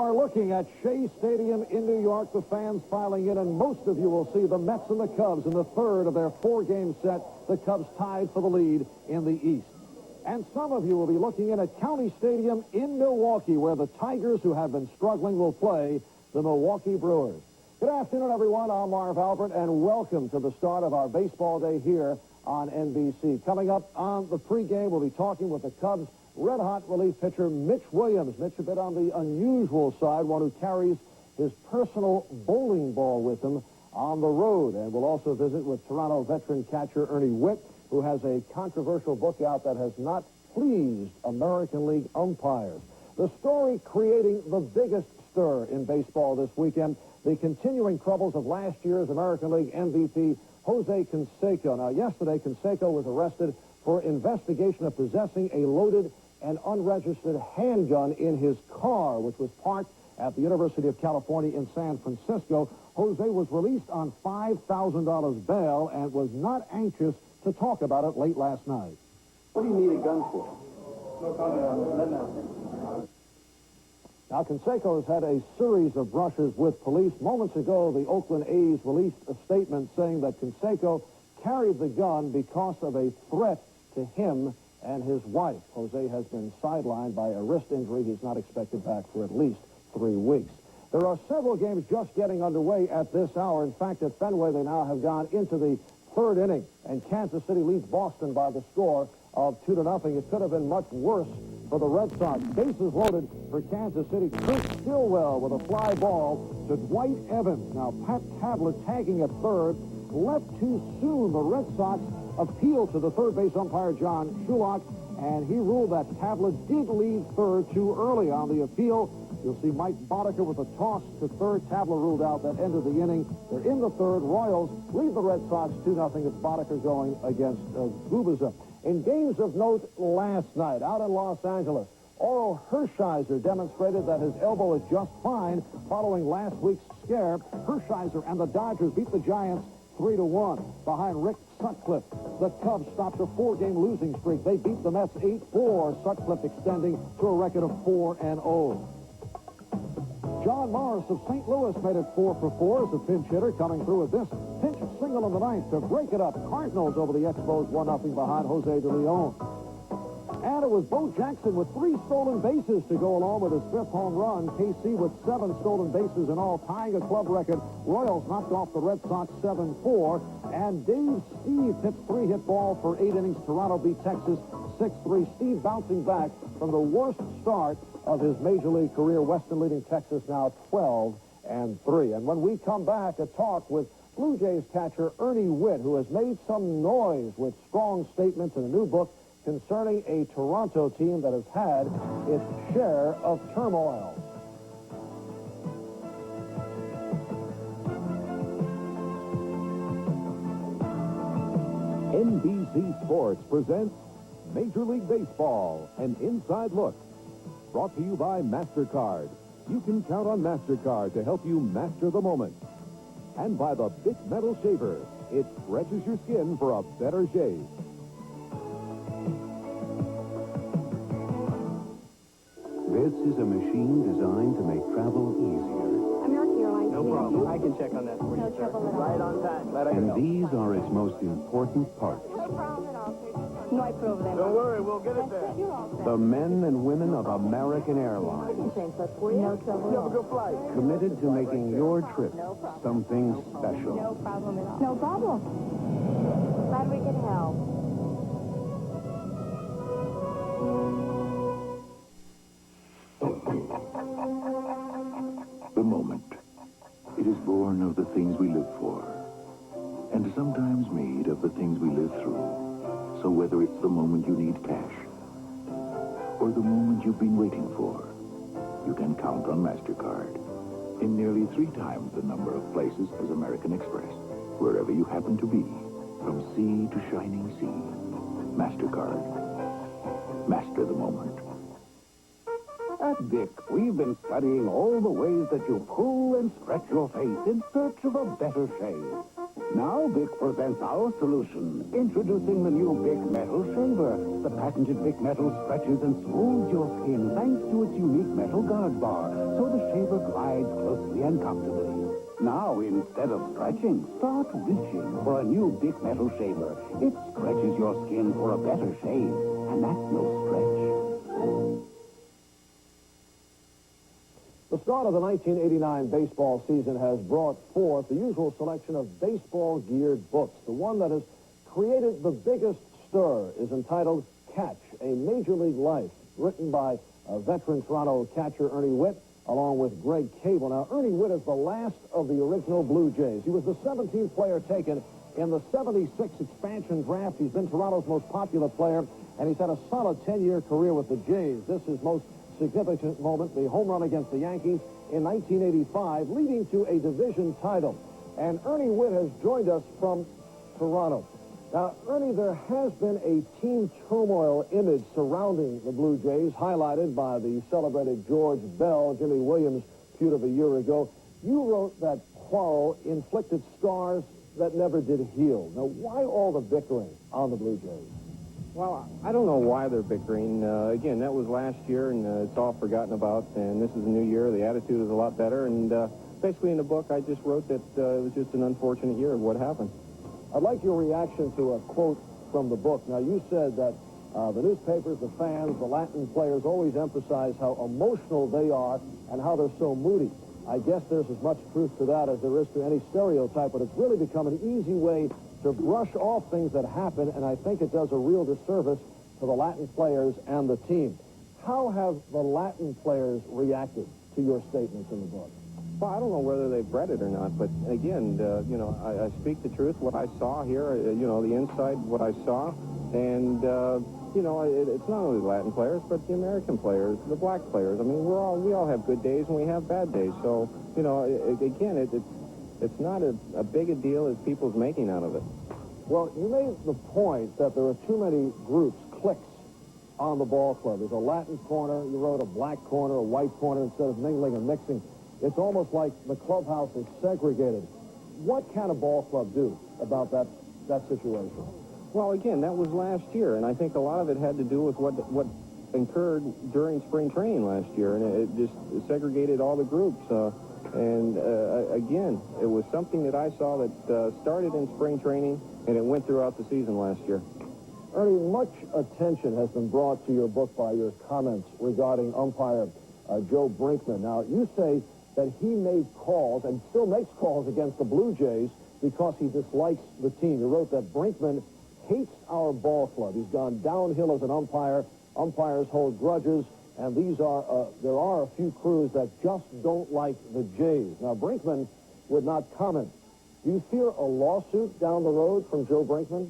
are looking at Shea Stadium in New York. The fans filing in, and most of you will see the Mets and the Cubs in the third of their four-game set. The Cubs tied for the lead in the East. And some of you will be looking in at County Stadium in Milwaukee, where the Tigers, who have been struggling, will play the Milwaukee Brewers. Good afternoon, everyone. I'm Marv Albert, and welcome to the start of our baseball day here on NBC. Coming up on the pregame, we'll be talking with the Cubs' red-hot relief pitcher Mitch Williams. Mitch, a bit on the unusual side, one who carries his personal bowling ball with him on the road. And we'll also visit with Toronto veteran catcher Ernie Whitt, who has a controversial book out that has not pleased American League umpires. The story creating the biggest stir in baseball this weekend, the continuing troubles of last year's American League MVP Jose Canseco. Now, yesterday, Canseco was arrested for investigation of possessing a loaded and unregistered handgun in his car, which was parked at the University of California in San Francisco. Jose was released on $5,000 bail and was not anxious to talk about it late last night. What do you need a gun for? No comment on that now. Now, Canseco has had a series of brushes with police. Moments ago, the Oakland A's released a statement saying that Canseco carried the gun because of a threat to him and his wife. Jose has been sidelined by a wrist injury. He's not expected back for at least 3 weeks. There are several games just getting underway at this hour. In fact, at Fenway, they now have gone into the third inning, and Kansas City leads Boston by the score of 2-0. It could have been much worse for the Red Sox. Bases loaded for Kansas City. Chris Stillwell with a fly ball to Dwight Evans. Now, Pat Tabler tagging at third. Left too soon. The Red Sox appealed to the third base umpire, John Shulock, and he ruled that Tabler did leave third too early on the appeal. You'll see Mike Boddicker with a toss to third. Tabler ruled out that end of the inning. They're in the third. Royals lead the Red Sox 2-0. It's Boddicker going against Gubiza. In games of note last night, out in Los Angeles, Oral Hershiser demonstrated that his elbow is just fine following last week's scare. Hershiser and the Dodgers beat the Giants 3-1 behind Rick Sutcliffe. The Cubs stopped a 4-game losing streak. They beat the Mets 8-4, Sutcliffe extending to a record of 4-0. John Morris of St. Louis made it 4 for 4 as a pinch hitter, coming through with this pinch single in the ninth to break it up. Cardinals over the Expos 1-0 behind Jose de Leon. And it was Bo Jackson with 3 stolen bases to go along with his 5th home run. KC with 7 stolen bases in all, tying a club record. Royals knocked off the Red Sox 7-4. And Dave Steve hits 3-hit ball for 8 innings. Toronto beat Texas 6-3. Steve bouncing back from the worst start of his Major League career. Weston leading Texas now 12-3. And when we come back, a talk with Blue Jays catcher Ernie Whitt, who has made some noise with strong statements in a new book concerning a Toronto team that has had its share of turmoil. NBC Sports presents Major League Baseball, an inside look. Brought to you by MasterCard. You can count on MasterCard to help you master the moment. And by the Bic Metal Shaver. It stretches your skin for a better shave. This is a machine designed to make travel easier. American Airlines. No problem. I can check on that for you, sir. Right on time. And these are its most important parts. No problem at all, sir. No, I prove that. Don't worry, we'll get it there. You're all set. The men and women of American I Airlines, can change that for you. No trouble at all. Good flight. committed to making your trip No problem. something special. No problem at all. No problem. Glad we could help. The moment. It is born of the things we live for, and sometimes made of the things we live through. So whether it's the moment you need cash, or the moment you've been waiting for, you can count on MasterCard. In nearly 3 times the number of places as American Express, wherever you happen to be, from sea to shining sea. MasterCard. Master the moment. At Dick, we've been studying all the ways that you pull and stretch your face in search of a better shave. Now Bic presents our solution. Introducing the new Bic Metal Shaver. The patented Bic Metal stretches and smooths your skin thanks to its unique metal guard bar, so the shaver glides closely and comfortably. Now, instead of stretching, start reaching for a new Bic Metal Shaver. It stretches your skin for a better shave, and that's no stretch. The start of the 1989 baseball season has brought forth the usual selection of baseball-geared books. The one that has created the biggest stir is entitled Catch, A Major League Life, written by veteran Toronto catcher Ernie Whitt, along with Greg Cable. Now, Ernie Whitt is the last of the original Blue Jays. He was the 17th player taken in the 76 expansion draft. He's been Toronto's most popular player, and he's had a solid 10-year career with the Jays. This is most significant moment, the home run against the Yankees in 1985, leading to a division title. And Ernie Whitt has joined us from Toronto. Now, Ernie, there has been a team turmoil image surrounding the Blue Jays, highlighted by the celebrated George Bell, Jimmy Williams feud of a year ago. You wrote that quarrel inflicted scars that never did heal. Now, why all the bickering on the Blue Jays? Well, I don't know why they're bickering. Again, that was last year, and it's all forgotten about. And this is a new year. The attitude is a lot better. And basically in the book, I just wrote that it was just an unfortunate year of what happened. I'd like your reaction to a quote from the book. Now, you said that the newspapers, the fans, the Latin players always emphasize how emotional they are and how they're so moody. I guess there's as much truth to that as there is to any stereotype, but it's really become an easy way to brush off things that happen, and I think it does a real disservice to the Latin players and the team. How have the Latin players reacted to your statements in the book? Well, I don't know whether they've read it or not, but again, I speak the truth, what I saw here, the inside, what I saw, and, it's not only the Latin players, but the American players, the black players. I mean, we all have good days and we have bad days, so, again, it's not as big a deal as people's making out of it. Well, you made the point that there are too many groups, cliques, on the ball club. There's a Latin corner, you wrote a black corner, a white corner, instead of mingling and mixing. It's almost like the clubhouse is segregated. What can a ball club do about that situation? Well, again, that was last year, and I think a lot of it had to do with what occurred during spring training last year, and it just segregated all the groups. Again, it was something that I saw that started in spring training, and it went throughout the season last year. Ernie, much attention has been brought to your book by your comments regarding umpire Joe Brinkman. Now, you say that he made calls and still makes calls against the Blue Jays because he dislikes the team. You wrote that Brinkman hates our ball club. He's gone downhill as an umpire. Umpires hold grudges. And there are a few crews that just don't like the Jays. Now, Brinkman would not comment. Do you fear a lawsuit down the road from Joe Brinkman?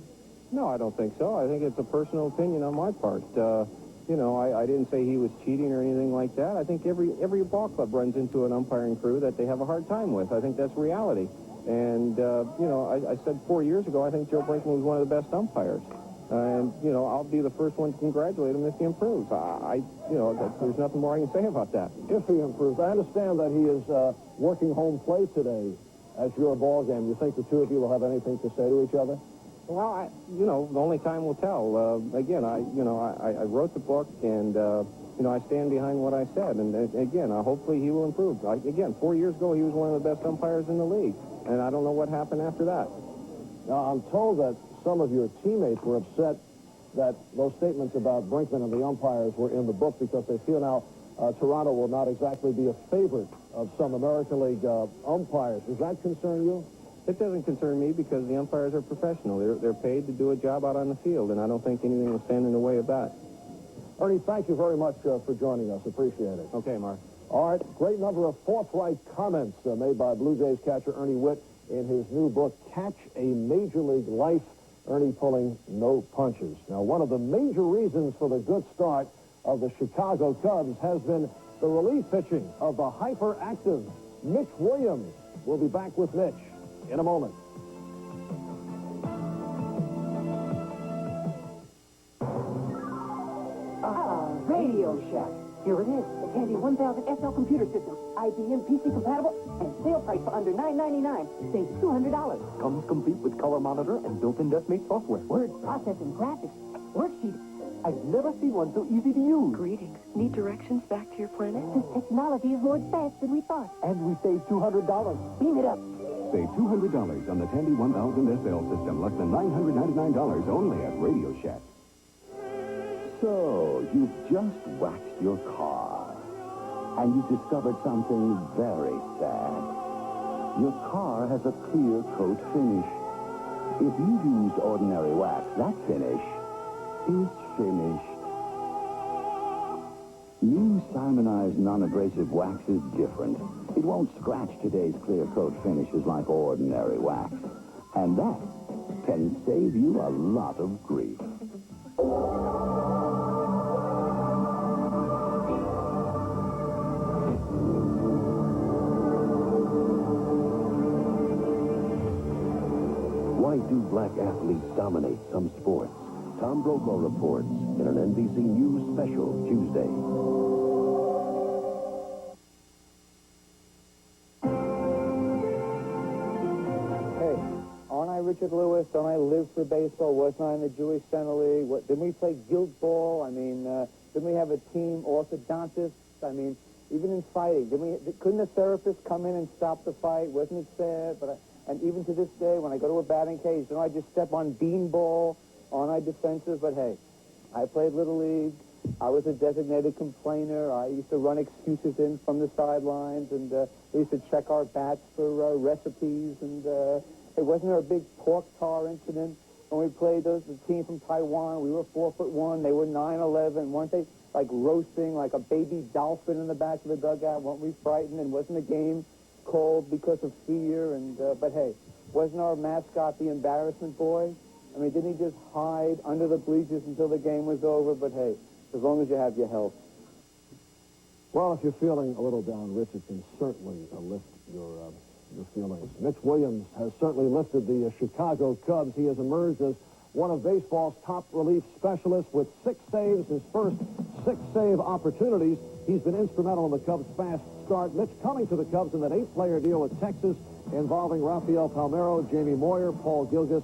No, I don't think so. I think it's a personal opinion on my part. I didn't say he was cheating or anything like that. I think every ball club runs into an umpiring crew that they have a hard time with. I think that's reality. And, I said 4 years ago, I think Joe Brinkman was one of the best umpires. And, I'll be the first one to congratulate him if he improves. There's nothing more I can say about that. If he improves. I understand that he is working home plate today as your ball game. You think the two of you will have anything to say to each other? Well, the only time will tell. Again, I wrote the book, and, I stand behind what I said. And, again, hopefully he will improve. 4 years ago, he was one of the best umpires in the league. And I don't know what happened after that. Now, I'm told that some of your teammates were upset that those statements about Brinkman and the umpires were in the book because they feel now Toronto will not exactly be a favorite of some American League umpires. Does that concern you? It doesn't concern me because the umpires are professional. They're paid to do a job out on the field, and I don't think anything will stand in the way of that. Ernie, thank you very much for joining us. Appreciate it. Okay, Mark. All right, great number of forthright comments made by Blue Jays catcher Ernie Whitt in his new book, Catch, A Major League Life. Ernie pulling no punches. Now, one of the major reasons for the good start of the Chicago Cubs has been the relief pitching of the hyperactive Mitch Williams. We'll be back with Mitch in a moment. Radio Shack. Here it is, the Tandy 1000 SL computer system. IBM PC compatible and sale price for under $9.99. Save $200. Comes complete with color monitor and built-in DeskMate software. Word processing, graphics, worksheet. I've never seen one so easy to use. Greetings. Need directions back to your planet? This technology is more advanced than we thought. And we saved $200. Beam it up. Save $200 on the Tandy 1000 SL system, less than $999 only at Radio Shack. So, you've just waxed your car, and you've discovered something very sad. Your car has a clear coat finish. If you used ordinary wax, that finish is finished. New Simonized non-abrasive wax is different. It won't scratch today's clear coat finishes like ordinary wax. And that can save you a lot of grief. Why do black athletes dominate some sports? Tom Brokaw reports in an NBC News special Tuesday. Hey, aren't I Richard Lewis? Don't I live for baseball? Wasn't I in the Jewish Center League? Didn't we play guild ball? I mean, didn't we have a team, orthodontists? I mean, even in fighting, couldn't a therapist come in and stop the fight? Wasn't it sad? And even to this day, when I go to a batting cage, I just step on beanball, aren't I defensive? But hey, I played Little League. I was a designated complainer. I used to run excuses in from the sidelines, and we used to check our bats for recipes. And hey, wasn't there a big pork tar incident when we played the team from Taiwan? We were 4'1", they were 9'11". Weren't they like roasting like a baby dolphin in the back of the dugout? Weren't we frightened? And wasn't the game called because of fear? And but hey, wasn't our mascot the embarrassment boy? I mean, didn't he just hide under the bleachers until the game was over? But hey, as long as you have your health. Well, if you're feeling a little down, Richard can certainly lift your feelings. Mitch Williams has certainly lifted the Chicago Cubs. He has emerged as one of baseball's top relief specialists with 6 saves, his first 6 save opportunities. He's been instrumental in the Cubs' fast start. Mitch coming to the Cubs in that 8-player deal with Texas involving Rafael Palmeiro, Jamie Moyer, Paul Gilgis,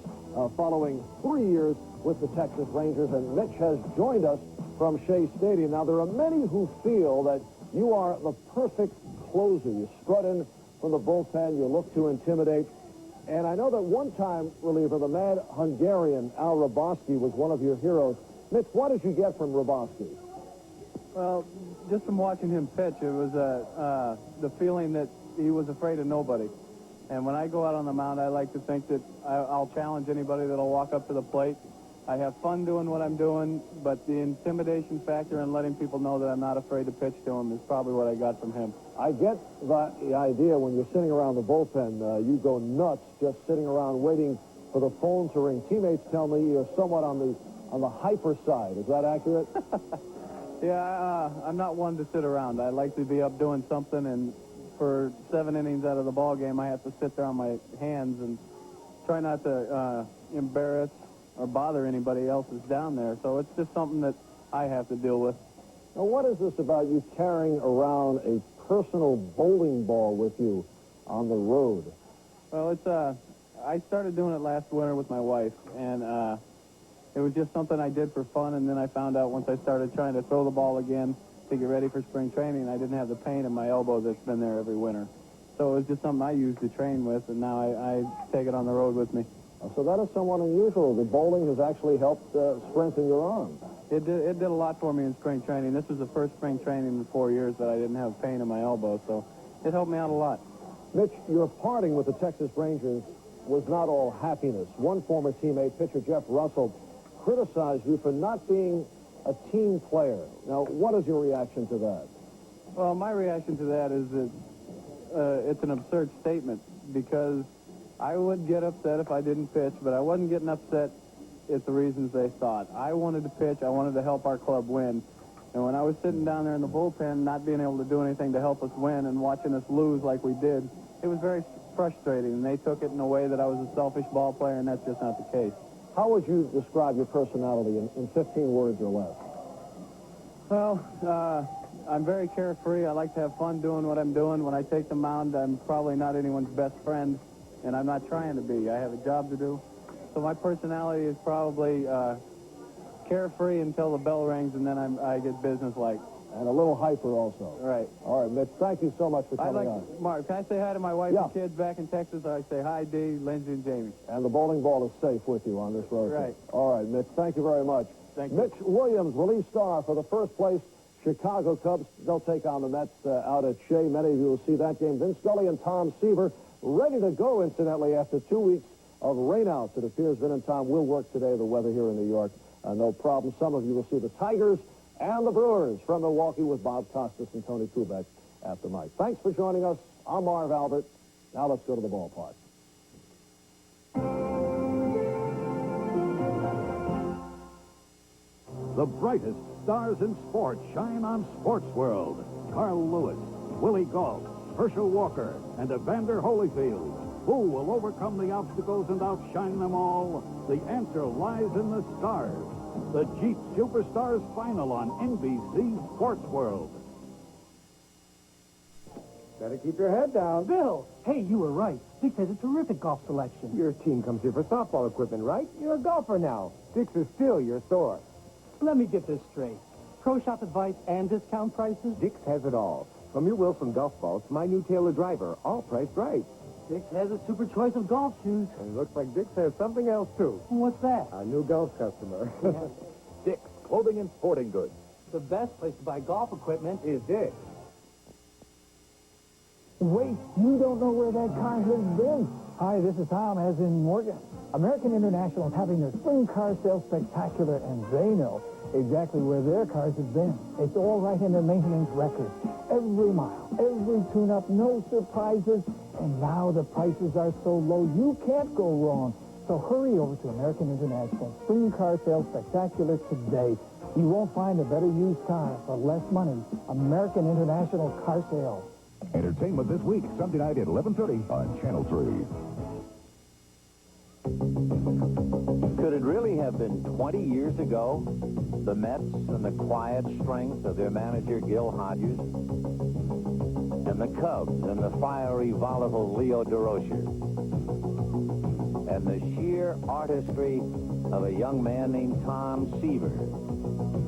following 3 years with the Texas Rangers. And Mitch has joined us from Shea Stadium. Now, there are many who feel that you are the perfect closer. You strut in from the bullpen, you look to intimidate. And I know that one-time reliever, the mad Hungarian, Al Robosky, was one of your heroes. Mitch, what did you get from Robosky? Well, just from watching him pitch, it was the feeling that he was afraid of nobody. And when I go out on the mound, I like to think that I'll challenge anybody that'll walk up to the plate. I have fun doing what I'm doing, but the intimidation factor and letting people know that I'm not afraid to pitch to him is probably what I got from him. I get the idea when you're sitting around the bullpen, you go nuts just sitting around waiting for the phone to ring. Teammates tell me you're somewhat on the hyper side. Is that accurate? Yeah, I'm not one to sit around. I like to be up doing something, and for 7 innings out of the ball game, I have to sit there on my hands and try not to embarrass or bother anybody else that's down there. So it's just something that I have to deal with. Now, what is this about you carrying around a personal bowling ball with you on the road? Well, it's I started doing it last winter with my wife, and it was just something I did for fun, and then I found out once I started trying to throw the ball again to get ready for spring training, I didn't have the pain in my elbow that's been there every winter. So it was just something I used to train with, and now I take it on the road with me. So that is somewhat unusual. The bowling has actually helped strengthen your arm. It did a lot for me in spring training. This was the first spring training in 4 years that I didn't have pain in my elbow, so it helped me out a lot. Mitch, your parting with the Texas Rangers was not all happiness. One former teammate, pitcher Jeff Russell, criticized you for not being a team player. Now, what is your reaction to that? Well, my reaction to that is that it's an absurd statement, because I would get upset if I didn't pitch, but I wasn't getting upset at the reasons they thought. I wanted to pitch. I wanted to help our club win. And when I was sitting down there in the bullpen, not being able to do anything to help us win and watching us lose like we did, it was very frustrating. And they took it in a way that I was a selfish ball player, and that's just not the case. How would you describe your personality in 15 words or less? Well, I'm very carefree. I like to have fun doing what I'm doing. When I take the mound, I'm probably not anyone's best friend, and I'm not trying to be. I have a job to do. So my personality is probably carefree until the bell rings, and then I get businesslike. And a little hyper also. Right. All right, Mitch, thank you so much for coming on. Mark, can I say hi to my wife Yeah. and kids back in Texas? I say hi, Dee, Lindsay, and Jamie. And the bowling ball is safe with you on this road trip. Right. All right, Mitch, thank you very much. Thank you. Mitch Williams, release star for the first place Chicago Cubs. They'll take on the Mets out at Shea. Many of you will see that game. Vince Scully and Tom Seaver ready to go, incidentally, after 2 weeks of rainouts. It appears Vin and Tom will work today. The weather here in New York, no problem. Some of you will see the Tigers and the Brewers from Milwaukee with Bob Costas and Tony Kubek at the mic. Thanks for joining us. I'm Marv Albert. Now let's go to the ballpark. The brightest stars in sports shine on Sports World. Carl Lewis, Willie Gault, Herschel Walker, and Evander Holyfield. Who will overcome the obstacles and outshine them all? The answer lies in the stars. The Jeep Superstars Final on NBC Sports World. Better keep your head down. Bill, hey, you were right. Dick has a terrific golf selection. Your team comes here for softball equipment, right? You're a golfer now. Dick's is still your store. Let me get this straight. Pro shop advice and discount prices? Dick's has it all. From your Wilson golf balls to my new Taylor driver, all priced right. Dick's has a super choice of golf shoes. And it looks like Dick's has something else, too. What's that? Our new golf customer. Dick's Clothing and Sporting Goods. The best place to buy golf equipment Is Dick's. Wait, you don't know where that car has been? Hi, this is Tom, as in Morgan. American International is having their spring car sale spectacular, and they know exactly where their cars have been. It's all right in their maintenance records. Every mile, every tune-up, no surprises. And now the prices are so low, you can't go wrong. So hurry over to American International Spring Car Sale Spectacular today. You won't find a better used car for less money. American International Car Sale. Entertainment this week, Sunday night at 11:30 on Channel 3. Could it really have been 20 years ago? The Mets and the quiet strength of their manager, Gil Hodges, and the Cubs and the fiery, volatile Leo DeRocher, and the sheer artistry of a young man named Tom Seaver,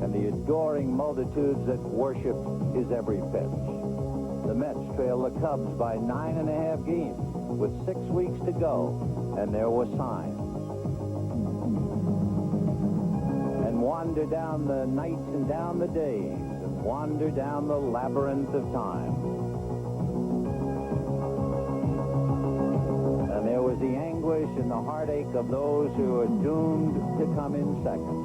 and the adoring multitudes that worshiped his every pitch. The Mets trail the Cubs by 9.5 games with 6 weeks to go, and there were signs. And wander down the nights and down the days, and wander down the labyrinth of time. And there was the anguish and the heartache of those who were doomed to come in second.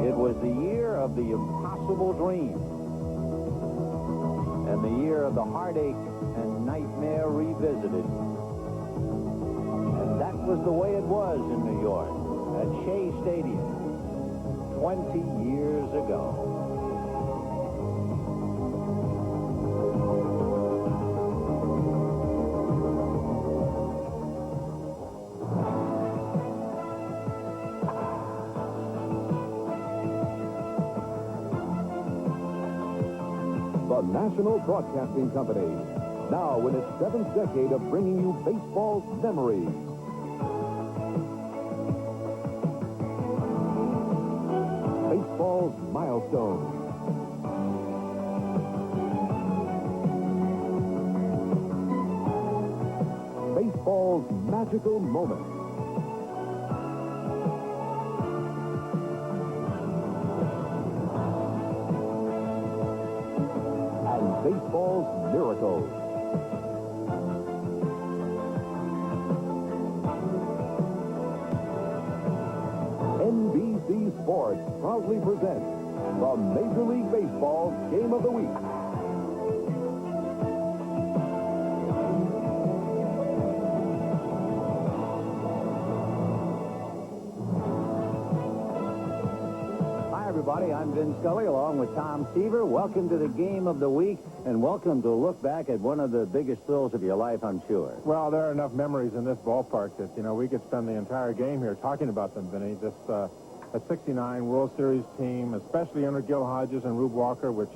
It was the year of the impossible dream, and the year of the heartache and nightmare revisited. And that was the way it was in New York, at Shea Stadium, 20 years ago. The National Broadcasting Company, now in its 7th decade of bringing you baseball's memories. Baseball's milestones. Baseball's magical moments. Baseball's miracles. NBC Sports proudly presents the Major League Baseball Game of the Week. Everybody, I'm Vin Scully along with Tom Seaver. Welcome to the Game of the Week, and welcome to look back at one of the biggest thrills of your life, I'm sure. Well, there are enough memories in this ballpark that, we could spend the entire game here talking about them, Vinny. This a '69 World Series team, especially under Gil Hodges and Rube Walker, which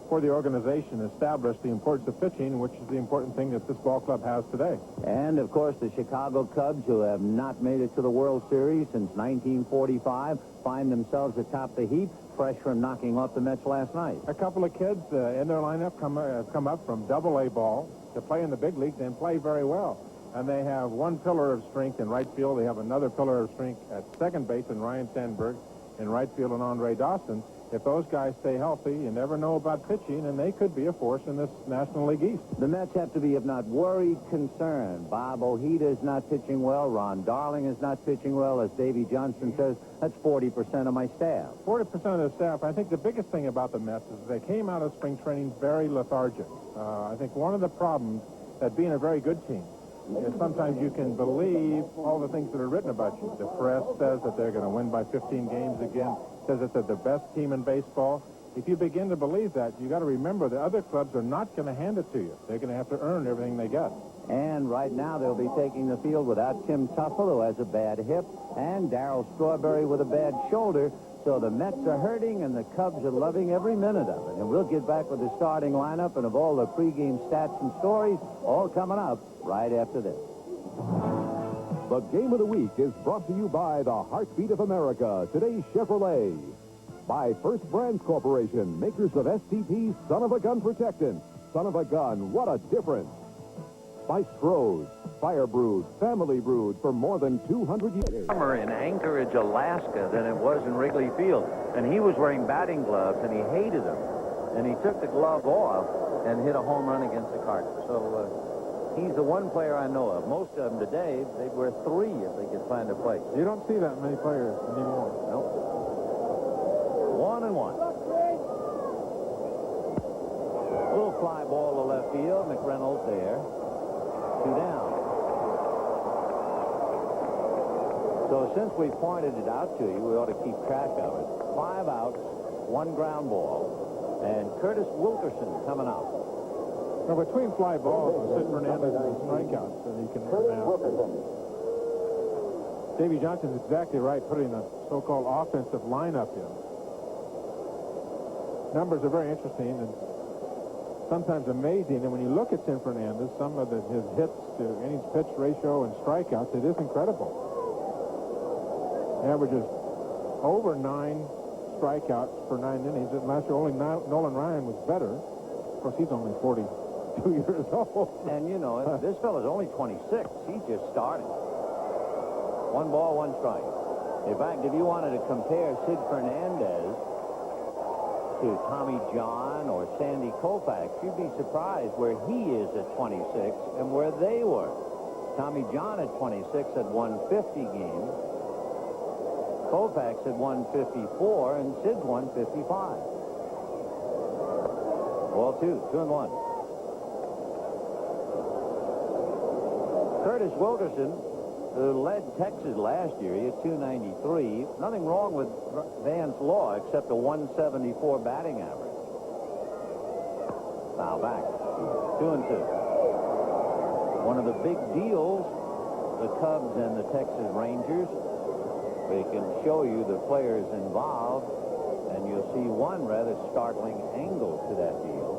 for the organization established the importance of pitching, which is the important thing that this ball club has today. And, of course, the Chicago Cubs, who have not made it to the World Series since 1945, find themselves atop the heap, fresh from knocking off the Mets last night. A couple of kids in their lineup come up from Double-A ball to play in the big leagues and play very well. And they have one pillar of strength in right field. They have another pillar of strength at second base in Ryan Sandberg, in right field and Andre Dawson. If those guys stay healthy, you never know about pitching, and they could be a force in this National League East. The Mets have to be, if not worried, concerned. Bob Ojeda is not pitching well. Ron Darling is not pitching well. As Davey Johnson says, that's 40% of my staff. 40% of the staff. I think the biggest thing about the Mets is they came out of spring training very lethargic. I think one of the problems that being a very good team is sometimes you can believe all the things that are written about you. The press says that they're going to win by 15 games again, says that they're the best team in baseball. If you begin to believe that, you got to remember the other clubs are not going to hand it to you. They're going to have to earn everything they got. And right now they'll be taking the field without Tim Tuffle, who has a bad hip, and Darryl Strawberry with a bad shoulder. So the Mets are hurting, and the Cubs are loving every minute of it. And we'll get back with the starting lineup and of all the pregame stats and stories, all coming up right after this. The Game of the Week is brought to you by the Heartbeat of America, today's Chevrolet. By First Brands Corporation, makers of STP Son of a Gun Protectant. Son of a Gun, what a difference. By Stroh's, fire brewed, family brewed for more than 200 years. Summer in Anchorage, Alaska than it was in Wrigley Field. And he was wearing batting gloves, and he hated them. And he took the glove off and hit a home run against the Cardinals. So he's the one player I know of. Most of them today, they'd wear 3 if they could find a place. You don't see that many players anymore. Nope. 1-1. Little fly ball to left field. McReynolds there. 2 down. So since we pointed it out to you, we ought to keep track of it. 5 outs, 1 ground ball, and Curtis Wilkerson coming out. Now, between fly balls and Sid Fernandez and strikeouts, that he can Davey Johnson's exactly right, putting the so-called offensive lineup in. Numbers are very interesting and sometimes amazing. And when you look at Sid Fernandez, some of his hits to innings pitch ratio and strikeouts, it is incredible. He averages over 9 strikeouts per 9 innings. And last year, only Nolan Ryan was better. Of course, he's only 42 years old. And, you know, this fellow's only 26. He just started. 1 ball, 1 strike. In fact, if you wanted to compare Sid Fernandez to Tommy John or Sandy Koufax, you'd be surprised where he is at 26 and where they were. Tommy John at 26 at 150 games. Koufax at 154, and Sid's 155. Ball 2, 2-1. Curtis Wilkerson, who led Texas last year, he had 293. Nothing wrong with Vance Law except a 174 batting average. Now back, 2-2. One of the big deals, the Cubs and the Texas Rangers. We can show you the players involved, and you'll see one rather startling angle to that deal.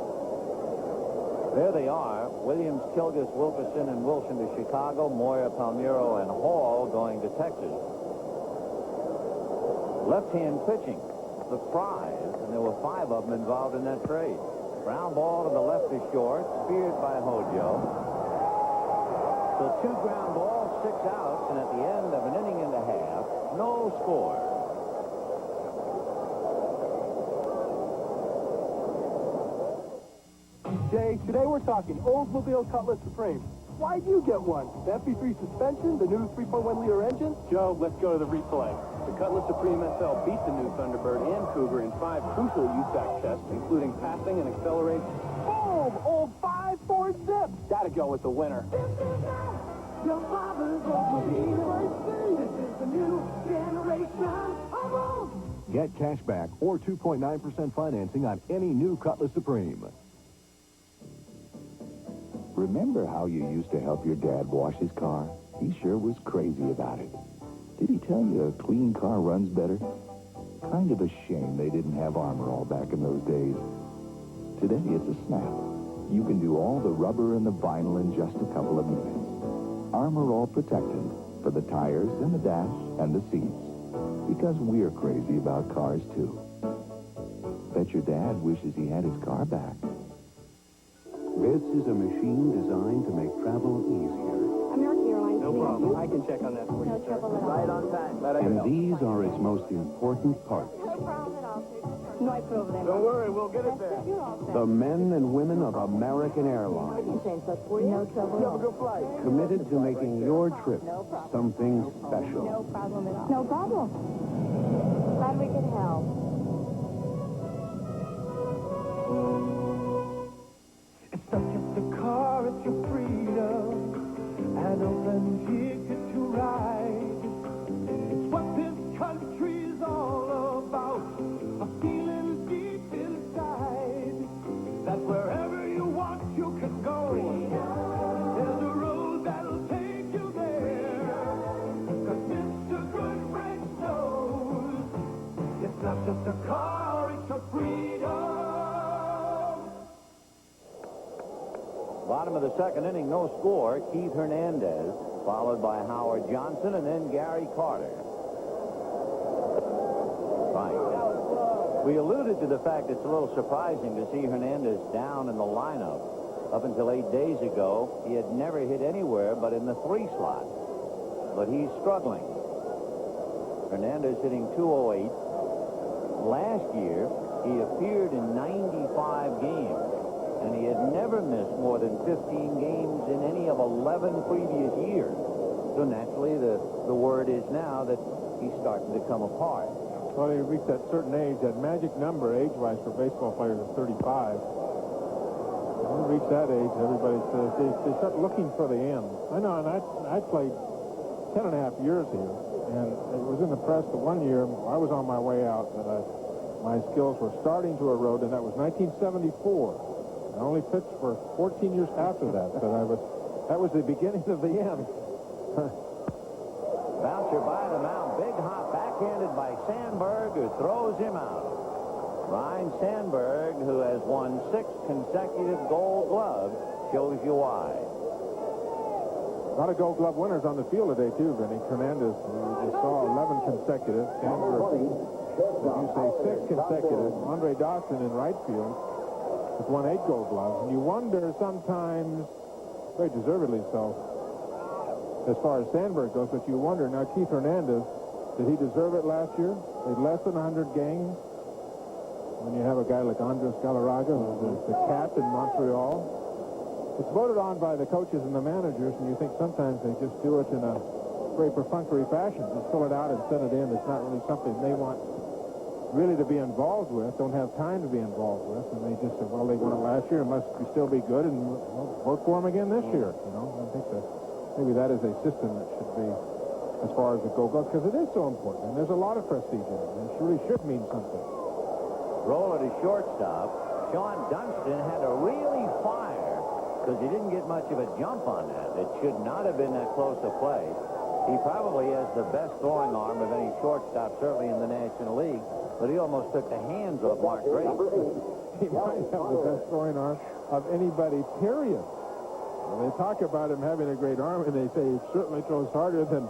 There they are, Williams, Kilgus, Wilkerson, and Wilson to Chicago, Moyer, Palmeiro, and Hall going to Texas. Left-hand pitching, the prize, and there were 5 of them involved in that trade. Ground ball to the left is short, speared by Hojo. So 2 ground balls, 6 outs, and at the end of an inning and a half, no score. Jay, today we're talking Oldsmobile Cutlass Supreme. Why'd you get one? The MP3 suspension, the new 3.1-liter engine? Joe, let's go to the replay. The Cutlass Supreme SL beat the new Thunderbird and Cougar in 5 crucial USAC tests, including passing and acceleration. Boom! Old 5.4 zip! Gotta go with the winner. Your father's Oldsmobile. This is the new generation of Olds. Get cash back or 2.9% financing on any new Cutlass Supreme. Remember how you used to help your dad wash his car? He sure was crazy about it. Did he tell you a clean car runs better? Kind of a shame they didn't have Armor All back in those days. Today, it's a snap. You can do all the rubber and the vinyl in just a couple of minutes. Armor All Protectant for the tires and the dash and the seats. Because we're crazy about cars, too. Bet your dad wishes he had his car back. This is a machine designed to make travel easier. American Airlines. No problem. I can check on that for you, No sir. trouble at all. Right on time. Glad I could And help. these are its most important parts. No problem at all, sir. No problem. Don't worry, we'll get it there. You're all set. The men and women of American Airlines, I can change that for you. No trouble at You have a all. good flight. committed to making your trip something special. No problem at all. No problem. Glad we could help. It's not just a car, it's your freedom. An open ticket to ride. It's what this country's all about. A feeling deep inside that wherever you want, you can go. There's a road that'll take you there. 'Cause Mr. Goodrich knows it's not just a car, it's your freedom. Bottom of the second inning, no score. Keith Hernandez, followed by Howard Johnson, and then Gary Carter. Right. We alluded to the fact it's a little surprising to see Hernandez down in the lineup. Up until 8 days ago, he had never hit anywhere but in the 3 slot. But he's struggling. Hernandez hitting .208. Last year, he appeared in 95 games. And he had never missed more than 15 games in any of 11 previous years. So naturally, the word is now that he's starting to come apart. Well, he reached that certain age, that magic number age-wise for baseball players is 35. When you reach that age, everybody says they start looking for the end. I know, and I played 10 and a half years here, and it was in the press that one year I was on my way out, that my skills were starting to erode, and that was 1974. I only pitched for 14 years after that, but that was the beginning of the end. Bouncer by the mound. Big hop backhanded by Sandberg, who throws him out. Ryan Sandberg, who has won 6 consecutive Gold Gloves, shows you why. A lot of Gold Glove winners on the field today, too, Vinny. Hernandez, we just saw 11 consecutive. Sandberg, as you say, 6 consecutive. Andre Dawson in right field has won 8 Gold Gloves. And you wonder sometimes, very deservedly so, as far as Sandberg goes, but you wonder, now Keith Hernandez, did he deserve it last year? Played less than 100 games. When you have a guy like Andres Galarraga, who's the cat in Montreal. It's voted on by the coaches and the managers, and you think sometimes they just do it in a very perfunctory fashion. Just fill it out and send it in. It's not really something they want really to be involved with, don't have time to be involved with, and they just say, well, they won it last year, it must still be good, and vote for them again this year. You know, I think that maybe that is a system that should be, as far as the Gold Glove, because it is so important, and there's a lot of prestige in it, and it really should mean something. Roll at his shortstop. Sean Dunston had to really fire because he didn't get much of a jump on that. It should not have been that close a play. He probably has the best throwing arm of any shortstop, certainly in the National League, but he almost took the hands off Mark Grace. He might have the best throwing arm of anybody, period. Well, they talk about him having a great arm, and they say he certainly throws harder than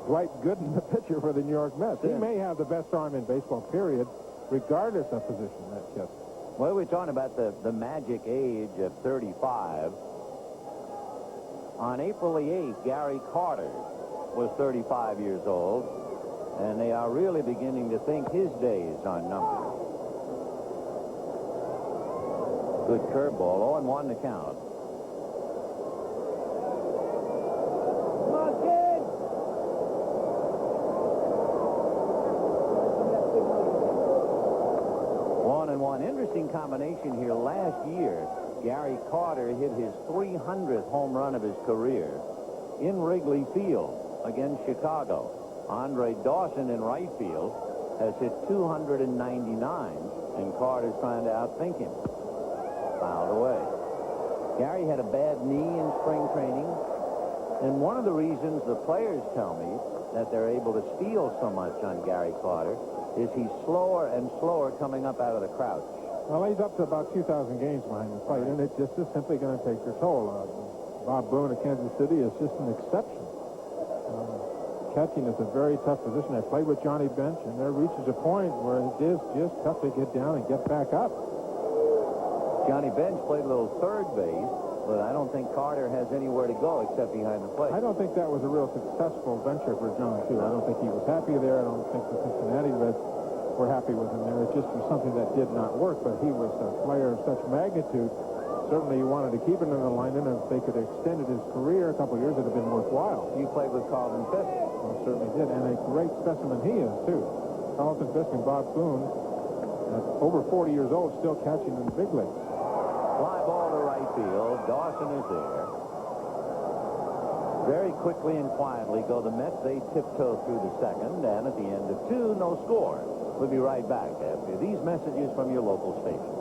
Dwight Gooden, the pitcher for the New York Mets. He may have the best arm in baseball, period, regardless of position, that kid. Well, we're talking about the magic age of 35. On April the 8th, Gary Carter was 35 years old, and they are really beginning to think his days are numbered. Good curveball, 0-1 to count. One interesting combination here. Last year, Gary Carter hit his 300th home run of his career in Wrigley Field against Chicago. Andre Dawson in right field has hit 299, and Carter's trying to outthink him. Fouled away. Gary had a bad knee in spring training, and one of the reasons the players tell me that they're able to steal so much on Gary Carter is he's slower and slower coming up out of the crouch. Well, he's up to about 2,000 games behind the plate, and it just is simply going to take their toll. Bob Boone of Kansas City is just an exception. Catching is a very tough position. I played with Johnny Bench, and there reaches a point where it is just tough to get down and get back up. Johnny Bench played a little third base, but I don't think Carter has anywhere to go except behind the plate. I don't think that was a real successful venture for John, too. I don't think he was happy there. I don't think the Cincinnati Reds were happy with him there. It just was something that did not work, but he was a player of such magnitude. Certainly you wanted to keep him in the lineup, and if they could have extended his career a couple of years, it would have been worthwhile. You played with Carlton Fisk. Well, certainly did, and a great specimen he is, too. Carlton Fisk and Bob Boone, at over 40 years old, still catching in the big league. Fly ball to right field. Dawson is there. Very quickly and quietly go the Mets. They tiptoe through the second, and at the end of 2, no score. We'll be right back after these messages from your local station.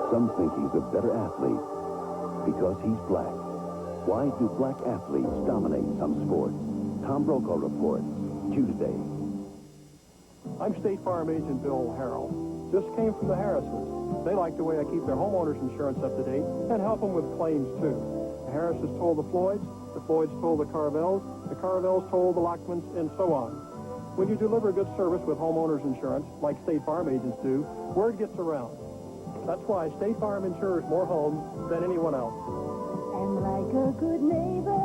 Some think he's a better athlete because he's black. Why do black athletes dominate some sports? Tom Brokaw reports Tuesday. I'm State Farm Agent Bill Harrell. Just came from the Harrises. They like the way I keep their homeowners insurance up to date and help them with claims, too. The Harrises told the Floyds told the Carvels told the Lockmans, and so on. When you deliver good service with homeowners insurance, like State Farm agents do, word gets around. That's why State Farm insures more homes than anyone else. And like a good neighbor,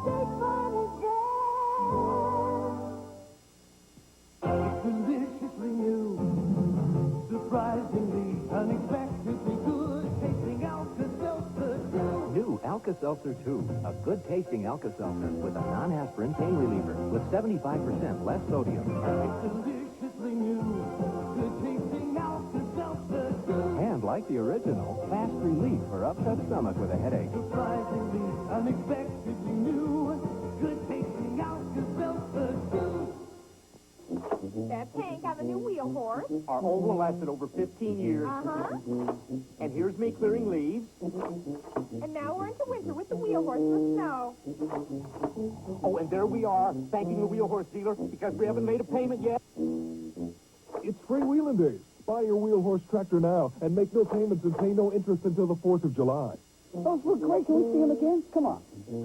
State Farm is there. It's deliciously new, surprisingly, unexpectedly good, tasting Alka-Seltzer 2. New Alka-Seltzer 2, a good-tasting Alka-Seltzer with a non-aspirin pain reliever with 75% less sodium. It's deliciously new, good-tasting Alka-Seltzer 2. And like the original, fast relief for upset stomach with a headache. Surprisingly, unexpectedly new, good-tasting Alka-Seltzer 2. Hank, I'm a new wheel horse. Our old one lasted over 15 years. And here's me clearing leaves. And now we're into winter with the wheel horse in the snow. Oh, and there we are, thanking the wheel horse dealer because we haven't made a payment yet. It's freewheeling days. Buy your wheel horse tractor now and make no payments and pay no interest until the 4th of July. Those look great. Can we see them again? Come on.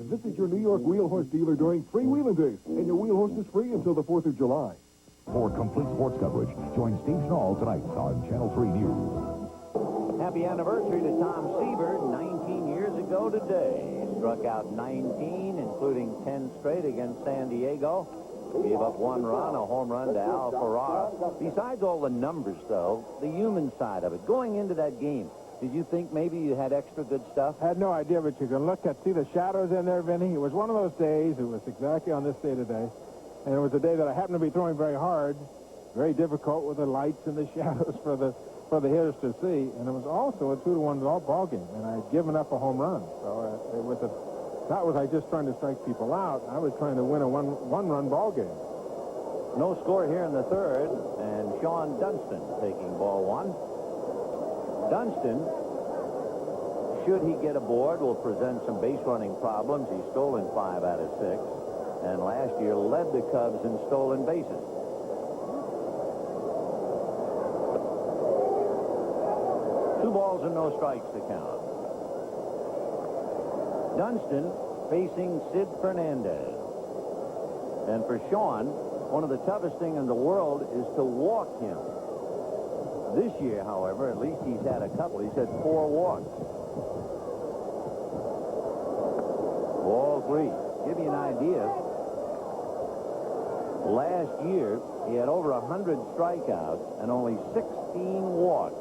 Visit your New York wheel horse dealer during freewheeling days, and your wheel horse is free until the 4th of July. For complete sports coverage, join Steve Schnall tonight on Channel 3 News. Happy anniversary to Tom Seaver, 19 years ago today. Struck out 19, including 10 straight against San Diego. Gave up 1 run, a home run to Al Ferrara. Besides all the numbers, though, the human side of it, going into that game, did you think maybe you had extra good stuff? I had no idea, but you can see the shadows in there, Vinny. It was one of those days. It was exactly on this day today. And it was a day that I happened to be throwing very hard, very difficult with the lights and the shadows for the hitters to see. And it was also a 2-1 ball game, and I had given up a home run. So it was not was I just trying to strike people out. I was trying to win a one-run ball game. No score here in the third, and Sean Dunston taking ball 1. Dunston, should he get aboard, will present some base running problems. He's stolen 5 out of 6. And last year led the Cubs in stolen bases. 2 balls and no strikes to count. Dunston facing Sid Fernandez. And for Sean, one of the toughest things in the world is to walk him. This year, however, at least he's had a couple. He's had 4 walks. Ball 3. Give you an idea. Last year, he had over 100 strikeouts and only 16 walks.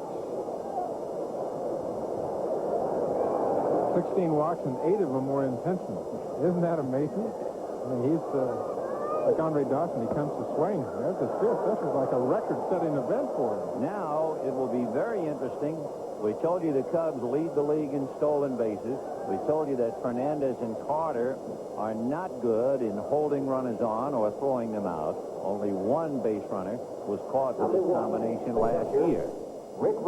16 walks, and 8 of them were intentional. Isn't that amazing? I mean, he's like Andre Dawson. He comes to swing. There's a fifth. This is like a record-setting event for him. Now, it will be very interesting. We told you the Cubs lead the league in stolen bases. We told you that Fernandez and Carter are not good in holding runners on or throwing them out. Only 1 base runner was caught with this combination last year. Rick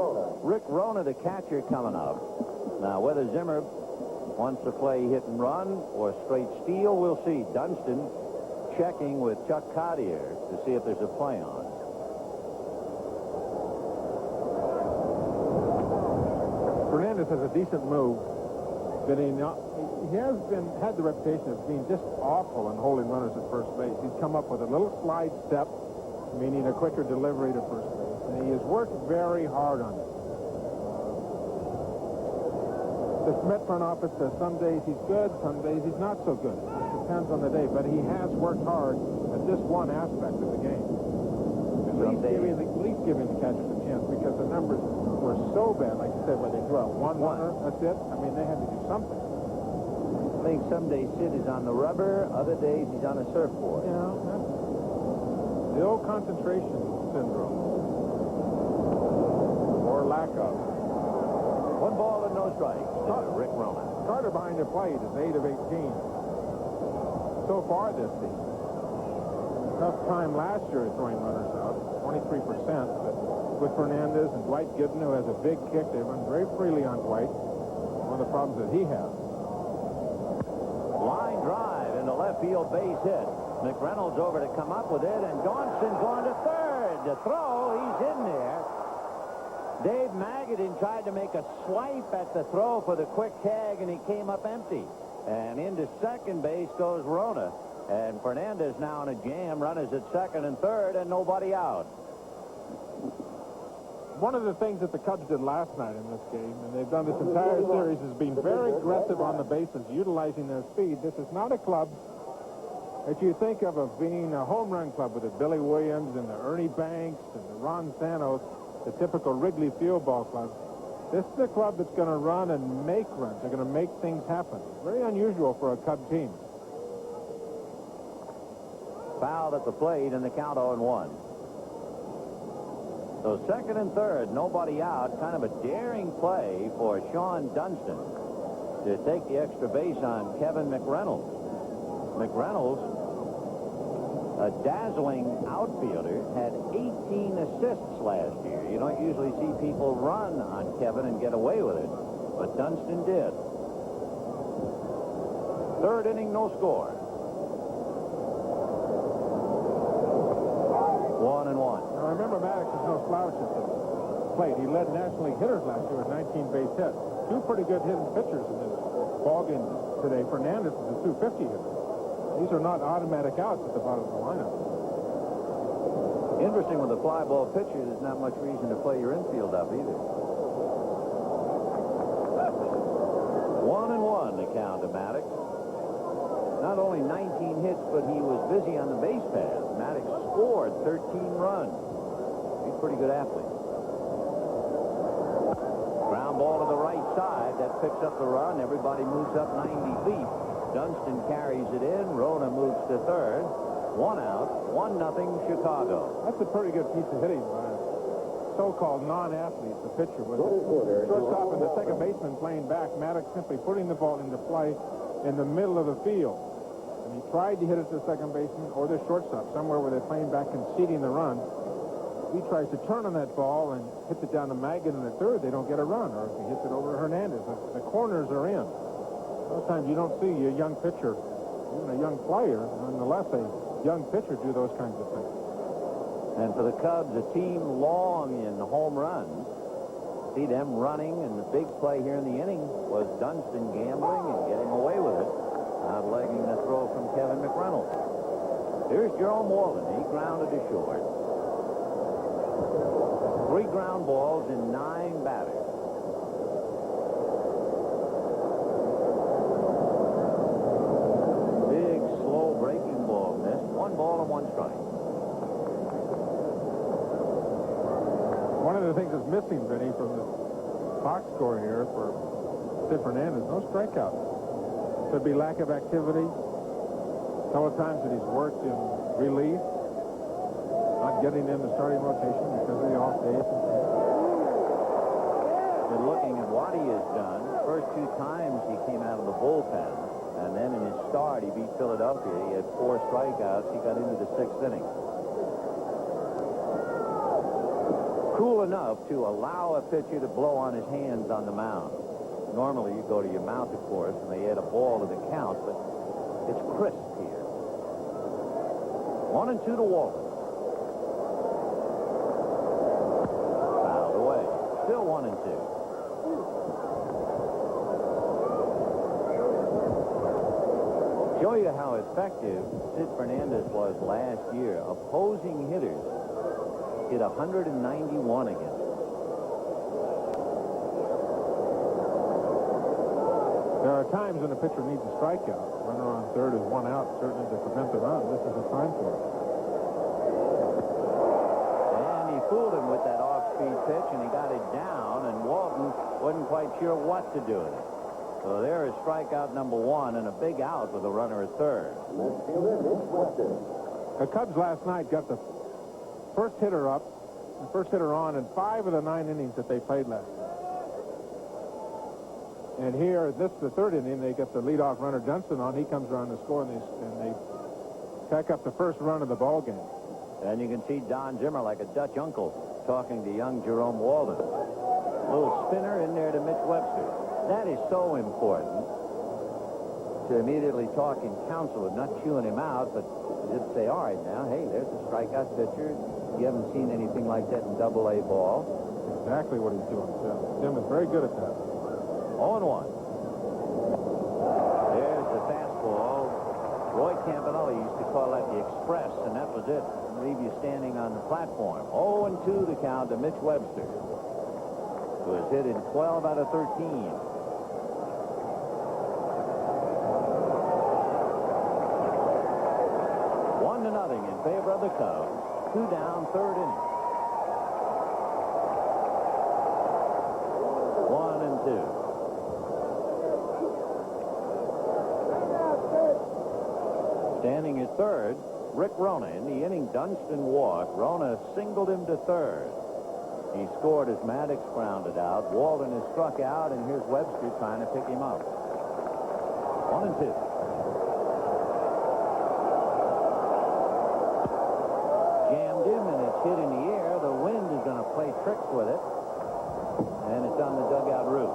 Rona, the catcher, coming up. Now, whether Zimmer wants to play hit and run or straight steal. We'll see. Dunston checking with Chuck Cottier to see if there's a play on. Fernandez has a decent move, but he has had the reputation of being just awful in holding runners at first base. He's come up with a little slide step, meaning a quicker delivery to first base, and he has worked very hard on it. The Met front office says some days he's good, some days he's not so good. It depends on the day, but he has worked hard at this one aspect of the game. At least giving the catchers a chance, because the numbers were so bad, like you said, where they threw out one runner, that's it. I mean, they had to do something. I think some days Sid is on the rubber, other days he's on a surfboard. You know, that's the old concentration syndrome. Or lack of. 1 ball and no strikes. Rick Rona. Carter behind the plate is 8 of 18 so far this season. Tough time last year throwing runners out, 23%. But with Fernandez and Dwight Gooden, who has a big kick, they run very freely on Dwight. One of the problems that he has. Line drive into left field, base hit. McReynolds over to come up with it, and Johnston's going to third. The throw, he's in there. Dave Magadan tried to make a swipe at the throw for the quick tag, and he came up empty. And into second base goes Rona. And Fernandez now in a jam. Runners at second and third, and nobody out. One of the things that the Cubs did last night in this game, and they've done this entire series, is being very aggressive on the bases, utilizing their speed. This is not a club that you think of being a home run club with the Billy Williams and the Ernie Banks and the Ron Santos, the typical Wrigley Field ball club. This is a club that's going to run and make runs. They're going to make things happen. Very unusual for a Cub team. Fouled at the plate, and the count 0-1. So second and third, nobody out. Kind of a daring play for Sean Dunston to take the extra base on Kevin McReynolds. McReynolds, a dazzling outfielder, had 18 assists last year. You don't usually see people run on Kevin and get away with it, but Dunston did. Third inning, no score. 1-1. Now remember, Maddox is no slouch at the plate. He led National League hitters last year with 19 base hits. Two pretty good hitting pitchers in this ballgame today. Fernandez is a 250 hitter. These are not automatic outs at the bottom of the lineup. Interesting, with a fly ball pitcher, there's not much reason to play your infield up either. 1-1 the count to Maddox. Not only 19 hits, but he was busy on the base paths. Maddox scored 13 runs. He's a pretty good athlete. Ground ball to the right side. That picks up the run. Everybody moves up 90 feet. Dunston carries it in. Rona moves to third. 1 out. 1-0 Chicago. That's a pretty good piece of hitting by a so-called non-athlete, the pitcher, with the shortstop and the second baseman playing back. Maddox simply putting the ball into play in the middle of the field. And he tried to hit it to the second baseman or the shortstop, somewhere where they're playing back conceding the run. He tries to turn on that ball and hits it down to Magadan in the third. They don't get a run. Or if he hits it over to Hernandez, the corners are in. Sometimes you don't see a young pitcher, even a young player, nonetheless a young pitcher, do those kinds of things. And for the Cubs, a team long in home runs. See them running, and the big play here in the inning was Dunston gambling and getting away with it, not legging the throw from Kevin McReynolds. Here's Jerome Walden. He grounded to short. 3 ground balls in 9 batters. Big, slow breaking ball missed. 1 ball and 1 strike. One of the things that's missing, Vinny, from the box score here for Sid Fernandez, no strikeouts. Could be lack of activity. A couple of times that he's worked in relief, not getting in the starting rotation because of the off days. But looking at what he has done, first 2 times he came out of the bullpen, and then in his start he beat Philadelphia. He had 4 strikeouts. He got into the 6th inning. Cool enough to allow a pitcher to blow on his hands on the mound. Normally you go to your mouth, of course, and they add a ball to the count, but it's crisp here. 1-2 to Walden. Fouled away. Still 1-2. Show you how effective Sid Fernandez was last year. Opposing hitters hit 191 against him. There are times when a pitcher needs a strikeout. Runner on third is 1 out, certainly to prevent the run. This is the time for it. And he fooled him with that off-speed pitch, and he got it down, and Walden wasn't quite sure what to do with it. So there is strikeout number 1 and a big out with a runner at third. The Cubs last night got the first hitter up, the first hitter on in 5 of the 9 innings that they played last night. And here, this is the third inning, they get the leadoff runner Johnson on. He comes around to score, and they tack up the first run of the ball game. And you can see Don Zimmer like a Dutch uncle talking to young Jerome Walden. A little spinner in there to Mitch Webster. That is so important to immediately talk in counsel and not chewing him out, but just say, all right, now, hey, there's a strikeout pitcher. You haven't seen anything like that in Double-A ball. Exactly what he's doing, Jim. Jim is very good at that. 0-1. There's the fastball. Roy Campanella used to call that the express, and that was it. Leave you standing on the platform. 0-2 the count to Mitch Webster, who has hit in 12 out of 13. 1-0 in favor of the Cubs. 2 down, third inning. 1-2. Standing at third, Rick Rona. In the inning, Dunston walked. Rona singled him to third. He scored as Maddox grounded out. Walden is struck out, and here's Webster trying to pick him up. 1-2. Jammed him, and it's hit in the air. The wind is going to play tricks with it, and it's on the dugout roof.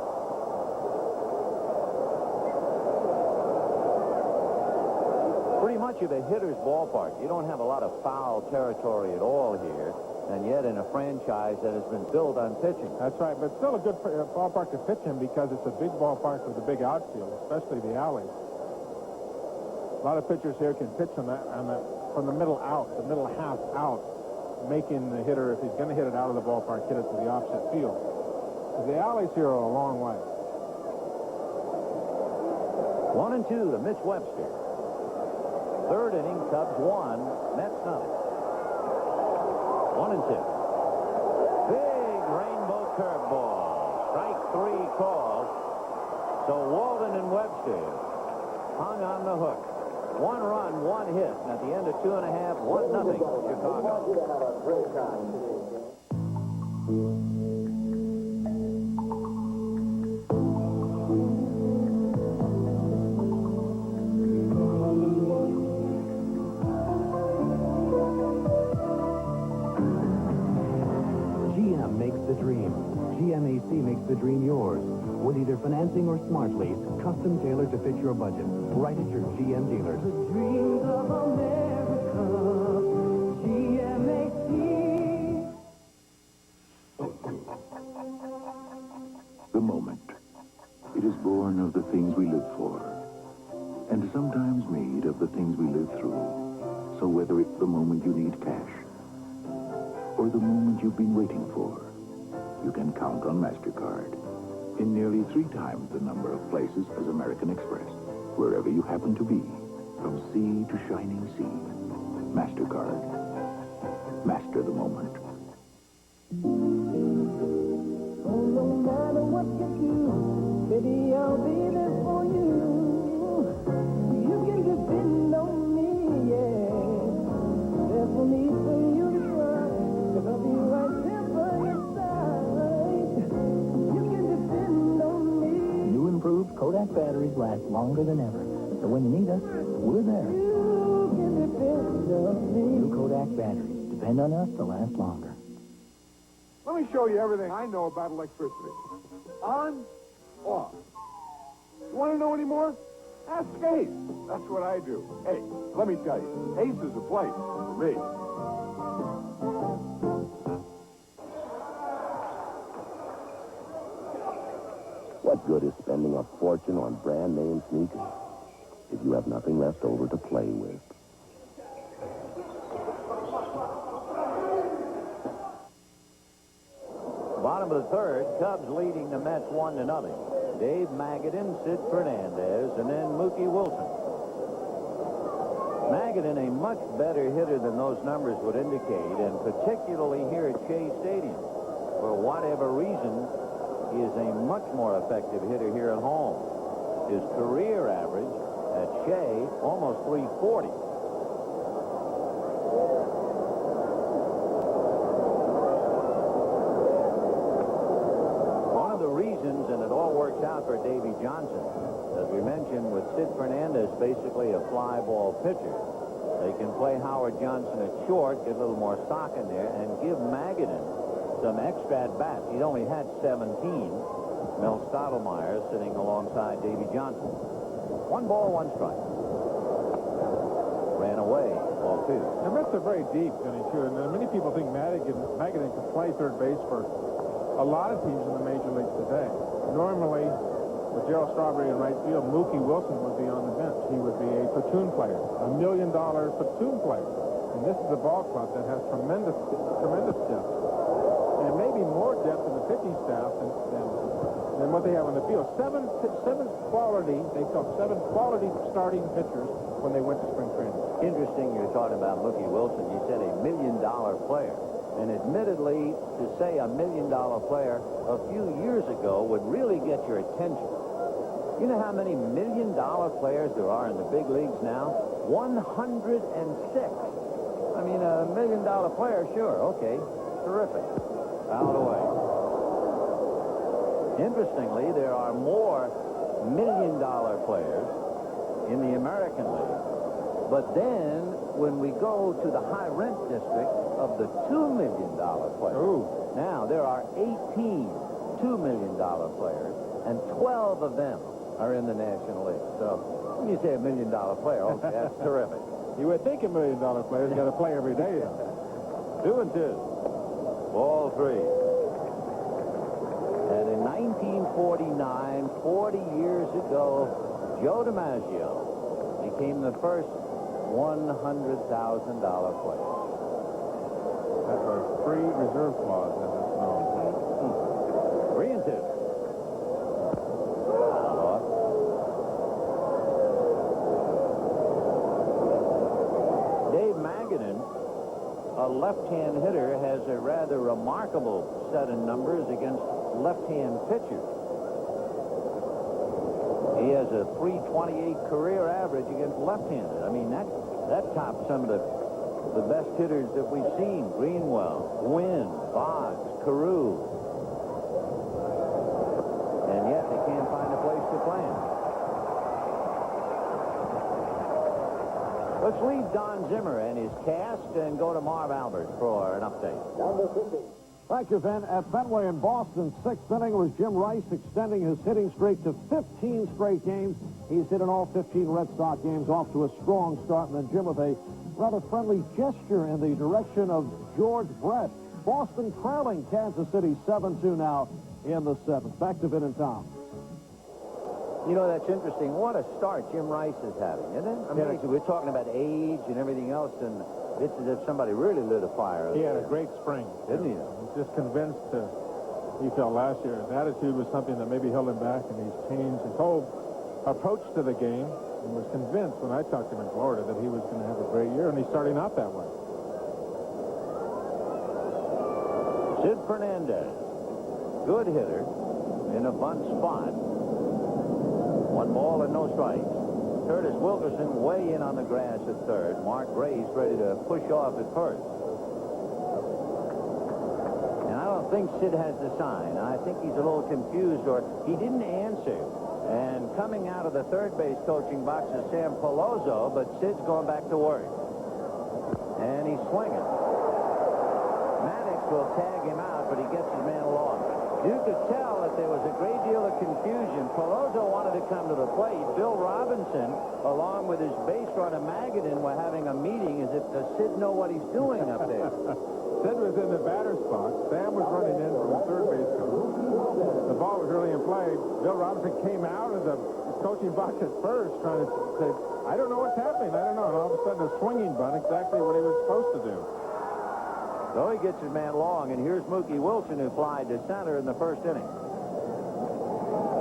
Pretty much of a hitter's ballpark. You don't have a lot of foul territory at all here, and yet in a franchise that has been built on pitching. That's right, but still a good ballpark to pitch in because it's a big ballpark with a big outfield, especially the alley. A lot of pitchers here can pitch from the middle out, the middle half out, making the hitter, if he's going to hit it out of the ballpark, hit it to the opposite field. The alleys here are a long way. 1-2 to Mitch Webster. Third inning, Cubs 1, Mets nothing. 1-2. Big rainbow curveball. Strike 3 called. So Walden and Webster hung on the hook. 1 run, 1 hit. And at the end of 2.5, 1-0 Chicago. GMAC makes the dream yours. With either financing or smart lease, custom tailored to fit your budget. Right at your GM dealers. The dreams of America, GMAC. The moment. It is born of the things we live for, and sometimes made of the things we live through. So whether it's the moment you need cash, or the moment you've been waiting for, you can count on MasterCard in nearly 3 times the number of places as American Express, wherever you happen to be, from sea to shining sea. MasterCard. Master the moment. Oh, no matter what you do, baby, I'll be there for you. You can depend on me, yeah. There's no need for you to try, 'cause I'll be right there by your side. You can depend on me. New improved Kodak batteries last longer than ever. So when you need us, we're there. You can depend on me. New Kodak batteries. Depend on us to last longer. Let me show you everything I know about electricity. On, off. You want to know any more? Ask Ace. That's what I do. Hey, let me tell you, Ace is a place for me. What good is spending a fortune on brand name sneakers if you have nothing left over to play with? Bottom of the third, Cubs leading the Mets 1-0. Dave Magadan, Sid Fernandez, and then Mookie Wilson. Magadan, a much better hitter than those numbers would indicate, and particularly here at Shea Stadium. For whatever reason, he is a much more effective hitter here at home. His career average at Shea, almost 340. And it all works out for Davy Johnson. As we mentioned, with Sid Fernandez basically a fly ball pitcher, they can play Howard Johnson at short, get a little more stock in there, and give Magadan some extra at-bats. He'd only had 17. Mel Stottlemyre sitting alongside Davy Johnson. 1 ball, 1 strike. Ran away, ball 2. The Mets are very deep, and many people think Magadan could play third base for a lot of teams in the major leagues today. Normally, with Gerald Strawberry in right field, Mookie Wilson would be on the bench. He would be a platoon player, $1 million platoon player. And this is a ball club that has tremendous depth. And maybe more depth in the pitching staff than what they have on the field. Seven quality starting pitchers when they went to spring training. Interesting you're talking about Mookie Wilson. You said $1 million player. And admittedly, to say $1 million player a few years ago would really get your attention. You know how many $1 million players there are in the big leagues now? 106. I mean, $1 million player, sure, okay, terrific. Fouled away. Interestingly, there are more $1 million players in the American League. But then, when we go to the high rent district of the $2 million players, now there are 18 $2 million players, and 12 of them are in the National League. So, when you say $1 million player, okay, that's terrific. You would think $1 million player's got to play every day. 2 and 2. Ball 3. And in 1949, 40 years ago, Joe DiMaggio became the first $100,000 player. That's a free reserve clause, as it's known. 3 and 2. Dave Magadan, a left-hand hitter, has a rather remarkable set of numbers against left-hand pitchers. He has a .328 career average against left-handed. I mean, that tops some of the best hitters that we've seen. Greenwell, Gwynn, Boggs, Carew. And yet they can't find a place to play him. Let's leave Don Zimmer and his cast and go to Marv Albert for an update. Number 50. Thank you, Ben. At Fenway in Boston, 6th inning was Jim Rice extending his hitting streak to 15 straight games. He's hit in all 15 Red Sox games, off to a strong start. And then Jim with a rather friendly gesture in the direction of George Brett. Boston trailing Kansas City 7-2 now in the 7th. Back to Vin and Tom. You know, that's interesting. What a start Jim Rice is having, isn't it? I mean, we're talking about age and everything else, and it's as if somebody really lit a fire. He had a great spring. Didn't he? He's just convinced he felt last year his attitude was something that maybe held him back, and he's changed his whole approach to the game and was convinced when I talked to him in Florida that he was going to have a great year, and he's starting out that way. Sid Fernandez, good hitter in a bunt spot. 1 ball and no strikes. Curtis Wilkerson way in on the grass at third. Mark Grace ready to push off at first. And I don't think Sid has the sign. I think he's a little confused, or he didn't answer. And coming out of the third base coaching box is Sam Peloso, but Sid's going back to work. And he's swinging. Maddox will tag him out, but he gets his man aloft. You could tell that there was a great deal of confusion. Peloso wanted to come to the plate. Bill Robinson, along with his base runner Magadan, were having a meeting as if does Sid know what he's doing up there. Sid was in the batter's box. Sam was running in from the third base coach. The ball was really in play. Bill Robinson came out of the coaching box at first trying to say, I don't know what's happening. I don't know. And all of a sudden, a swinging bunt, exactly what he was supposed to do. So he gets his man long, and here's Mookie Wilson, who flied to center in the first inning.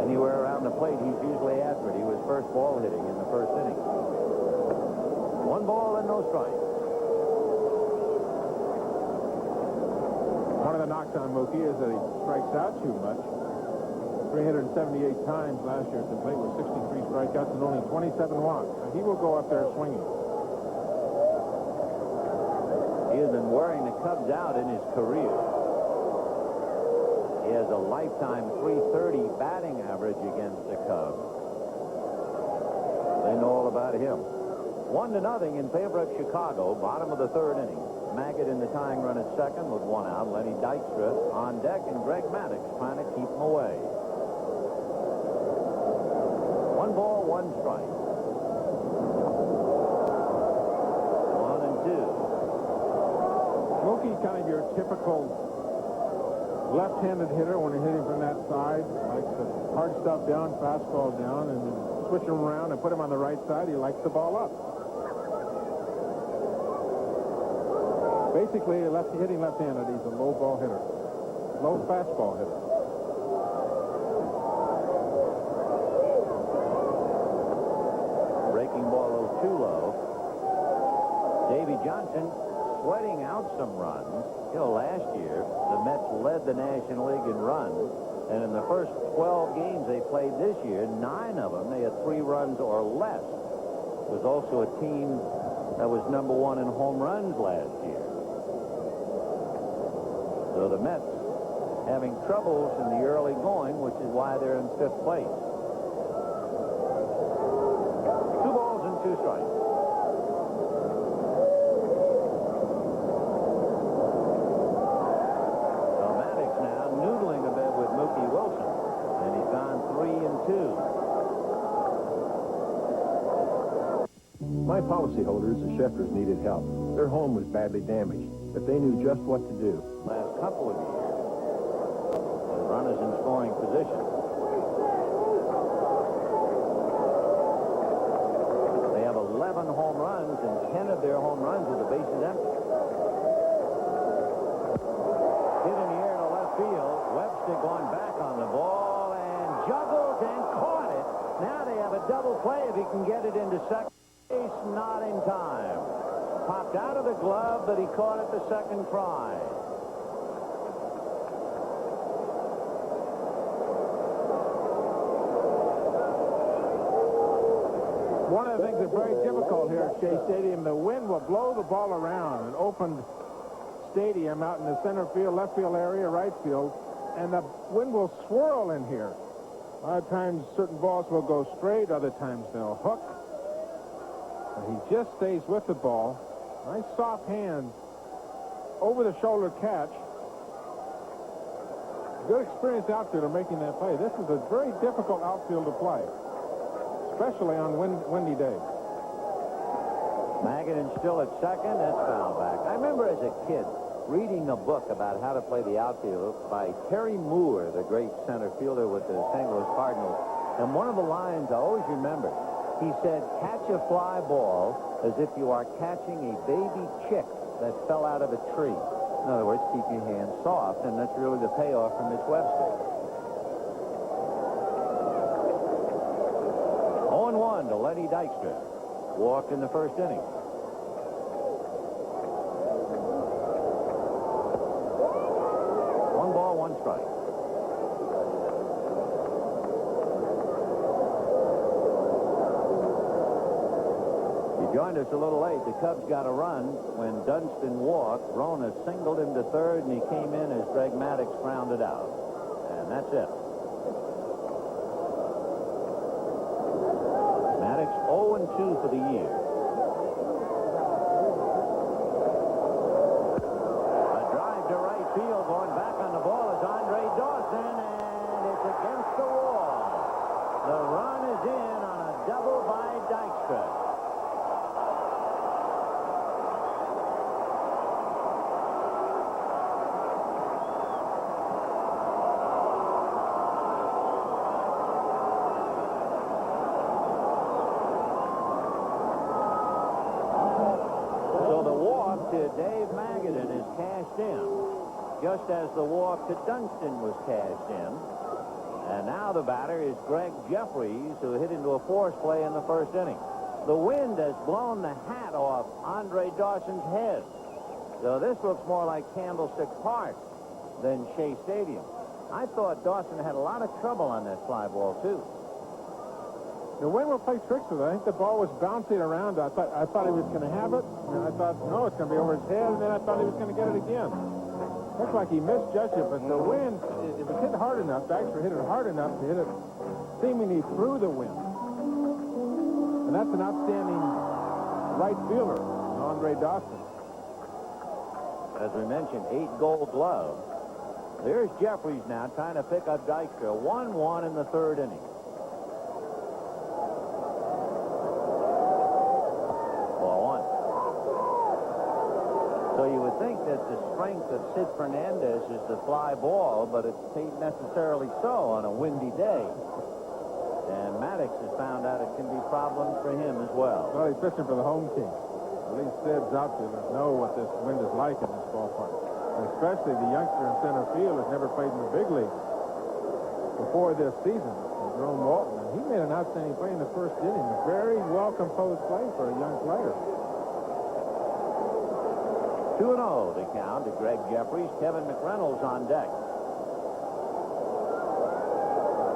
Anywhere around the plate, he's usually after it. He was first ball hitting in the first inning. 1 ball and no strikes. One of the knocks on Mookie is that he strikes out too much. 378 times last year at the plate with 63 strikeouts and only 27 walks. So he will go up there swinging. He has been wearing the Cubs out in his career. He has a lifetime .330 batting average against the Cubs. They know all about him. 1-0 in favor of Chicago, bottom of the third inning. Maggott in the tying run at second with 1 out. Lenny Dykstra on deck, and Greg Maddux trying to keep him away. 1 ball, 1 strike. 1-2. Mookie, kind of your typical left-handed hitter when you're hitting from that side. Likes the hard stuff down, fastball down, and then switch him around and put him on the right side. He likes the ball up. Basically, hitting left-handed, he's a low ball hitter. Low fastball hitter. Breaking ball a little too low. Davey Johnson sweating out some runs. You know, last year, the Mets led the National League in runs, and in the first 12 games they played this year, 9 of them, they had 3 runs or less. It was also a team that was #1 in home runs last year. So the Mets having troubles in the early going, which is why they're in 5th place. 2 balls and 2 strikes. My policyholders, the Schefflers, needed help. Their home was badly damaged, but they knew just what to do. Last couple of years, the runners in scoring position. They have 11 home runs, and 10 of their home runs with the bases empty. Hit in the air to left field. Webster going back on the ball and juggles and caught it. Now they have a double play if he can get it into second. Not in time. Popped out of the glove, but he caught it the second try. One of the things that's very difficult here at Shea Stadium, the wind will blow the ball around. An open stadium out in the center field, left field area, right field, and the wind will swirl in here. A lot of times certain balls will go straight, other times they'll hook. He just stays with the ball. Nice soft hand. Over-the-shoulder catch. Good experienced outfielder making that play. This is a very difficult outfield to play, especially on windy days. Magadan still at second. That's foul back. I remember as a kid reading a book about how to play the outfield by Terry Moore, the great center fielder with the St. Louis Cardinals. And one of the lines I always remember, he said, catch a fly ball as if you are catching a baby chick that fell out of a tree. In other words, keep your hands soft, and that's really the payoff from Mitch Webster. 0-1 to Lenny Dykstra. Walked in the first inning. One ball, 1 strike. Joined us a little late. The Cubs got a run when Dunston walked. Rona singled him to third, and he came in as Greg Maddux grounded out. And that's it. Maddux 0-2 for the year. A drive to right field. Going back on the ball is Andre Dawson. Dawson, and it's against the wall. The run is in on a double by Dykstra. So the walk to Dave Magadan is cashed in, just as the walk to Dunston was cashed in. And now the batter is Greg Jeffries, who hit into a force play in the first inning. The wind has blown the hat off Andre Dawson's head. So this looks more like Candlestick Park than Shea Stadium. I thought Dawson had a lot of trouble on that fly ball, too. The wind will play tricks with it. I think the ball was bouncing around. I thought he was going to have it, and I thought, no, it's going to be over his head, and then I thought he was going to get it again. Looks like he misjudged it, but the wind, it was hit hard enough. Dykstra hit it hard enough to hit it seemingly through the wind. And that's an outstanding right fielder, Andre Dawson. As we mentioned, 8 Gold Gloves. There's Jeffries now trying to pick up Dykstra. 1-1 in the third inning. So you would think that the strength of Sid Fernandez is the fly ball, but it ain't necessarily so on a windy day. And Maddox has found out it can be problems for him as well. Well, he's pitching for the home team. At least Sid's outfielders know what this wind is like in this ballpark. And especially the youngster in center field has never played in the big league before this season, Jerome Walton. And he made an outstanding play in the first inning. A very well-composed play for a young player. 2-0 to count to Greg Jeffries. Kevin McReynolds on deck.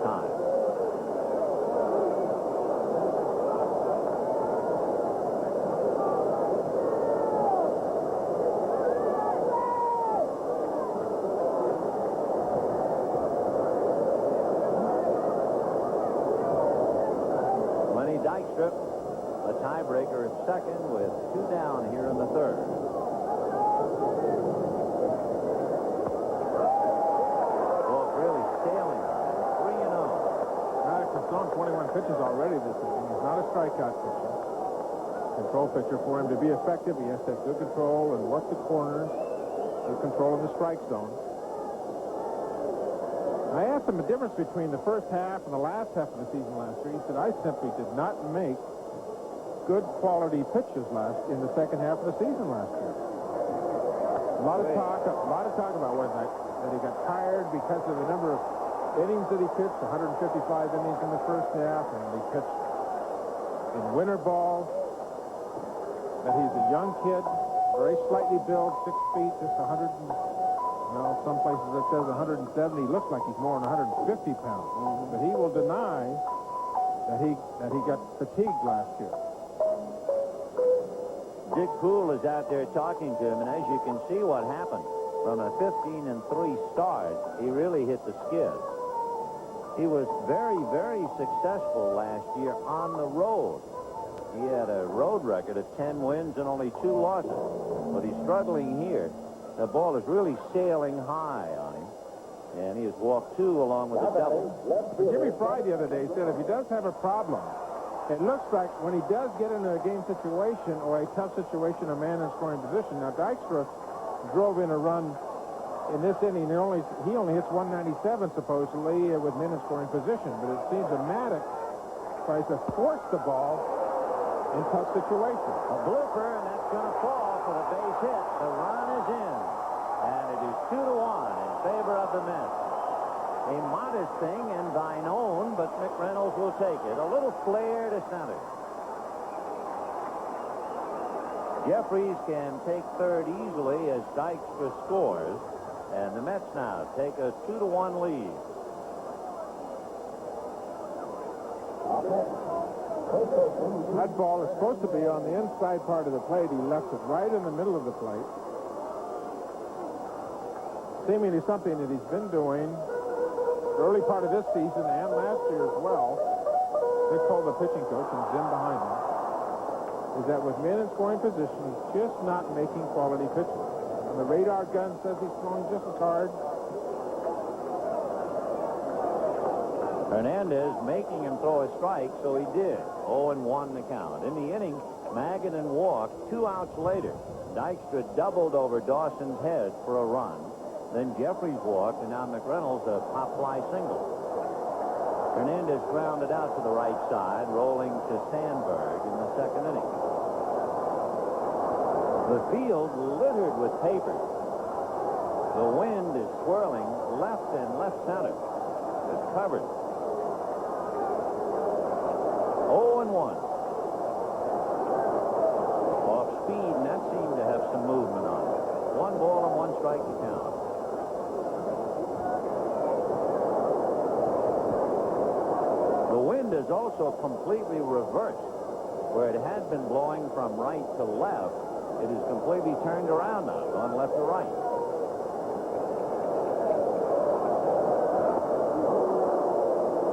Time. Lenny Dykstra, a tiebreaker at second with 2 down here in the third. Thrown 21 pitches already this inning. He's not a strikeout pitcher. Control pitcher. For him to be effective, he has to have good control and work the corners, good control in the strike zone. I asked him the difference between the first half and the last half of the season last year. He said, I simply did not make good quality pitches in the second half of the season last year. A lot of talk about that he got tired because of the number of innings that he pitched, 155 innings in the first half, and he pitched in winter ball. That he's a young kid, very slightly built, 6 feet, just 100. Some places it says 170. He looks like he's more than 150 pounds. But he will deny that he got fatigued last year. Dick Poole is out there talking to him, and as you can see what happened. From a 15-3 start, he really hit the skid. He was very, very successful last year on the road. He had a road record of 10 wins and only 2 losses. But he's struggling here. The ball is really sailing high on him. And he has walked 2 along with a double. Jimmy Fry the other day said if he does have a problem, it looks like when he does get into a game situation or a tough situation, a man in scoring position. Now, Dykstra drove in a run in this inning. He only hits 197 supposedly with men in scoring position, but it seems that Maddox tries to force the ball in tough situations. A blooper, and that's going to fall for the base hit. The run is in, and it is 2-1 in favor of the Mets. A modest thing and thine own, but McReynolds will take it. A little flare to center. Jeffries can take third easily as Dykstra scores. And the Mets now take a 2-1 lead. That ball is supposed to be on the inside part of the plate. He left it right in the middle of the plate. Seemingly something that he's been doing the early part of this season and last year as well. Dick Cole, the pitching coach, and Jim behind him, is that with men in scoring position, he's just not making quality pitches. And the radar gun says he's throwing just as hard. Hernandez making him throw a strike, so he did. 0-1 the count. In the inning, Magadan walked. 2 outs later, Dykstra doubled over Dawson's head for a run. Then Jeffries walked, and now McReynolds a pop fly single. Hernandez grounded out to the right side, rolling to Sandberg in the second inning. The field littered with papers. The wind is swirling left and left center. It's covered. 0-1. Off speed, and that seemed to have some movement on it. 1 ball and 1 strike to count. The wind is also completely reversed. Where it had been blowing from right to left, it is completely turned around now, going left to right.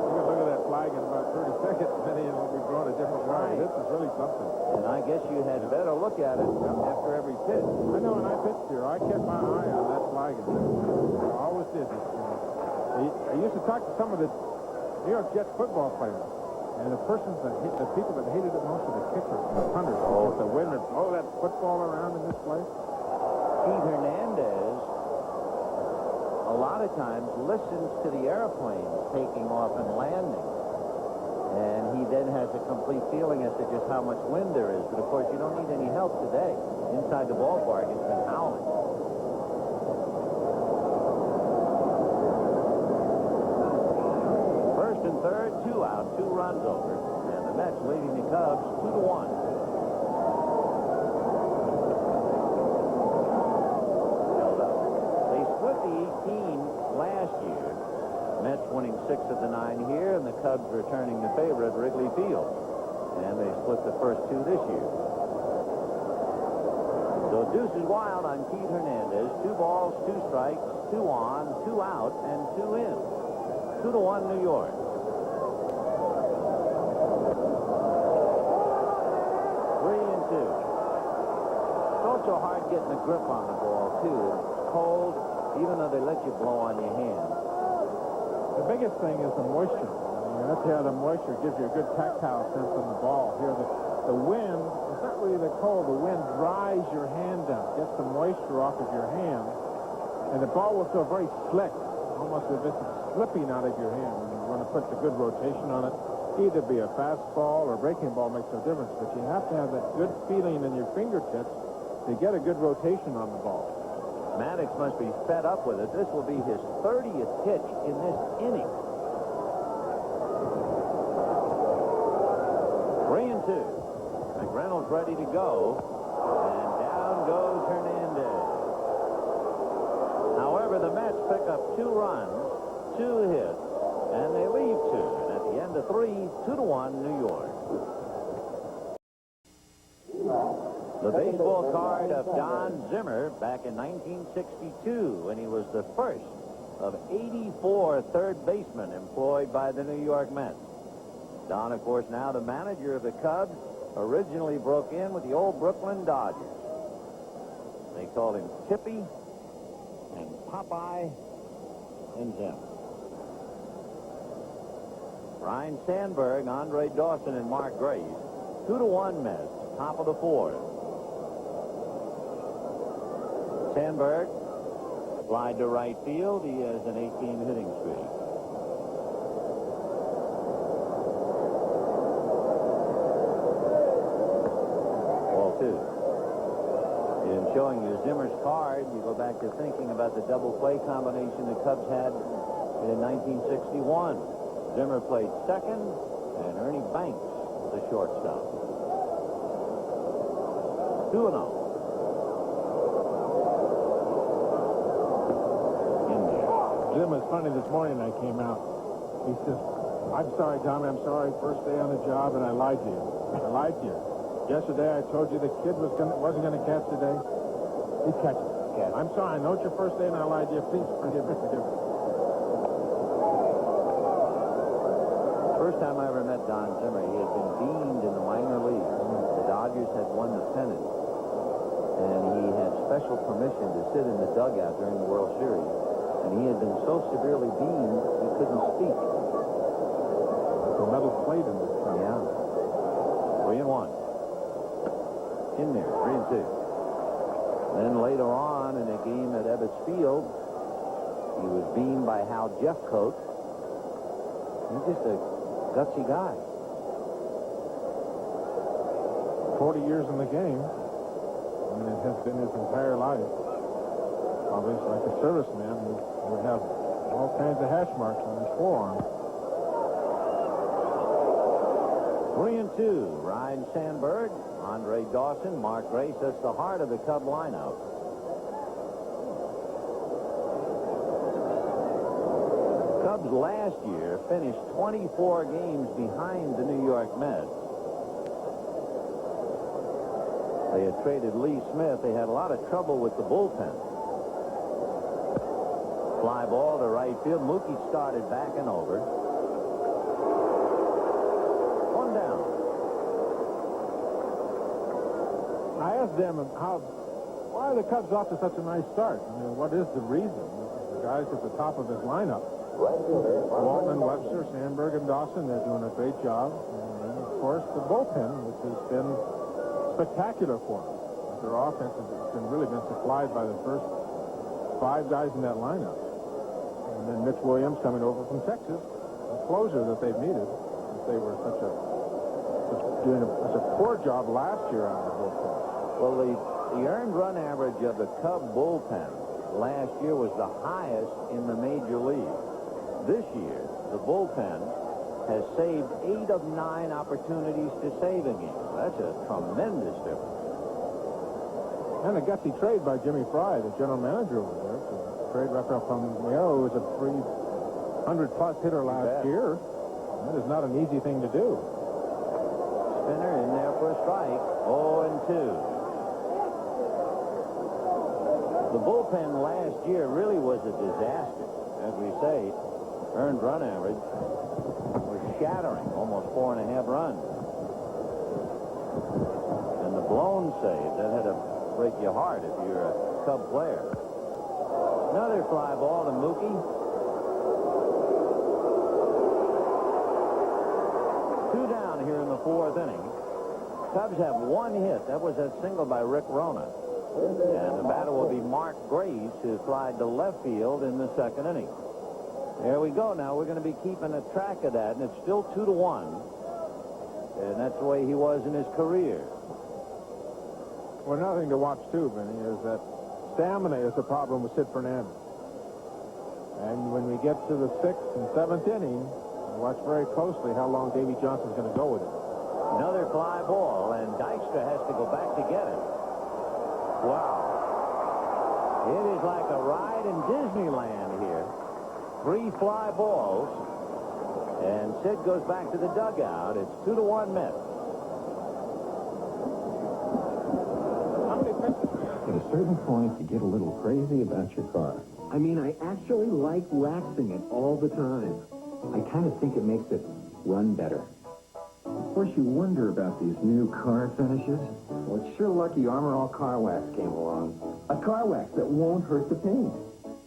You can look at that flag in about 30 seconds, many of them will be drawn a different way. This is really something. And I guess you had better look at it after every pitch. I know when I pitched here, I kept my eye on that flag. I always did. I used to talk to some of the New York Jets football players, and the people that hated it most were the kickers and the punters. Oh, the wind would blow that football around in this place. Pete Hernandez, a lot of times, listens to the airplanes taking off and landing, and he then has a complete feeling as to just how much wind there is. But of course, you don't need any help today. Inside the ballpark, it's been howling. First and third, 2 out, 2 runs over, and the Mets leading the Cubs 2-1. Held up. They split the 18 last year. Mets winning 6 of the 9 here, and the Cubs returning the favor at Wrigley Field. And they split the first 2 this year. So deuces wild on Keith Hernandez. 2 balls, 2 strikes, 2 on, 2 out, and 2 in. 2-1 New York. 3-2. It's also hard getting a grip on the ball, too. It's cold, even though they let you blow on your hand. The biggest thing is the moisture. That's how the moisture gives you a good tactile sense on the ball. Here, the wind, it's not really the cold. The wind dries your hand down, gets the moisture off of your hand, and the ball will feel very slick, almost as if it's slipping out of your hand. When you want to put the good rotation on it, either be a fastball or breaking ball makes no difference, but you have to have that good feeling in your fingertips to get a good rotation on the ball. Maddox must be fed up with it. This will be his 30th pitch in this inning. 3-2. McReynolds ready to go, and down goes Hernandez. However, the Mets pick up 2 runs, 2 hits, and they leave 2. And at the end of 3, 2-1 New York. The baseball card of Don Zimmer back in 1962, when he was the first of 84 third basemen employed by the New York Mets. Don, of course, now the manager of the Cubs, originally broke in with the old Brooklyn Dodgers. They called him Tippy and Popeye and Zim. Ryan Sandberg, Andre Dawson, and Mark Grace. 2-1 Mets, top of the 4th. Sandberg flied to right field. He has an 18 hitting streak. Ball 2. In showing you Zimmer's card, you go back to thinking about the double play combination the Cubs had in 1961. Zimmer played second, and Ernie Banks the shortstop. 2-0. Jim was funny this morning. I came out. He says, "I'm sorry, Tommy. I'm sorry. First day on the job, and I lied to you. I lied to you. Yesterday, I told you the kid wasn't going to catch today. He's catching. I'm sorry. I know it's your first day, and I lied to you. Please forgive me. Forgive me." First time I ever met Don Zimmer, he had been deemed in the minor leagues. The Dodgers had won the pennant, and he had special permission to sit in the dugout during the World Series. and he had been so severely beamed he couldn't speak. The metal plate in the front. Yeah. 3-1. In there, 3-2. Then later on in a game at Ebbets Field, he was beamed by Hal Jeffcoat. He's just a gutsy guy. 40 years in the game. I mean, it has been his entire life. Obviously, like a serviceman, he would have all kinds of hash marks on his forearm. 3-2. Ryan Sandberg, Andre Dawson, Mark Grace. That's the heart of the Cub lineup. Cubs last year finished 24 games behind the New York Mets. They had traded Lee Smith. They had a lot of trouble with the bullpen. Fly ball to right field. Mookie started backing over. One down. I asked them why are the Cubs off to such a nice start? I mean, what is the reason? The guys at the top of his lineup. Waltman, Webster, Sandberg, and Dawson, they're doing a great job. And, of course, the bullpen, which has been spectacular for them. Their offense has really been supplied by the first 5 guys in that lineup. And then Mitch Williams coming over from Texas, a closer that they've needed. They were doing such a poor job last year on the bullpen. Well, the earned run average of the Cub bullpen last year was the highest in the major league. This year, the bullpen has saved 8 of 9 opportunities to save a game. That's a tremendous difference. And a gutsy trade by Jimmy Fry, the general manager over there. To trade Rafael Palmeiro, who was a 300-plus hitter last year. That is not an easy thing to do. Spinner in there for a strike. 0-2. The bullpen last year really was a disaster. As we say, earned run average was shattering, almost 4.5 runs. And the blown save, that had to break your heart if you're a Cub player. Another fly ball to Mookie. 2 down here in the 4th inning. Cubs have 1 hit. That was that single by Rick Rona. And the batter will be Mark Grace, who flied to left field in the 2nd inning. There we go. Now we're going to be keeping a track of that, and it's still 2-1. And that's the way he was in his career. Well, another thing to watch, too, Vinny, is that stamina is a problem with Sid Fernandez. And when we get to the 6th and 7th inning, watch very closely how long Davey Johnson's going to go with it. Another fly ball, and Dykstra has to go back to get it. Wow. It is like a ride in Disneyland here. 3 fly balls, and Sid goes back to the dugout. It's 2-1 Mets. At a certain point, you get a little crazy about your car. I mean, I actually like waxing it all the time. I kind of think it makes it run better. Of course, you wonder about these new car finishes. Well, it's sure lucky Armor All Car Wax came along. A car wax that won't hurt the paint.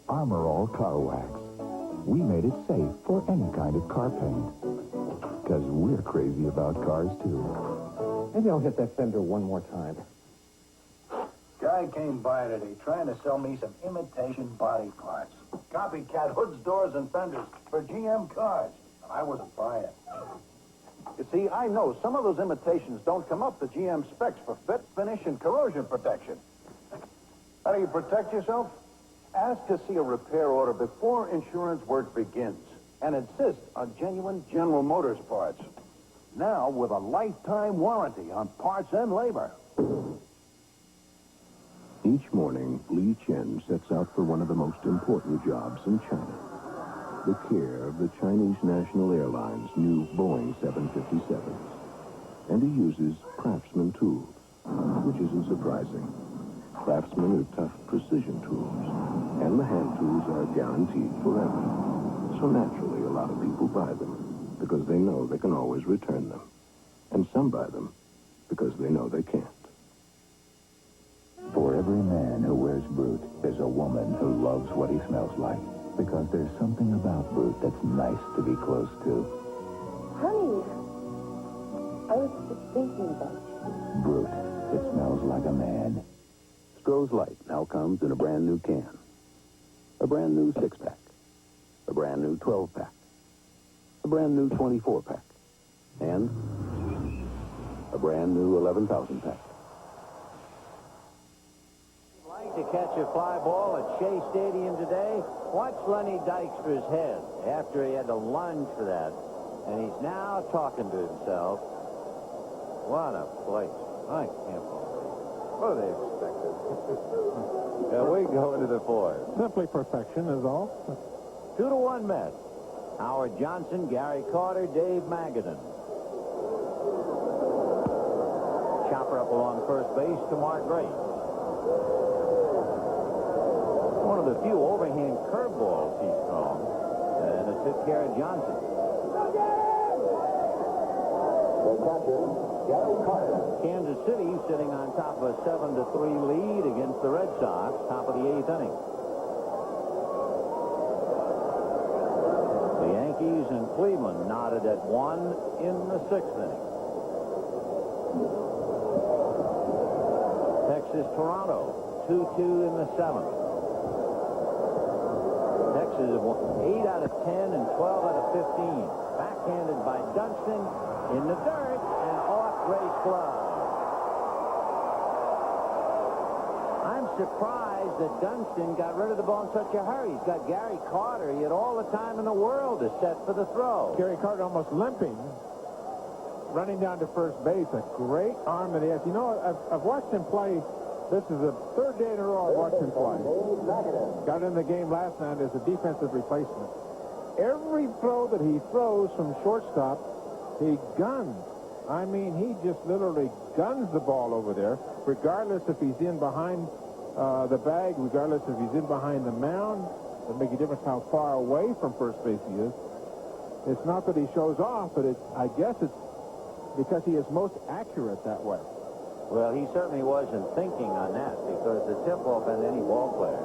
Armor All Car Wax. We made it safe for any kind of car paint. Because we're crazy about cars, too. Maybe I'll hit that fender one more time. Guy came by today trying to sell me some imitation body parts. Copycat hoods, doors, and fenders for GM cars. I wasn't buying. You see, I know some of those imitations don't come up to GM specs for fit, finish, and corrosion protection. How do you protect yourself? Ask to see a repair order before insurance work begins. And insist on genuine General Motors parts. Now with a lifetime warranty on parts and labor. Each morning, Li Chen sets out for one of the most important jobs in China. The care of the Chinese National Airlines' new Boeing 757s. And he uses Craftsman tools, which isn't surprising. Craftsman are tough precision tools, and the hand tools are guaranteed forever. So naturally, a lot of people buy them because they know they can always return them. And some buy them because they know they can't. For every man who wears Brute, there's a woman who loves what he smells like. Because there's something about Brute that's nice to be close to. Honey, I was just thinking about you. Brute, it smells like a man. Stroh's Light now comes in a brand new can. A brand new 6-pack. A brand new 12-pack. A brand new 24-pack. And a brand new 11,000-pack. To catch a fly ball at Shea Stadium today, watch Lenny Dykstra's head after he had to lunge for that. And he's now talking to himself. What a place. I can't believe it. What do they expect? Here we go into the fourth. Simply perfection is all. 2-1 Mets. Howard Johnson, Gary Carter, Dave Magadan. Chopper up along first base to Mark Grace. One of the few overhand curveballs he's thrown, and it took care of Johnson. The catcher, Gary Carter. Kansas City sitting on top of a 7-3 lead against the Red Sox, top of the 8th inning. The Yankees and Cleveland knotted at 1 in the 6th inning. Texas, Toronto, 2-2 in the 7th. Texas have won 8 out of 10 and 12 out of 15. Backhanded by Dunston in the dirt and off Gray's glove. I'm surprised that Dunston got rid of the ball in such a hurry. He's got Gary Carter. He had all the time in the world to set for the throw. Gary Carter almost limping, running down to first base. A great arm that he has. You know, I've watched him play. This is the 3rd day in a row I've watched him play. Got in the game last night as a defensive replacement. Every throw that he throws from shortstop, he guns. I mean, he just literally guns the ball over there, regardless if he's in behind the bag, regardless if he's in behind the mound. It doesn't make a difference how far away from first base he is. It's not that he shows off, but I guess it's because he is most accurate that way. Well, he certainly wasn't thinking on that, because the tip-off on any ball player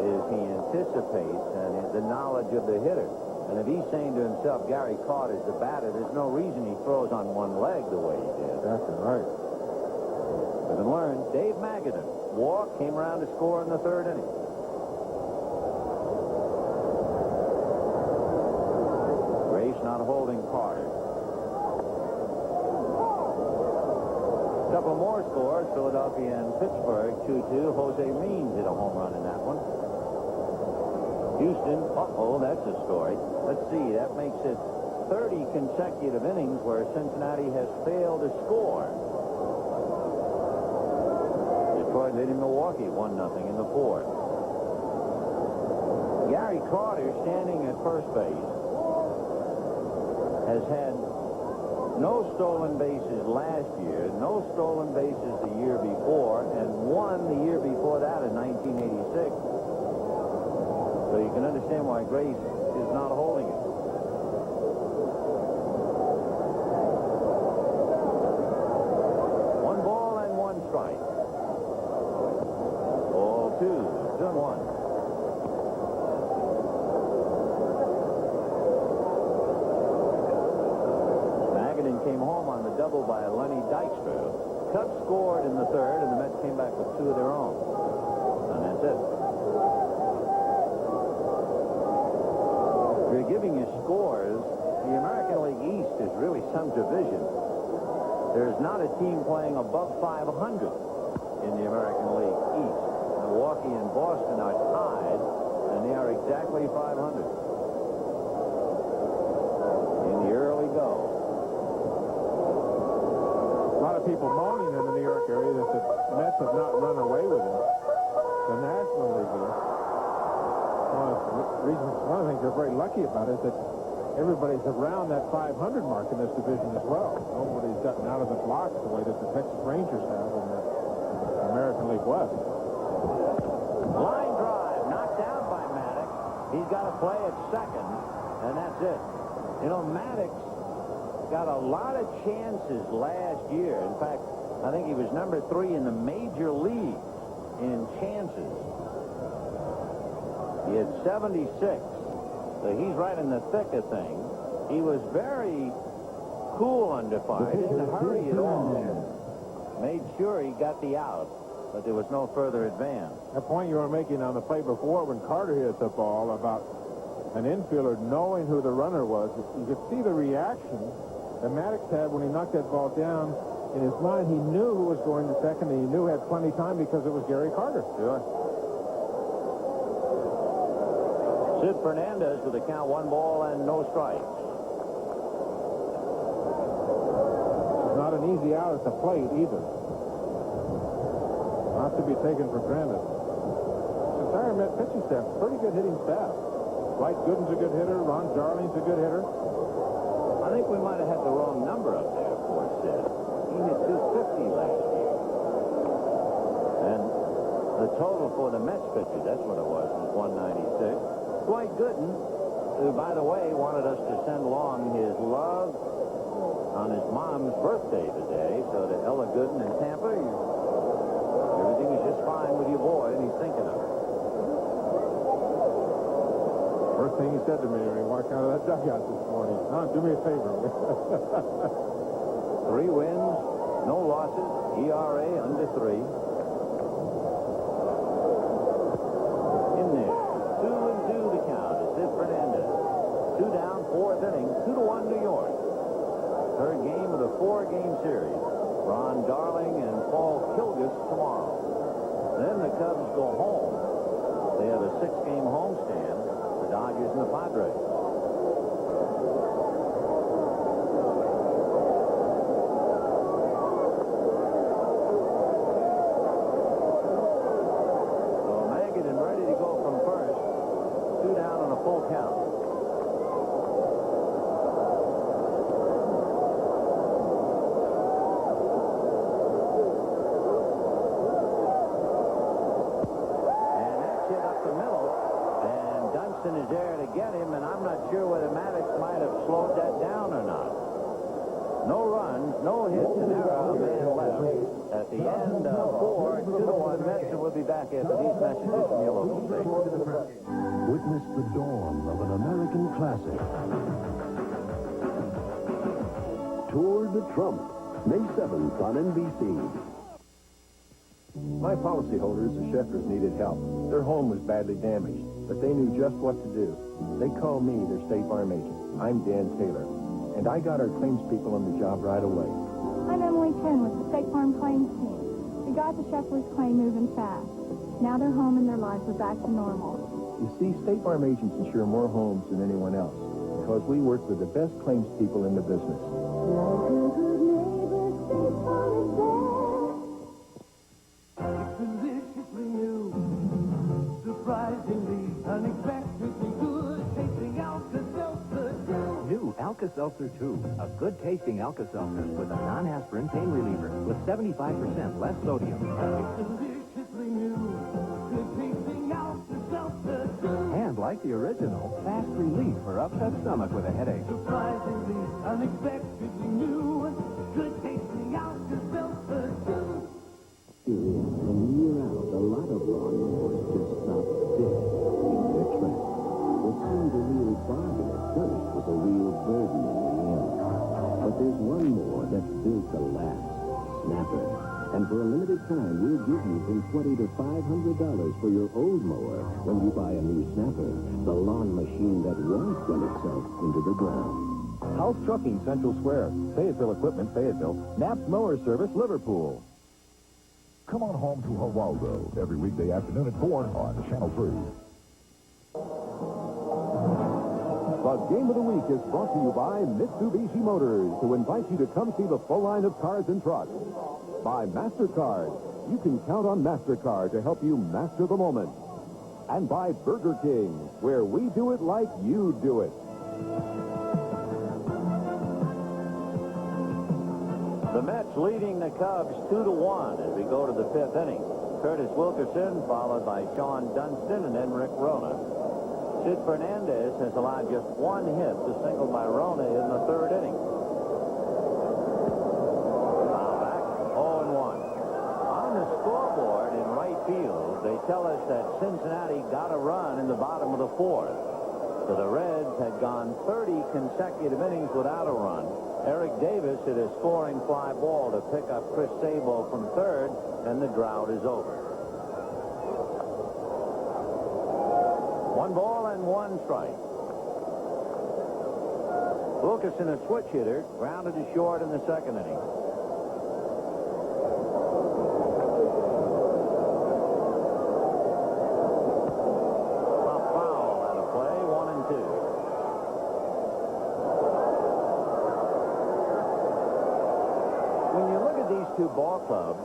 is he anticipates and the knowledge of the hitter. And if he's saying to himself, Gary Carter's the batter, there's no reason he throws on one leg the way he did. That's right. Live and learn. Dave Magadan, walk, came around to score in the 3rd inning. Grace not holding Carter. A couple more scores, Philadelphia and Pittsburgh, 2-2. Jose Means hit a home run in that one. Houston, that's a story. Let's see, that makes it 30 consecutive innings where Cincinnati has failed to score. Detroit leading Milwaukee 1-0 in the 4th. Gary Carter, standing at first base, has had no stolen bases last year, no stolen bases the year before, and one the year before that in 1986. So you can understand why Grace is not holding it. One ball and one strike. Ball 2, 2-1. Came home on the double by Lenny Dykstra. Cubs scored in the 3rd, and the Mets came back with 2 of their own. And that's it. If you're giving you scores, the American League East is really some division. There's not a team playing above 500 in the American League East. Milwaukee and Boston are tied, and they are exactly 500. In the early go. A lot of people moaning in the New York area that the Mets have not run away with it. The National League is. One of the things they're very lucky about is that everybody's around that 500 mark in this division as well. Nobody's gotten out of the blocks the way that the Texas Rangers have in the American League West. Line drive, knocked down by Maddox. He's got to play at second, and that's it. You know, Maddox got a lot of chances last year. In fact, I think he was number 3 in the major leagues in chances. He had 76. So he's right in the thick of things. He was very cool under fire. Didn't hurry at all. Made sure he got the out, but there was no further advance. The point you were making on the play before when Carter hit the ball about an infielder knowing who the runner was, you could see the reaction that Maddox had when he knocked that ball down. In his mind, he knew who was going to second, and he knew he had plenty of time because it was Gary Carter. Sure. Sid Fernandez with a count, 1 ball and no strikes. It's not an easy out at the plate either. Not to be taken for granted. Since I met pitching staff, pretty good hitting staff. Dwight Gooden's a good hitter. Ron Darling's a good hitter. I think we might have had the wrong number up there for Sid. He hit 250 last year. And the total for the Mets pitcher, that's what it was 196. Dwight Gooden, who, by the way, wanted us to send along his love on his mom's birthday today. So to Ella Gooden in Tampa, everything is just fine with your boy, and he's thinking of it. First thing he said to me when he walked out of that dugout this morning, do me a favor. 3 wins, no losses, ERA under 3. In there, 2-2 the count. It's Sid Fernandez. 2 down, 4th inning, 2-1 New York. Third game of the 4-game series. Ron Darling and Paul Kilgus tomorrow. Then the Cubs go home. They have a 6-game homestand. The Dodgers and the Padres. Is there to get him, and I'm not sure whether Maddox might have slowed that down or not. No runs, no hits, and error, a man left. At the end of 4, 2-1 Mets, and we'll be back after these messages from your local station. Witness the dawn of an American classic. Tour de Trump, May 7th on NBC. My policyholders, the Sheffers, needed help. Their home was badly damaged, but they knew just what to do. They called me, their State Farm agent. I'm Dan Taylor, and I got our claims people on the job right away. I'm Emily Chen with the State Farm Claims Team. We got the Sheffers claim moving fast. Now their home and their lives are back to normal. You see, State Farm agents insure more homes than anyone else because we work with the best claims people in the business. Deliciously new, surprisingly, unexpectedly good, tasting Alka-Seltzer 2. New Alka-Seltzer 2, a good-tasting Alka-Seltzer with a non-aspirin pain reliever with 75% less sodium. Deliciously new, good tasting Alka-Seltzer 2. And like the original, fast relief for upset stomach with a headache. Surprisingly, unexpectedly new, good tasting Alka-Seltzer 2. And year out, a lot of lawnmowers just stop dead in their tracks. What seemed a real bargain at first was a real burden in the end. But there's one more that's built to last, Snapper. And for a limited time, we'll give you from $20 to $500 for your old mower when you buy a new Snapper, the lawn machine that won't run itself into the ground. House Trucking, Central Square. Fayetteville Equipment, Fayetteville. Knapp's Mower Service, Liverpool. Come on home to Geraldo every weekday afternoon at 4 on Channel 3. The Game of the Week is brought to you by Mitsubishi Motors, who invite you to come see the full line of cars and trucks. By MasterCard, you can count on MasterCard to help you master the moment. And by Burger King, where we do it like you do it. The Mets leading the Cubs 2-1 as we go to the 5th inning. Curtis Wilkerson followed by Sean Dunston and then Rick Rona. Sid Fernandez has allowed just 1 hit, the single by Rona in the 3rd inning. Now back 0-1. On the score scoreboard in right field, they tell us that Cincinnati got a run in the bottom of the fourth. So the Reds had gone 30 consecutive innings without a run. Eric Davis hit a scoring fly ball to pick up Chris Sabo from third, and the drought is over. 1 ball and 1 strike. Wilkerson, a switch hitter, grounded to short in the second inning. Two ball clubs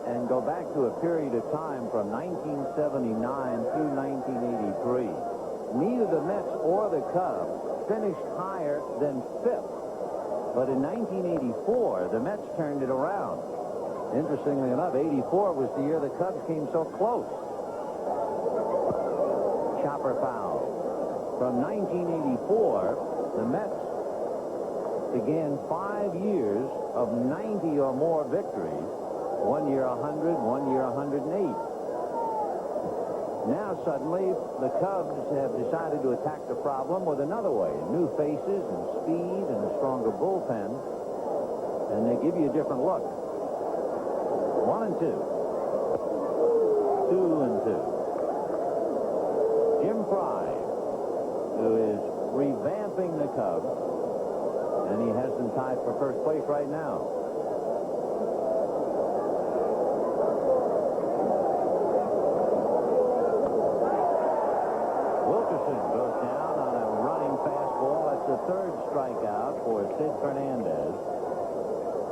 and go back to a period of time from 1979 through 1983. Neither the Mets or the Cubs finished higher than 5th. But in 1984, the Mets turned it around. Interestingly enough, 84 was the year the Cubs came so close. Chopper foul. From 1984, the Mets began 5 years of 90 or more victories. 1 year 100, 1 year 108. Now suddenly the Cubs have decided to attack the problem with another way. New faces and speed and a stronger bullpen. And they give you a different look. 1 and 2. 2 and 2. Jim Fry, who is revamping the Cubs. And he has them tied for first place right now. Wilkerson goes down on a running fastball. That's the 3rd strikeout for Sid Fernandez.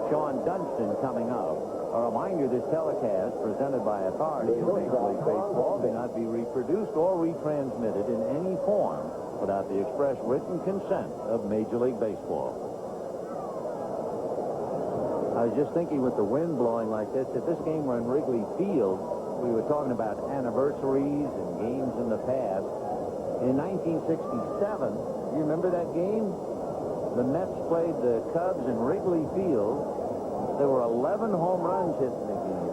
Sean Dunston coming up. A reminder, this telecast presented by authority of Major League Baseball may not be reproduced or retransmitted in any form without the express written consent of Major League Baseball. I was just thinking with the wind blowing like this, if this game were in Wrigley Field, we were talking about anniversaries and games in the past. In 1967, you remember that game? The Mets played the Cubs in Wrigley Field. There were 11 home runs hit in the game.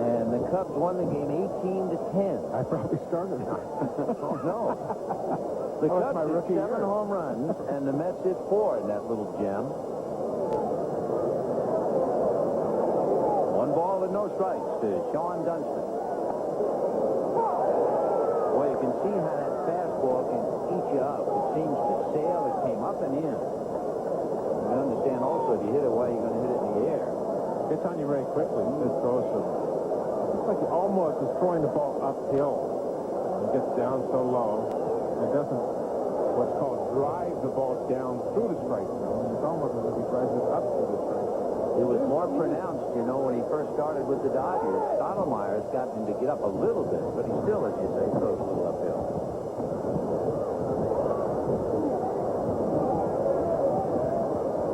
And the Cubs won the game 18-10. I probably started it. Oh, no. The Cubs hit 7 home runs, and the Mets hit 4 in that little gem. 1 ball and no strikes to Sean Dunston. Boy, you can see how that fastball can eat you up. It seems to sail. It came up and in. You understand also if you hit it, why you're going to hit it in the air. Gets on you very quickly. It throws some. It's like he almost is throwing the ball uphill. It gets down so low. It doesn't what's called drive the ball down through the strike zone. It's almost as if he drives it up through the strike zone. It was more pronounced, you know, when he first started with the Dodgers. Stottlemyre's got him to get up a little bit, but he still, as you say, throws a little uphill.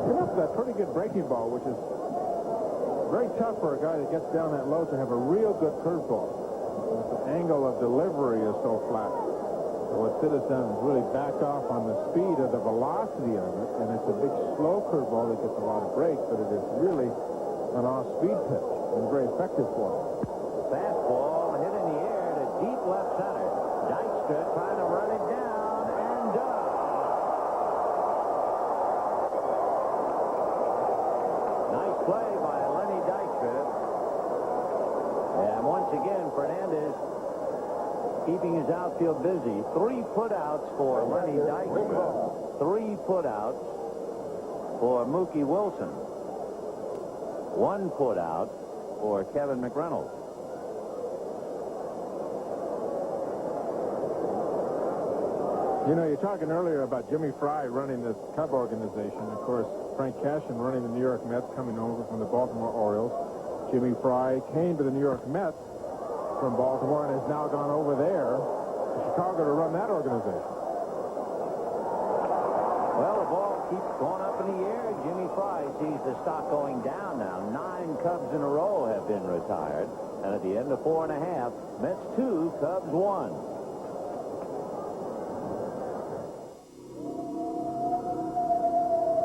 Came up with that pretty good breaking ball, which is very tough for a guy that gets down that low to have a real good curveball. The angle of delivery is so flat. So what Sid has done is really back off on the speed or the velocity of it, and it's a big slow curveball that gets a lot of break, but it is really an off-speed pitch and very effective for him. Fastball hit in the air to deep left center. Dykstra trying to run it down and does. Nice play by Lenny Dykstra. And once again, Fernandez keeping his outfield busy. 3 putouts for Lenny Dykstra. 3 putouts for Mookie Wilson. 1 putout for Kevin McReynolds. You know, you're talking earlier about Jimmy Fry running this Cub organization. Of course, Frank Cashin running the New York Mets, coming over from the Baltimore Orioles. Jimmy Fry came to the New York Mets from Baltimore and has now gone over there to Chicago to run that organization. Well, the ball keeps going up in the air. Jimmy Fry sees the stock going down now. 9 Cubs in a row have been retired. And at the end of 4 1/2, Mets 2, Cubs 1.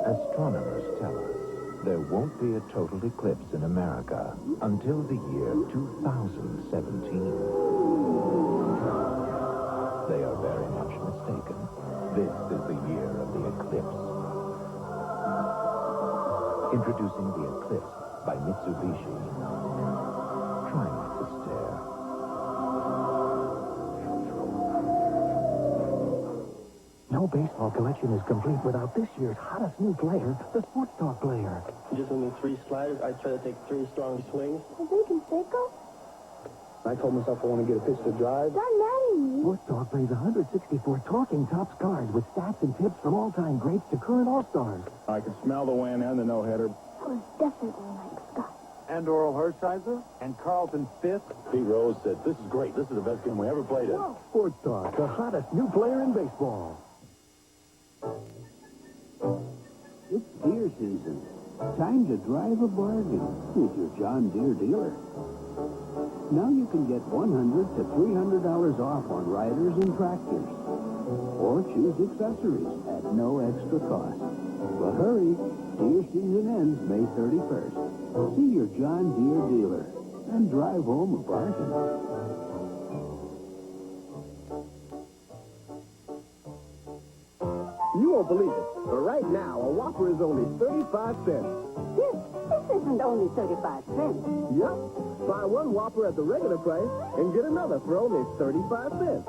Astronomers tell us there won't be a total eclipse in America until the year 2017. They are very much mistaken. This is the year of the eclipse. Introducing the Eclipse by Mitsubishi. Try not to stare. No baseball collection is complete without this year's hottest new player, the Sports Talk player. Just only 3 sliders. I try to take 3 strong swings. I think Conseco? I told myself I want to get a pitch to drive. John Madden. Sports Talk plays 164 talking tops cards with stats and tips from all-time greats to current all-stars. I can smell the win and the no-hitter. That was definitely Mike Scott. And Oral Hershiser and Carlton Fifth. Pete Rose said, "This is great. This is the best game we ever played in." Sports Talk, the hottest new player in baseball. It's deer season. Time to drive a bargain with your John Deere dealer. Now you can get $100 to $300 off on riders and tractors. Or choose accessories at no extra cost. But hurry, deer season ends May 31st. See your John Deere dealer and drive home a bargain. You won't believe it, but right now, a Whopper is only 35 cents. This isn't only 35 cents. Yep. Buy one Whopper at the regular price and get another for only 35 cents.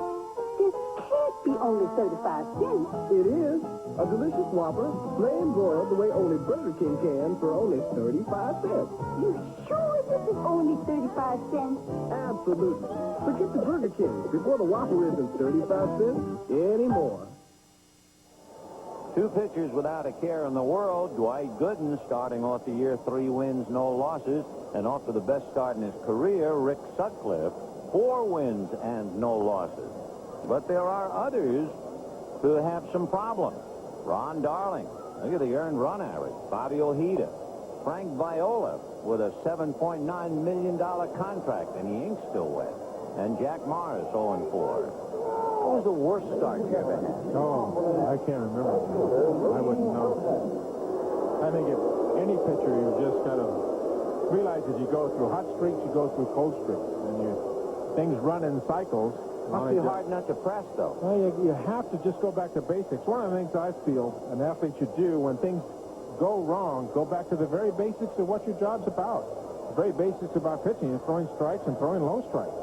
This can't be only 35 cents. It is. A delicious Whopper, plain broiled the way only Burger King can for only 35 cents. You sure this is only 35 cents? Absolutely. Forget the Burger King before the Whopper isn't 35 cents anymore. 2 pitchers without a care in the world. Dwight Gooden starting off the year 3 wins, no losses. And off to the best start in his career, Rick Sutcliffe, 4 wins and no losses. But there are others who have some problems. Ron Darling, look at the earned run average. Bobby Ojeda, Frank Viola with a $7.9 million contract, and the ink's still wet. And Jack Morris 0-4. What was the worst start you ever had? Oh, I can't remember. I wouldn't know. I think if any pitcher, you just got to realize as you go through hot streaks, you go through cold streaks, and things run in cycles. Must be hard not to press, though. Well, you have to just go back to basics. One of the things I feel an athlete should do when things go wrong, go back to the very basics of what your job's about. The very basics about pitching is throwing strikes and throwing low strikes.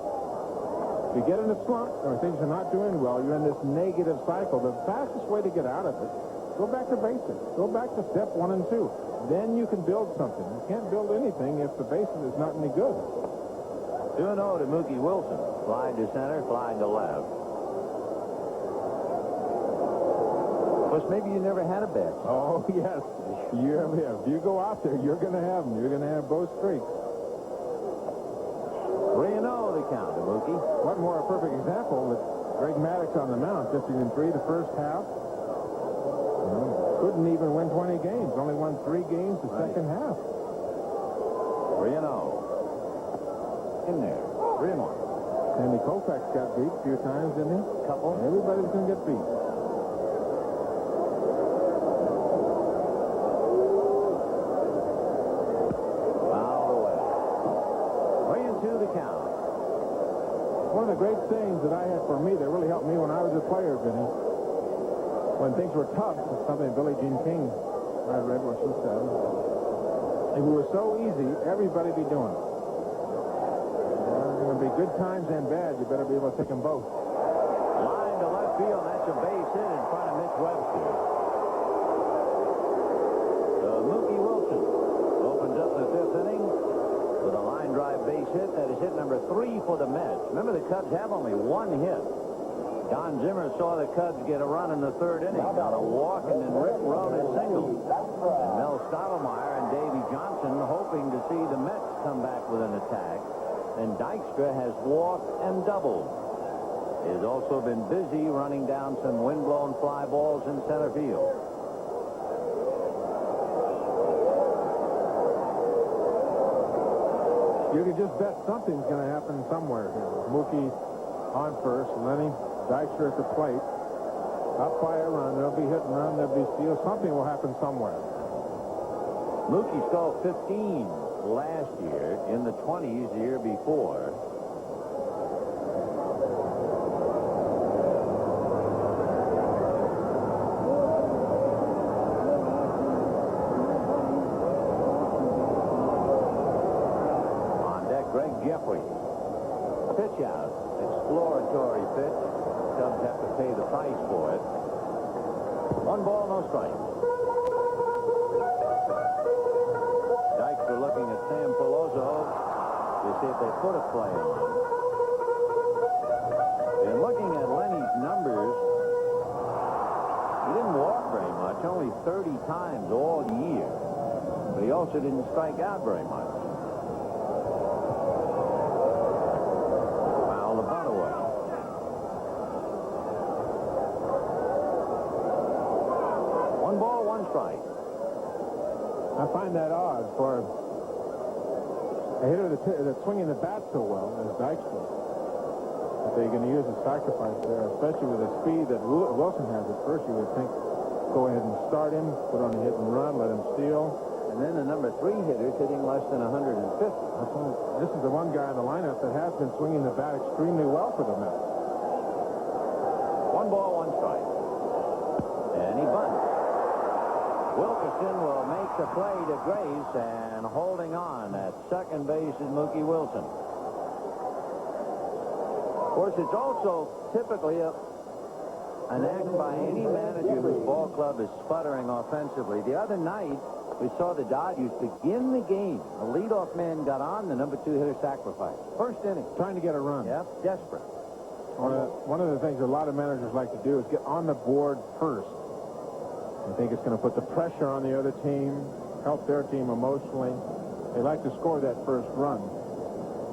If you get in a slump or things are not doing well, you're in this negative cycle. The fastest way to get out of it, go back to basics. Go back to step 1 and 2. Then you can build something. You can't build anything if the basis is not any good. 2-0 to Mookie Wilson. Slide to center, slide to left. Of course, maybe you never had a bad start. Oh, yes. You have. If you go out there, you're going to have them. You're going to have both streaks. 3-0 the count to Mookie. What more a perfect example with Greg Maddux on the mound, pitching in 3 the first half. Couldn't even win 20 games. Only won 3 games the second half. 3-0. In there. 3-1. Sandy Koufax got beat a few times, didn't he? Couple. Everybody's going to get beat. Foul away. 3-2 the count. One of the great things that I had for me that really helped me when I was a player, Vinny, when things were tough, it's something Billie Jean King, I read what she said. If it was so easy, everybody'd be doing it. There's going to be good times and bad. You better be able to take them both. Line to left field. That's a base hit in front of Mitch Webster. Mookie Wilson opens up the 5th inning with a line drive base hit. That is hit number 3 for the Mets. Remember, the Cubs have only 1 hit. Don Zimmer saw the Cubs get a run in the 3rd inning on a walk, and then Rick Rona singled. And Mel Stottlemyre and Davey Johnson hoping to see the Mets come back with an attack. And Dykstra has walked and doubled. He has also been busy running down some wind-blown fly balls in center field. You can just bet something's going to happen somewhere here. Mookie on first, Lenny Dykstra at the plate. Up by a run. There'll be hit and run. There'll be steal. Something will happen somewhere. Mookie stole 15 last year, in the 20s the year before. On deck, Greg Jeffries. Pitch out. Exploratory pitch. Cubs have to pay the price for it. 1 ball, no strike. Dykes are looking at Sam Peloso to see if they put a play on. And looking at Lenny's numbers, he didn't walk very much, only 30 times all year. But he also didn't strike out very much. Foul the bunt away. One ball, one strike. I find that odd for a hitter that's swinging the bat so well as Dykes does. That they're going to use a sacrifice there, especially with the speed that Wilson has at first. You would think, go ahead and start him, put on a hit and run, let him steal. And then the number 3 hitter's hitting less than 150. That's all. This is the one guy in the lineup that has been swinging the bat extremely well for the Mets. 1 ball, 1 strike. And he bunts. Wilkerson will make the play to Grace, and holding on at second base is Mookie Wilson. Of course, it's also typically an act by any manager whose ball club is sputtering offensively. The other night, we saw the Dodgers begin the game. The leadoff man got on, the number 2 hitter sacrificed. First inning. Trying to get a run. Yep, desperate. One of the things a lot of managers like to do is get on the board first. I think it's going to put the pressure on the other team, help their team emotionally. They like to score that first run.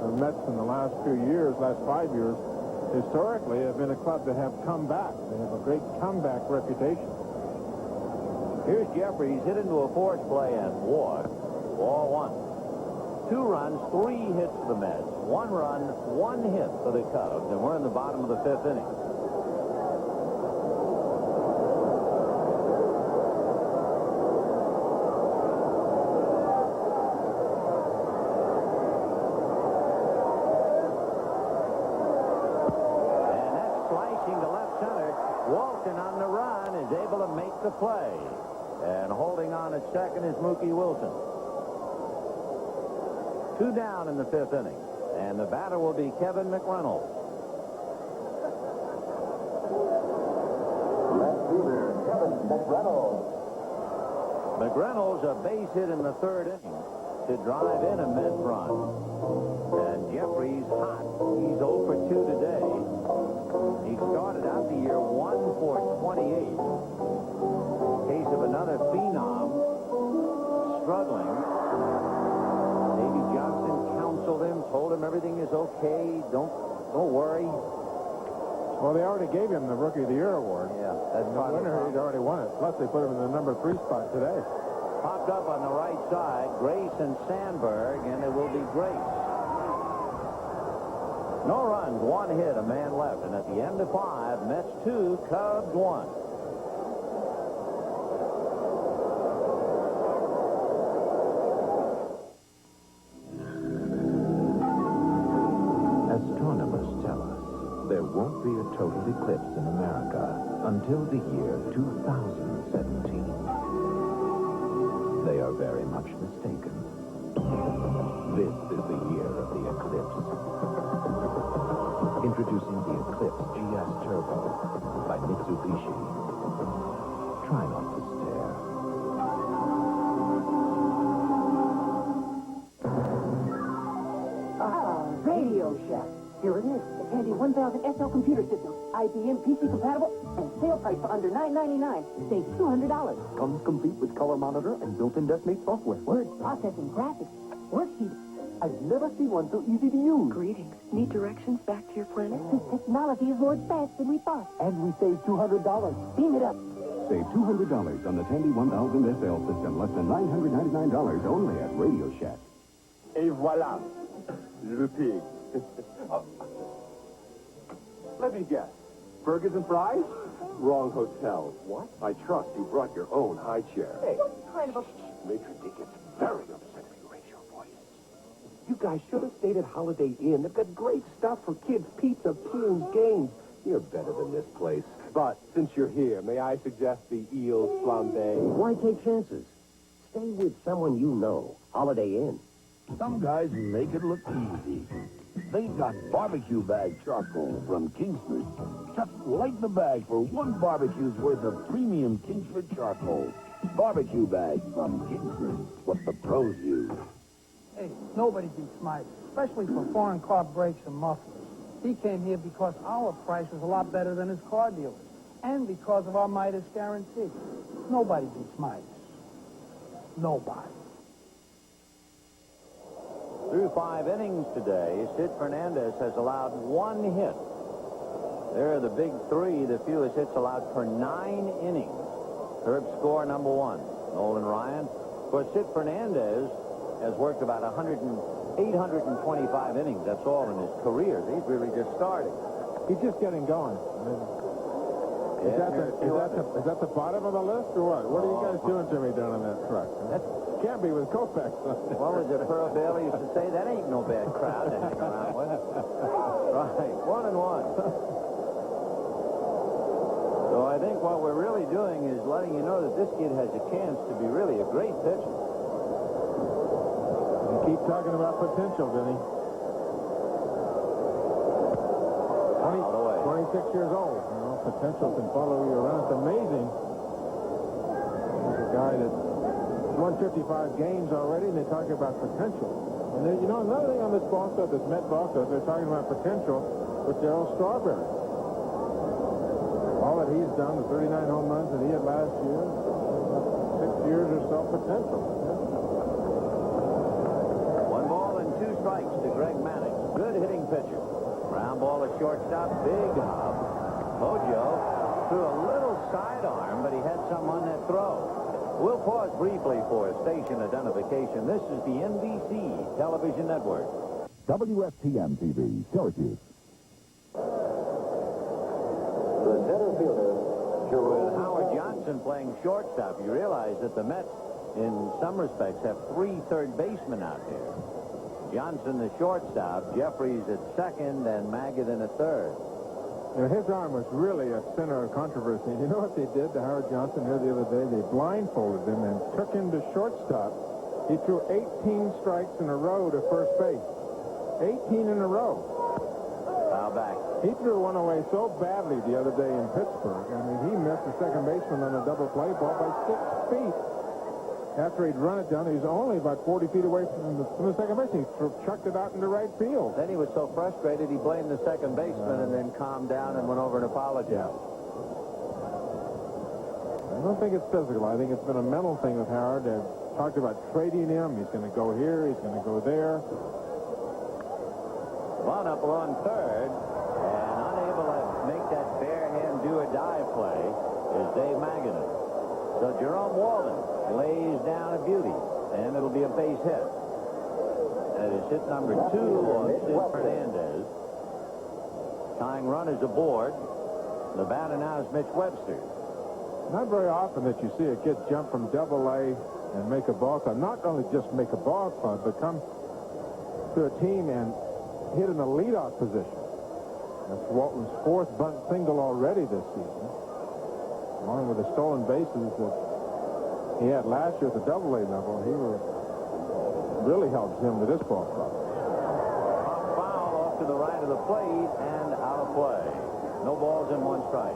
The Mets in the last few years, last 5 years, historically have been a club that have come back. They have a great comeback reputation. Here's Jeffries hit into a force play and walk. Ball 1. 2 runs, 3 hits for the Mets. 1 run, 1 hit for the Cubs, and we're in the bottom of the 5th inning. On the run is able to make the play, and holding on at second is Mookie Wilson. 2 down in the 5th inning, and the batter will be Kevin McReynolds. Left fielder Kevin McReynolds. McReynolds a base hit in the 3rd inning to drive in a Met run, and Jeffries hot. He's 0 for 2 today. He started out the year 1 for 28. Case of another phenom struggling. Davey Johnson counseled him, told him everything is okay. Don't worry. Well, they already gave him the Rookie of the Year award. Yeah, that's the winner. He'd already won it. Plus, they put him in the number 3 spot today. Popped up on the right side, Grace and Sandberg, and it will be Grace. No runs, 1 hit, a man left. And at the end of 5, Mets 2, Cubs 1. Astronomers tell us there won't be a total eclipse in America until the year 2017. They are very much mistaken. This is the year of the eclipse. Introducing the Eclipse GS Turbo by Mitsubishi. Try not to stare. Radio Shack. Here it is. The handy 1000 SL computer system. IBM PC compatible and sale price for under $9.99. Save $200. Comes complete with color monitor and built-in DeskMate software. Word processing, graphics, worksheets. I've never seen one so easy to use. Greetings. Need directions back to your planet? This technology is more advanced than we thought. And we saved $200. Beam it up. Save $200 on the Tandy 1000 SL system. Less than $999 only at Radio Shack. Et voilà. Le pig. Let me guess. Burgers and fries? Wrong hotel. What? I trust you brought your own high chair. Hey, What kind of a... Maitre D gets very upset if you raise your voice. You guys should have stayed at Holiday Inn. They've got great stuff for kids. Pizza, pools, games. You're better than this place. But since you're here, may I suggest the eels flambe? Why take chances? Stay with someone you know. Holiday Inn. Some guys make it look easy. They've got barbecue bag charcoal from Kingsford. Just light the bag for one barbecue's worth of premium Kingsford charcoal. Barbecue bag from Kingsford. What the pros use. Hey, nobody beats Mike, especially for foreign car brakes and mufflers. He came here because our price was a lot better than his car dealers, and because of our Midas guarantee. Nobody beats Midas. Nobody. Through 5 innings today, Sid Fernandez has allowed 1 hit. There are the big 3, the fewest hits allowed per 9 innings. Herb score number 1. Nolan Ryan. Of course, Sid Fernandez has worked about 825 innings. That's all in his career. He's really just starting. He's just getting going. Is that the bottom of the list or what? What are you guys doing to me down in that truck? That can't be with Kopex. What was it Pearl Bailey used to say? That ain't no bad crowd to hang around with. Right, 1-1. So I think what we're really doing is letting you know that this kid has a chance to be really a great pitcher. You keep talking about potential, Vinny. 26 years old. You know, potential can follow you around. It's amazing. There's a guy that's won 55 games already, and they talk about potential. And then, you know, another thing on this ball club, this Met ball club, they're talking about potential with Darryl Strawberry. All that he's done, the 39 home runs that he had last year, 6 years or so potential. 1 ball and 2 strikes to Greg Mannix. Good hitting pitcher. Ground ball to shortstop, big hop. Mojo threw a little sidearm, but he had some on that throw. We'll pause briefly for station identification. This is the NBC television network. WSTM TV, Syracuse. The center fielder, with Howard Johnson playing shortstop, you realize that the Mets, in some respects, have 3 third basemen out there. Johnson, the shortstop, Jeffries at second, and Magadan at third. You know, his arm was really a center of controversy. And you know what they did to Howard Johnson here the other day? They blindfolded him and took him to shortstop. He threw 18 strikes in a row to first base. 18 in a row. Foul back. He threw one away so badly the other day in Pittsburgh. I mean, he missed the second baseman on a double play ball by 6 feet. After he'd run it down, he was only about 40 feet away from the second baseman. He chucked it out into right field. Then he was so frustrated, he blamed the second baseman and then calmed down and went over and apologized. I don't think it's physical. I think it's been a mental thing with Howard. They've talked about trading him. He's going to go here. He's going to go there. One up along third, and unable to make that bare hand do-or-die play is Dave Magadan. So Jerome Walden lays down a beauty, and it'll be a base hit. That is hit number 2 on Sid Fernandez. Tying run is aboard. The batter now is Mitch Webster. Not very often that you see a kid jump from Double-A and make a ball club. Not only just make a ball club, but come to a team and hit in the leadoff position. That's Walton's 4th bunt single already this season, along with the stolen bases that he had last year at the Double-A level. He really helps him to this ball club. Foul off to the right of the plate and out of play. No balls and 1 strike.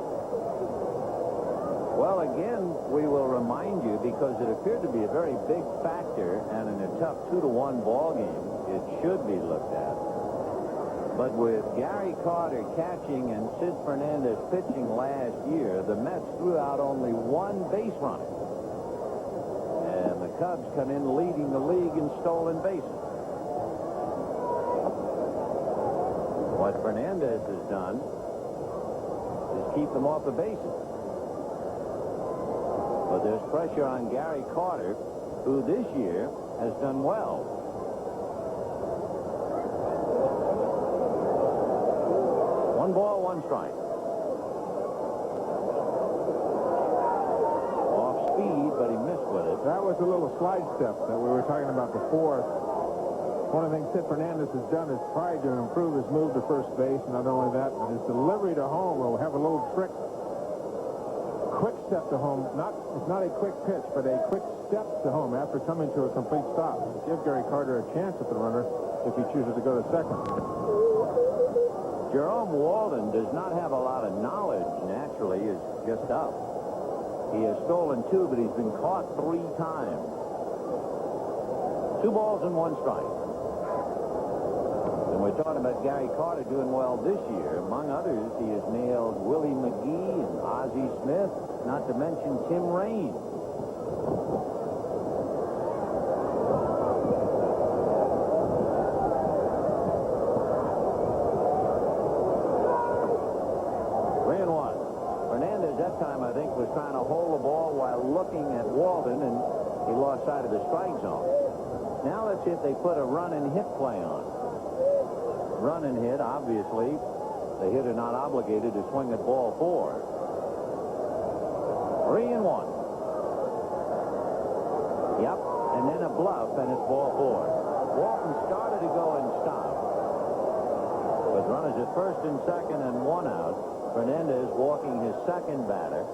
Well, again, we will remind you, because it appeared to be a very big factor, and in a tough 2-1 ball game, it should be looked at. But with Gary Carter catching and Sid Fernandez pitching last year, the Mets threw out only 1 base runner. And the Cubs come in leading the league in stolen bases. What Fernandez has done is keep them off the bases. But there's pressure on Gary Carter, who this year has done well. 1 ball, 1 strike. That was a little slide step that we were talking about before. One of the things Sid Fernandez has done is tried to improve his move to first base. Not only that, but his delivery to home will have a little trick. Quick step to home. It's not a quick pitch, but a quick step to home after coming to a complete stop. Give Gary Carter a chance at the runner if he chooses to go to second. Jerome Walden does not have a lot of knowledge, naturally, is just up. He has stolen 2, but he's been caught 3 times. 2 balls and 1 strike. And we're talking about Gary Carter doing well this year. Among others, he has nailed Willie McGee and Ozzie Smith, not to mention Tim Raines. That time, I think, was trying to hold the ball while looking at Walden, and he lost sight of the strike zone. Now let's see if they put a run and hit play on. Run and hit, obviously, the hitter not obligated to swing at ball 4. 3-1. Yep, and then a bluff, and it's ball 4. Walton started to go and stop. With runners at first and second and 1 out. Fernandez walking his second batter.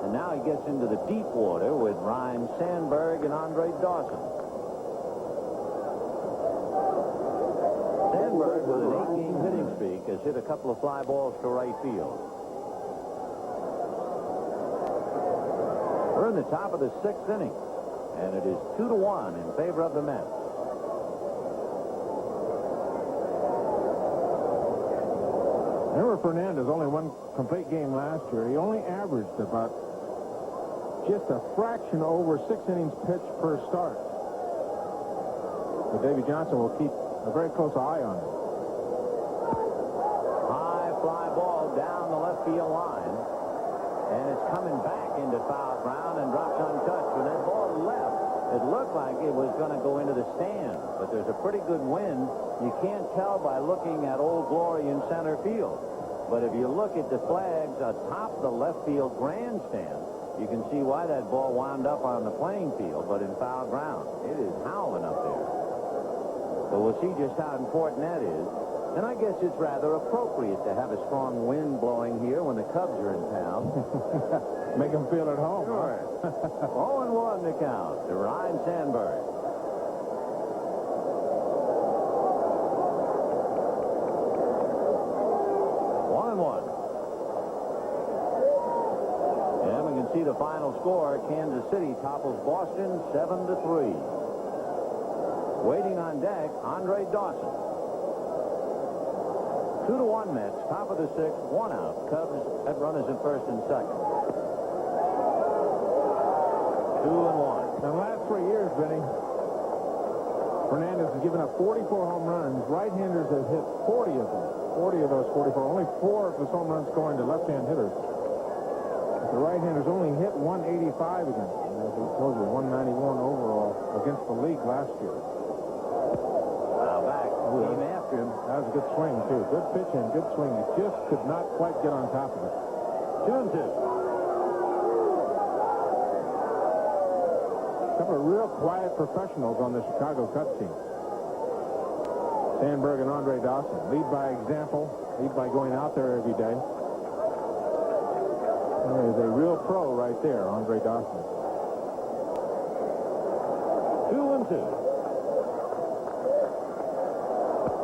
And now he gets into the deep water with Ryne Sandberg and Andre Dawson. Sandberg, with an 8-game hitting streak, has hit a couple of fly balls to right field. We're in the top of the 6th inning, and it is 2-1 in favor of the Mets. Remember, Fernandez only 1 complete game last year. He only averaged about just a fraction over 6 innings pitched per start. But Davey Johnson will keep a very close eye on him. High fly ball down the left field line. And it's coming back into foul ground and drops untouched. When that ball left, it looked like it was going to go into the stand. But there's a pretty good wind. You can't tell by looking at Old Glory in center field. But if you look at the flags atop the left field grandstand, you can see why that ball wound up on the playing field, but in foul ground. It is howling up there. But we'll see just how important that is. And I guess it's rather appropriate to have a strong wind blowing here when the Cubs are in town. Make them feel at home. Sure. 0-1 to count to Ryne Sandberg. And we can see the final score. Kansas City topples Boston 7-3. Waiting on deck, Andre Dawson. 2-1 Mets, top of the 6th, 1 out. Cubs at runners at first and second. 2-1. In the last 3 years, Benny, Fernandez has given up 44 home runs. Right-handers have hit 40 of them. 40 of those 44. Only 4 of his home runs going to left-hand hitters. But the right-handers only hit 185 against them. As we told you, 191 overall against the league last year. Now back, came after him. That was a good swing, too. Good pitch and good swing. He just could not quite get on top of it. 2-2. A couple of real quiet professionals on the Chicago Cubs team. Sandberg and Andre Dawson. Lead by example. Lead by going out there every day. There's a real pro right there, Andre Dawson. 2-2.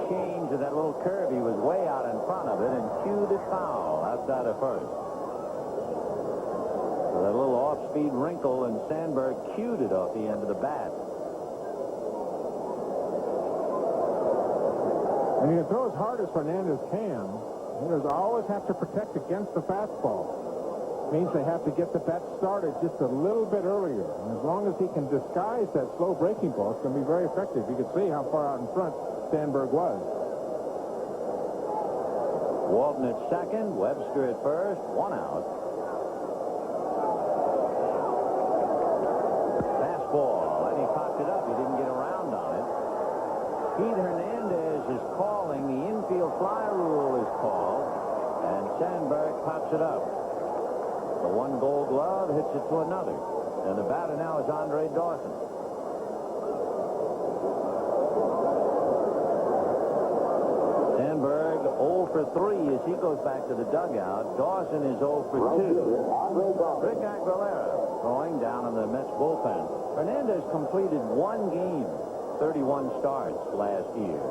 Change of that little curve. He was way out in front of it and cued it foul outside of first. So that little off-speed wrinkle, and Sandberg cued it off the end of the bat. And you can throw as hard as Fernandez can. Hitters always have to protect against the fastball. Means they have to get the bat started just a little bit earlier. And as long as he can disguise that slow breaking ball, it's going to be very effective. You can see how far out in front Sandberg was. Walton at second, Webster at first, 1 out. Fastball, and he popped it up. He didn't get around on it. Pete Hernandez is calling. The infield fly rule is called, and Sandberg pops it up. The 1 Gold Glove hits it to another. And the batter now is Andre Dawson. Sandberg 0 for 3 as he goes back to the dugout. Dawson is 0 for 2. Rick Aguilera throwing down in the Mets bullpen. Fernandez completed 1 game, 31 starts last year.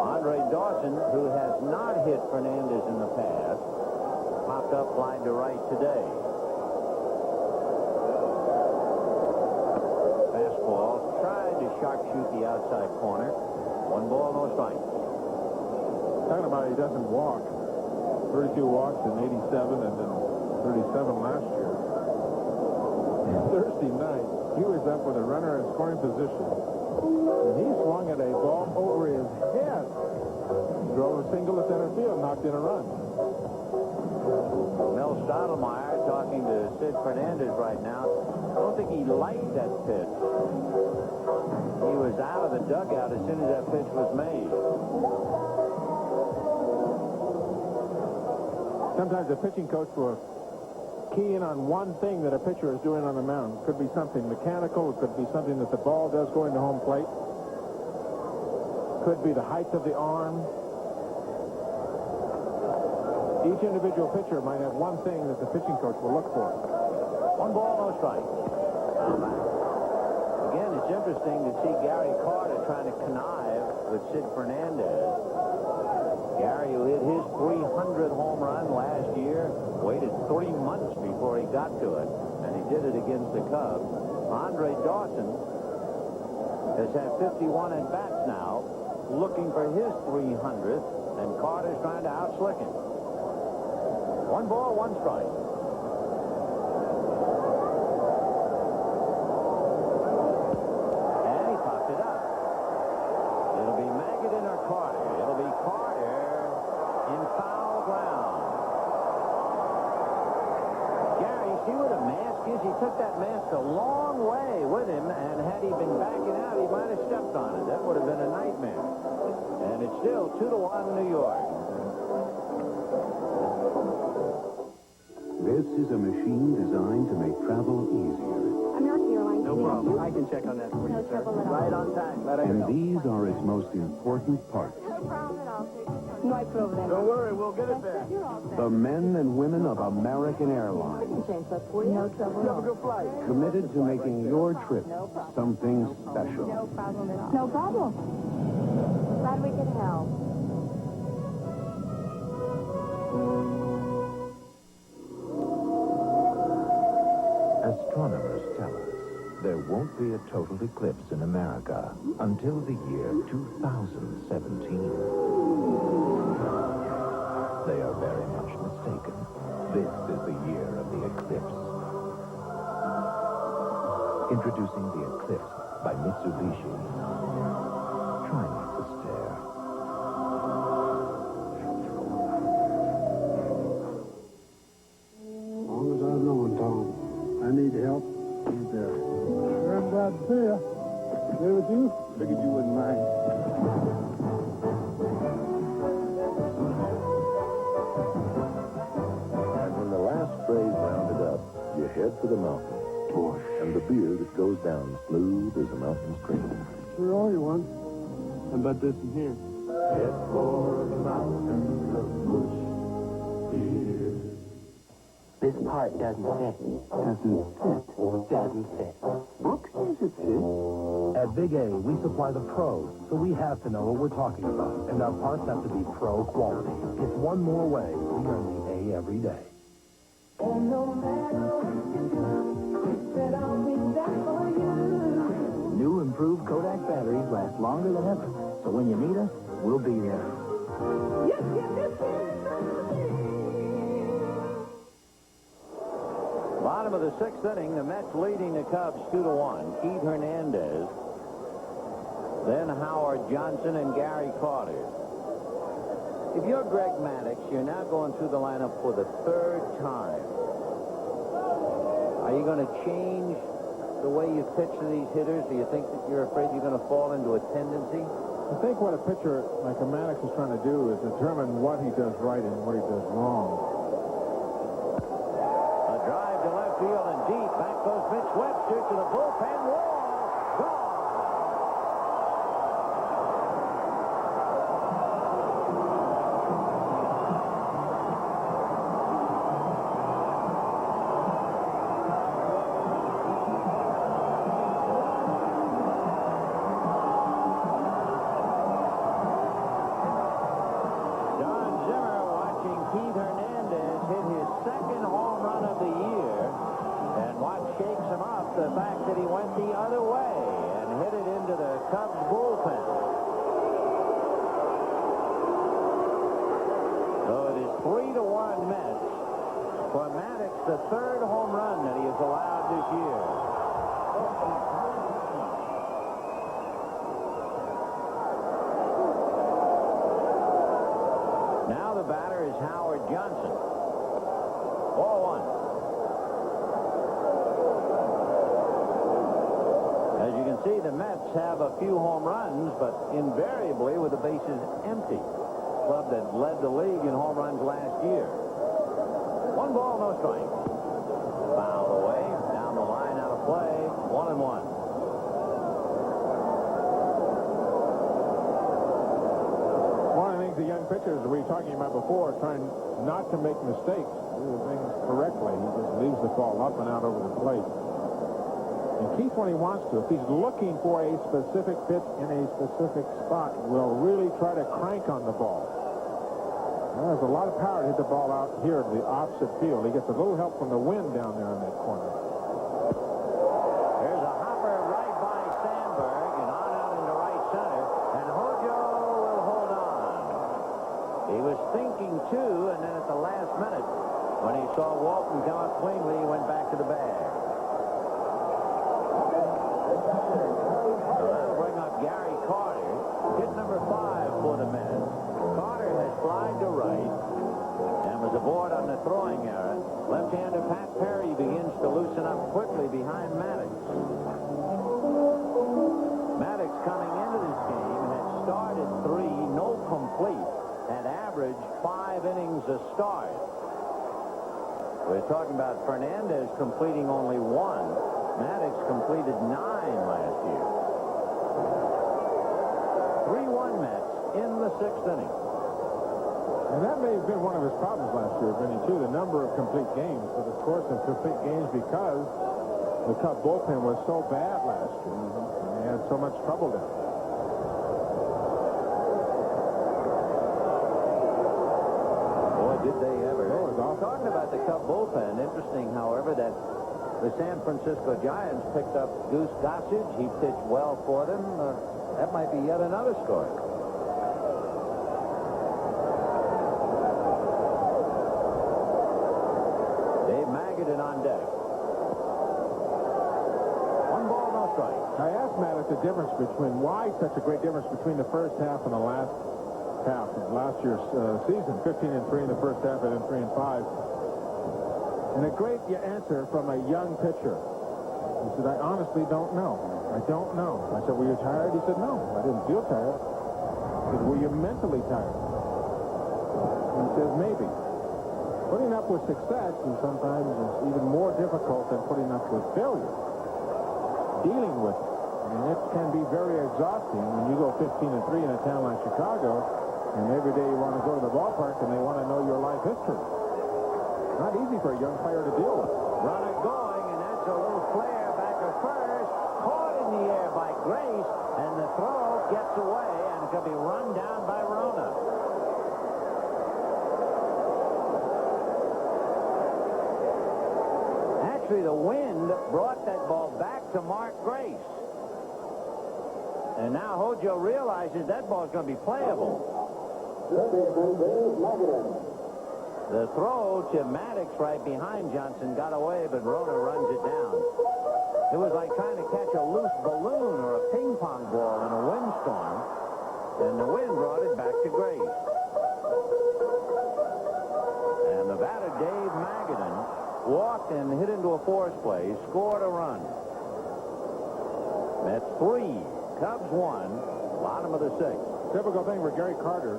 Andre Dawson, who has not hit Fernandez in the past, popped up wide to right today. Fastball tried to sharpshoot the outside corner. 1 ball, no strikes. Talking about he doesn't walk. 32 walks in 87 and then 37 last year. Thursday night, he was up with a runner in scoring position. And he swung at a ball over his head. Drove a single to center field, knocked in a run. Mel Stottlemyre talking to Sid Fernandez right now. I don't think he liked that pitch. He was out of the dugout as soon as that pitch was made. Sometimes the pitching coach will key in on one thing that a pitcher is doing on the mound. It could be something mechanical. It could be something that the ball does going to home plate. Could be the height of the arm. Each individual pitcher might have one thing that the pitching coach will look for. 1 ball, no strike. Again, it's interesting to see Gary Carter trying to connive with Sid Fernandez. Gary, who hit his 300 home run last year, waited 3 months before he got to it, and he did it against the Cubs. Andre Dawson has had 51 at-bats now, looking for his 300th, and Carter's trying to outslick him. 1 ball, 1 strike. And he popped it up. It'll be Magadan or Carter. It'll be Carter in foul ground. Gary, see what a mask is? He took that mask a long way with him, and had he been backing out, he might have stepped on it. That would have been a nightmare. And it's still 2-1 New York. This is a machine designed to make travel easier. American Airlines. No problem. I can check on that for you, sir. Right on time. And these are its most important parts. No problem at all, sir. No problem. Don't worry, we'll get it there. The men and women of American Airlines, No trouble at all. Have a good flight. committed to making your trip something special. No problem at all. No problem. Glad we could help. Astronomers tell us there won't be a total eclipse in America until the year 2017. They are very much mistaken. This is the year of the eclipse. Introducing the Eclipse by Mitsubishi. Try not to stare. As long as I've known, Tom, I need help. He's there. Sure, I'm glad to see you. There with you? Figured you wouldn't mind. And when the last spray's rounded up, you head for the mountain. And the beer that goes down smooth as a mountain stream. Sure owe you one. How about this in here? Head for the mountains of Bush beer. This part doesn't fit. Doesn't fit. Brooks says it fits. At Big A, we supply the pros, so we have to know what we're talking about. And our parts have to be pro quality. It's one more way we earn the A every day. And no matter what you do, said I'll be there for you. New improved Kodak batteries last longer than ever. So when you need us, we'll be there. Yes, yes, yes, yes. Bottom of the 6th inning, the Mets leading the Cubs 2-1. Keith Hernandez, then Howard Johnson and Gary Carter. If you're Greg Maddux, you're now going through the lineup for the 3rd time. Are you going to change the way you pitch to these hitters? Do you think that you're afraid you're going to fall into a tendency? I think what a pitcher like a Maddux is trying to do is determine what he does right and what he does wrong. Maddox Webster to the bullpen wall. Gone. The fact that he went the other way and hit it into the Cubs bullpen. So it is 3-1 Mets for Maddox, the third home run that he has allowed this year. Now the batter is Howard Johnson. 4-1. As you can see, the Mets have a few home runs, but invariably with the bases empty. Club that led the league in home runs last year. 1 ball, no strike. Foul away, down the line, out of play, 1-1. One of the things the young pitchers we were talking about before, trying not to make mistakes, do things correctly. He just leaves the ball up and out over the plate. And Keith, when he wants to, if he's looking for a specific pitch in a specific spot, will really try to crank on the ball. Now, there's a lot of power to hit the ball out here to the opposite field. He gets a little help from the wind down there in that corner. There's a hopper right by Sandberg and on out into right center. And Hojo will hold on. He was thinking, too, and then at the last minute, when he saw Walton come up cleanly, he went back to the bag. So that'll bring up Gary Carter, hit number 5 for the Mets. Carter has flied to right and was aboard on the throwing error. Left-hander Pat Perry begins to loosen up quickly behind Maddox. Maddox coming into this game had started 3, no complete, had averaged 5 innings a start. We're talking about Fernandez completing only 1. Maddox completed 9 last year. 3-1 Mets in the 6th inning. And that may have been one of his problems last year, Vinny, too, the number of complete games. But of course, of complete games because the Cub bullpen was so bad last year. And they had so much trouble there. Boy, did they ever. Talking about the Cub bullpen, interesting, however, that the San Francisco Giants picked up Goose Gossage. He pitched well for them. That might be yet another story. Dave Magadan on deck. 1 ball, no strike. I asked Maddox the difference between why such a great difference between the first half and the last half of last year's season. 15-3 in the first half and then 3-5. And a great answer from a young pitcher. He said, I honestly don't know. I don't know. I said, were you tired? He said, no, I didn't feel tired. I said, were you mentally tired? He says, maybe. Putting up with success is sometimes even more difficult than putting up with failure. Dealing with it. I mean, it can be very exhausting when you go 15-3 in a town like Chicago, and every day you want to go to the ballpark and they want to know your life history. Not easy for a young player to deal with. Runner going, and that's a little flare back at first. Caught in the air by Grace, and the throw gets away, and it could be run down by Rona. Actually, the wind brought that ball back to Mark Grace. And now Hojo realizes that ball's going to be playable. The throw to Maddox right behind Johnson got away, but Rona runs it down. It was like trying to catch a loose balloon or a ping pong ball in a windstorm, and the wind brought it back to Grace. And the batter, Dave Magadan, walked and hit into a force play, scored a run. Mets 3, Cubs 1, bottom of the 6th. Typical thing for Gary Carter.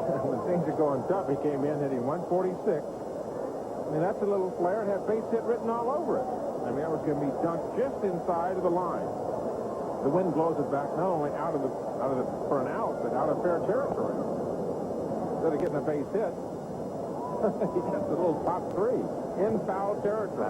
When things are going tough, he came in hitting 146. I mean, that's a little flare. It had base hit written all over it. I mean, that was going to be dunked just inside of the line. The wind blows it back not only out of the for an out, but out of fair territory. Instead of getting a base hit, he gets a little pop three in foul territory.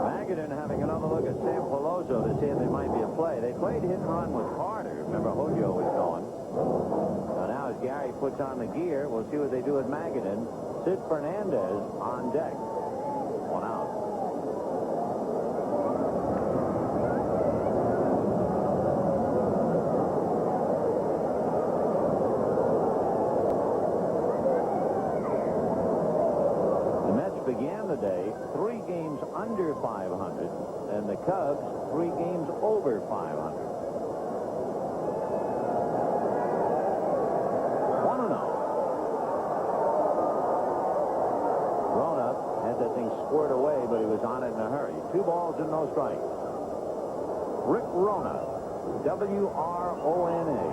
Magadan having another look at Sam Peloso to see if there might be a play. They played hit and run with Carter. Remember, Hojo was going. So now as Gary puts on the gear, we'll see what they do with Magadan. Sid Fernandez on deck. One out. The Mets began the day 3 games under 500, and the Cubs 3 games over 500. 1-0. Rona had that thing squared away, but he was on it in a hurry. 2 balls and no strikes. Rick Rona, W-R-O-N-A.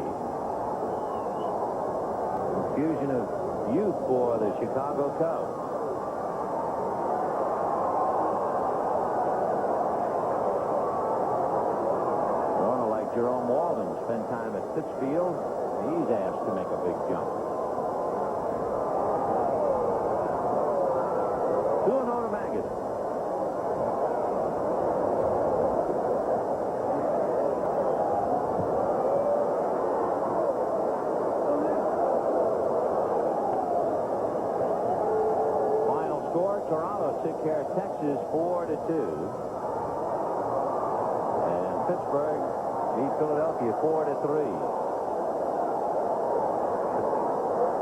Fusion of youth for the Chicago Cubs. Rona, like Jerome Walden, spent time at Pittsfield. He's asked to make a big jump. 2-0 to Magadan. Final score, Toronto took care of Texas 4-2. And Pittsburgh beat Philadelphia 4-3.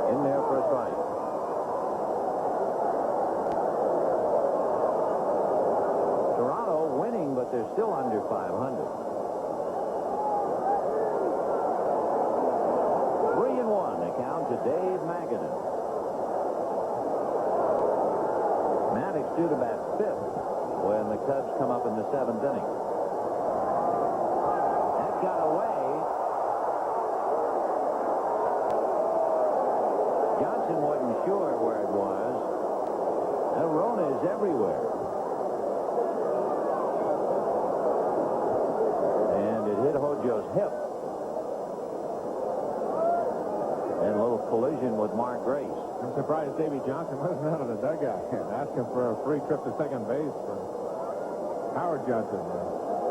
In there for a strike. Toronto winning, but they're still under 500. 3-1 the count to Dave Magadan. Maddox due to bat 5th when the Cubs come up in the 7th inning. That got away. Johnson wasn't sure where it was. Rona is everywhere. And it hit Hojo's hip. And a little collision with Mark Grace. I'm surprised Davey Johnson wasn't out of the dugout asking for a free trip to second base for Howard Johnson.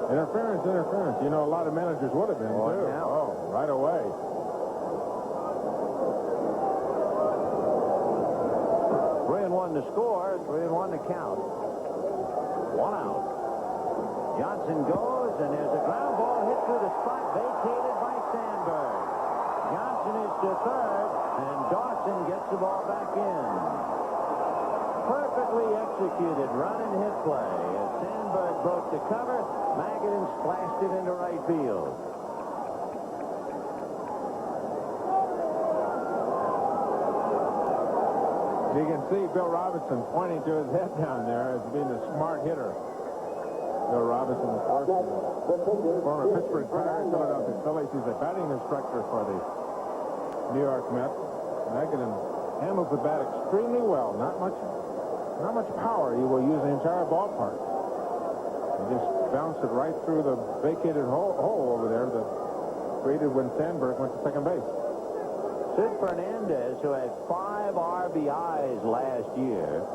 Interference. You know, a lot of managers would have been, too. Yeah. Oh, right away. 3-1 to score, 3-1 to count. 1 out. Johnson goes, and there's a ground ball hit through the spot, vacated by Sandberg. Johnson is to third, and Dawson gets the ball back in. Perfectly executed run and hit play. As Sandberg broke the cover, Magadan splashed it into right field. You can see Bill Robinson pointing to his head down there as being a smart hitter. Bill Robinson, of course, former Pittsburgh Pirates, Philadelphia Phillies. He's a batting instructor for the New York Mets. Magadan handles the bat extremely well. Not much power. He will use the entire ballpark. He just bounced it right through the vacated hole over there that created when Sandberg went to second base. Sid Fernandez, who had 5 RBIs last year,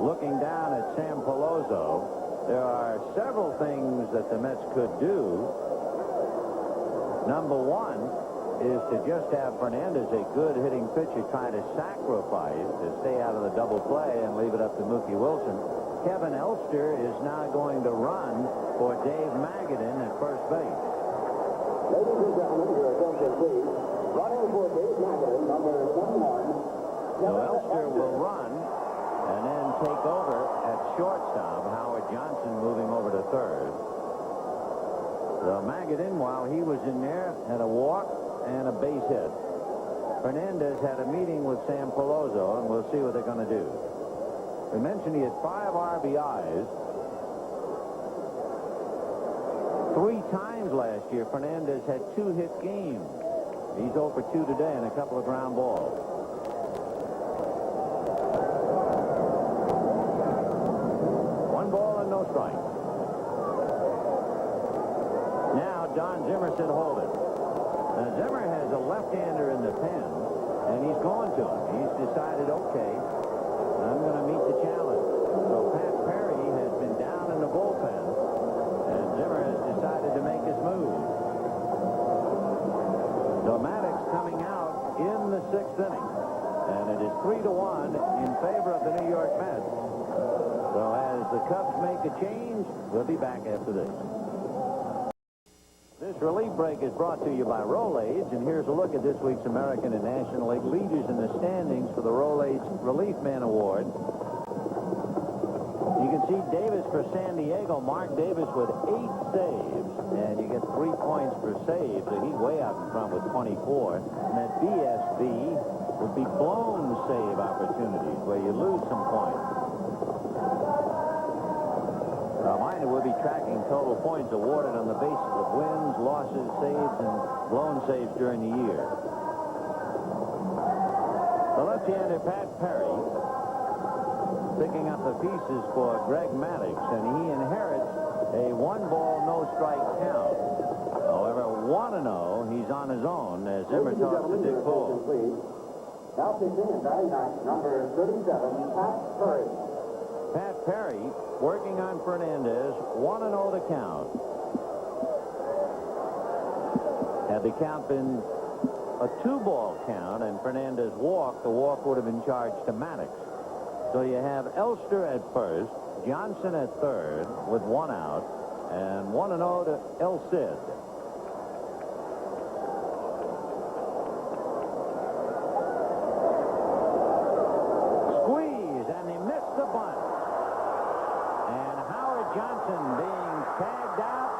looking down at Sam Peloso, there are several things that the Mets could do. Number 1 is to just have Fernandez, a good hitting pitcher, try to sacrifice to stay out of the double play and leave it up to Mookie Wilson. Kevin Elster is now going to run for Dave Magadan at first base. Ladies and gentlemen, your attention, please. Running for Dave Magadan, number 21. So Elster will run and then take over at shortstop. Howard Johnson moving over to third. So Magadan, while he was in there, had a walk and a base hit. Fernandez had a meeting with Sam Peloso, and we'll see what they're going to do. We mentioned he had 5 RBIs. 3 times last year, Fernandez had 2 hit games. He's 0 for 2 today and a couple of ground balls. Zimmer said, hold it. Now, Zimmer has a left-hander in the pen, and he's going to him. He's decided, okay, I'm going to meet the challenge. So Pat Perry has been down in the bullpen, and Zimmer has decided to make his move. So Maddox coming out in the 6th inning, and it is 3-1 in favor of the New York Mets. So as the Cubs make a change, we'll be back after this. This relief break is brought to you by Rolaids, and here's a look at this week's American and National League leaders in the standings for the Rolaids Relief Man Award. You can see Davis for San Diego. Mark Davis with 8 saves, and you get 3 points per save, so he's way out in front with 24. And that BSB would be blown save opportunities, where you lose some points. Reminder, we'll be tracking total points awarded on the basis of wins, losses, saves, and blown saves during the year. The left-hander Pat Perry picking up the pieces for Greg Maddox, and he inherits a 1-ball, no-strike count. However, 1-0, he's on his own as Zimmer talks to Dick Cole. Now pitching and batting ninth, number 37, Pat Perry. Pat Perry working on Fernandez, 1-0 to count. Had the count been a 2-ball count and Fernandez walked, the walk would have been charged to Maddox. So you have Elster at first, Johnson at third with 1 out, and 1-0 to El Cid. Squeeze, and he missed the bunt. And Howard Johnson being tagged out,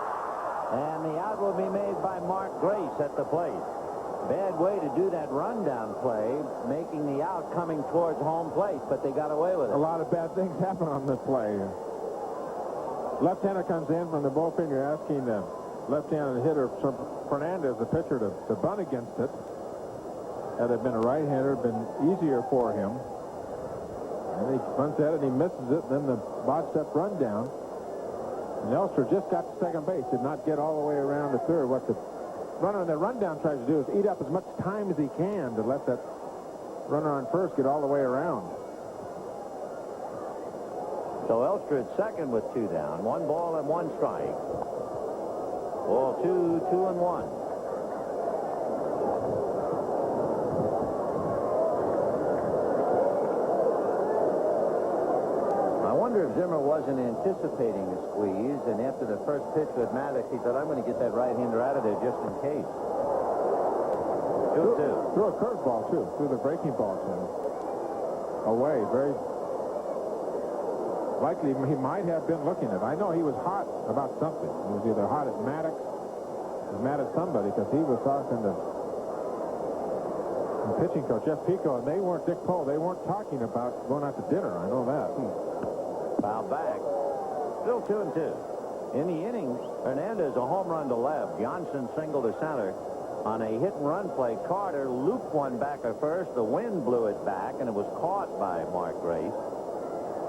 and the out will be made by Mark Grace at the plate. Bad way to do that rundown play, making the out coming towards home plate, but they got away with it. A lot of bad things happen on this play. Left-hander comes in from the bullpen. You're asking the left-handed hitter, Fernandez, the pitcher, to bunt against it. Had it been a right-hander, it'd been easier for him. And he bunts at it, and he misses it, and then the box-up rundown. And Elster just got to second base, did not get all the way around to third. What the runner on the rundown tries to do is eat up as much time as he can to let that runner on first get all the way around. So Elster at second with 2 down, 1 ball and 1 strike. Ball 2, 2-1. I wonder if Zimmer wasn't anticipating a squeeze, and after the first pitch with Maddox, he thought, I'm going to get that right-hander out of there just in case. 2-2. Threw a curveball, too. Threw the breaking ball to him. Away. Very likely he might have been looking at it. I know he was hot about something. He was either hot at Maddox or mad at somebody, because he was talking to the pitching coach, Jeff Pico, and they weren't Dick Cole. They weren't talking about going out to dinner. I know that. Foul back. Still 2-2. In the inning, Hernandez a home run to left. Johnson single to center. On a hit-and-run play, Carter looped one back at first. The wind blew it back, and it was caught by Mark Grace.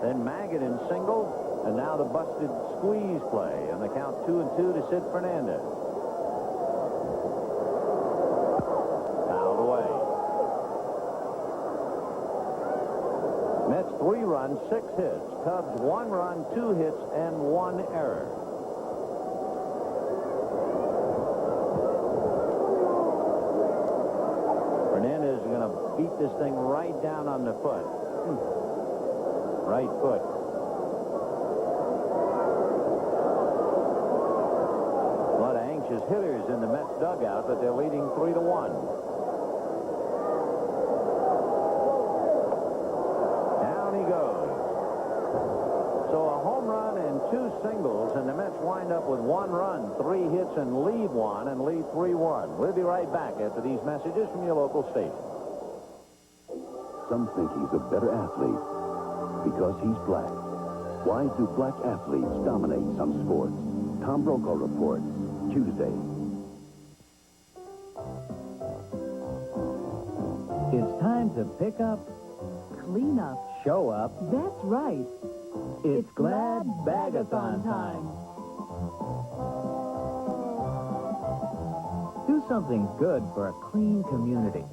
Then Magadan singled, and now the busted squeeze play. And the count 2-2 to Sid Fernandez. Fouled away. Mets 3 runs, 6 hits. Cubs 1 run, 2 hits, and 1 error. Fernandez is going to beat this thing right down on the foot. Right foot. A lot of anxious hitters in the Mets dugout, but they're leading 3-1. Singles, and the Mets wind up with 1 run, 3 hits, and lead 1, and lead 3-1. We'll be right back after these messages from your local station. Some think he's a better athlete because he's black. Why do black athletes dominate some sports? Tom Brokaw reports Tuesday. It's time to pick up, clean up. show up. That's right. It's Glad Bagathon time. Do something good for a clean community.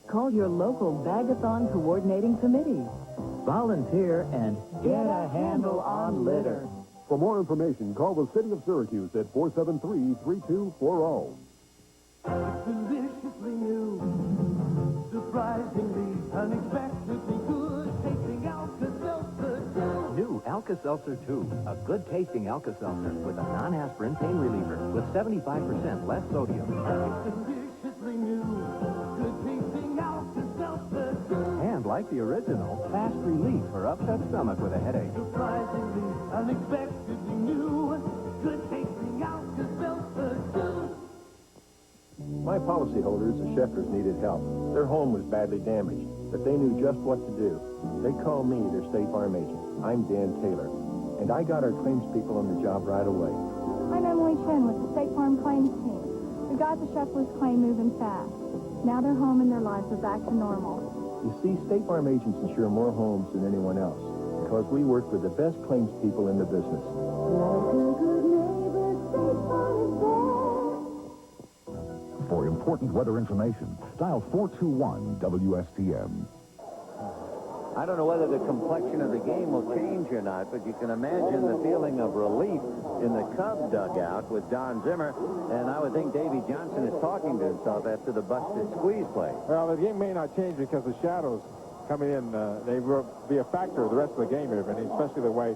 Call your local Bag-a-thon coordinating committee. Volunteer and get a handle on litter. For more information, call the City of Syracuse at 473-3240. It's deliciously new, surprisingly, unexpectedly good, tasting Alka-Seltzer 2. New Alka-Seltzer 2, a good-tasting Alka-Seltzer with a non-aspirin pain reliever with 75% less sodium. It's deliciously new, good-tasting Alka-Seltzer 2. And like the original, fast relief for upset stomach with a headache. Surprisingly, unexpectedly new, good-tasting Alka-Seltzer 2. My policyholders, the Schefflers, needed help. Their home was badly damaged, but they knew just what to do. They called me their State Farm agent. I'm Dan Taylor, and I got our claims people on the job right away. I'm Emily Chen with the State Farm Claims team. We got the Schefflers claim moving fast. Now their home and their lives are back to normal. You see, State Farm agents insure more homes than anyone else because we work with the best claims people in the business. For important weather information, dial 421 WSTM. I don't know whether the complexion of the game will change or not, but you can imagine the feeling of relief in the Cub dugout with Don Zimmer, and I would think Davy Johnson is talking to himself after the busted squeeze play. Well, the game may not change because the shadows coming in, they will be a factor the rest of the game, especially the way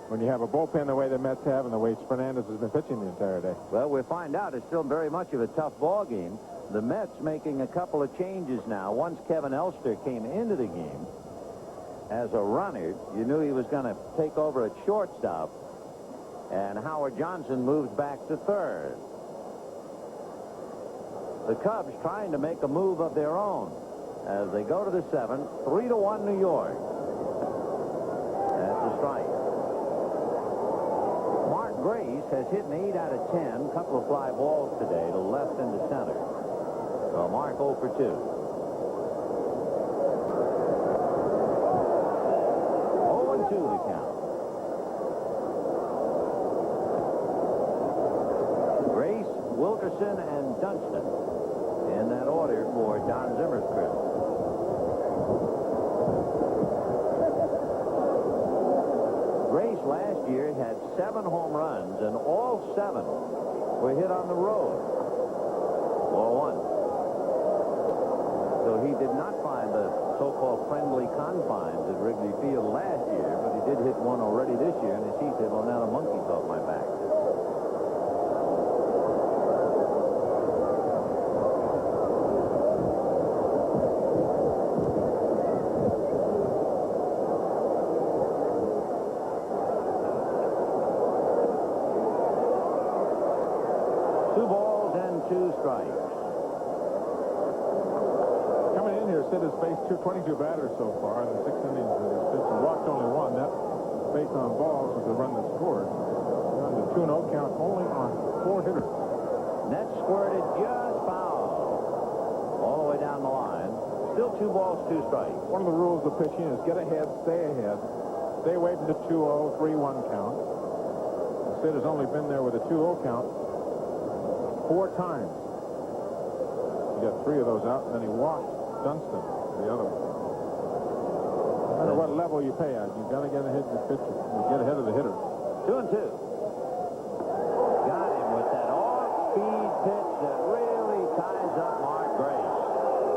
when you have a bullpen the way the Mets have and the way Fernandez has been pitching the entire day. Well, we'll find out. It's still very much of a tough ball game. The Mets making a couple of changes now. Once Kevin Elster came into the game as a runner, you knew he was going to take over at shortstop, and Howard Johnson moves back to third. The Cubs trying to make a move of their own as they go to the seventh, 3-1 New York. That's a strike. Mark Grace has hit an 8 out of 10, couple of fly balls today to left and to center. So Mark 0 for 2. 0-2 the count. Grace, Wilkerson, and Dunston in that order for Don Zimmer's crew. Grace last year had 7 home runs, and all 7 were hit on the road. 4-1. So he did not find the so-called friendly confines at Wrigley Field last year, but he did hit one already this year, and as he said, well, now the monkey's off my back. Sid has faced 22 batters so far in the 6 innings that he's pitched. He walked only 1. That based on balls was the run that scored. On the 2-0 count only on 4 hitters. Net squirted just foul. All the way down the line. Still 2 balls, 2 strikes. One of the rules of pitching is get ahead, stay ahead. Stay away from the 2-0, 3-1 count. Sid has only been there with a 2-0 count 4 times. He got 3 of those out, and then he walked Dunston, the other one. No matter what level you pay at, you've got to get ahead of the pitcher. You get ahead of the hitter. 2-2. Got him with that off-speed pitch that really ties up Mark Grace.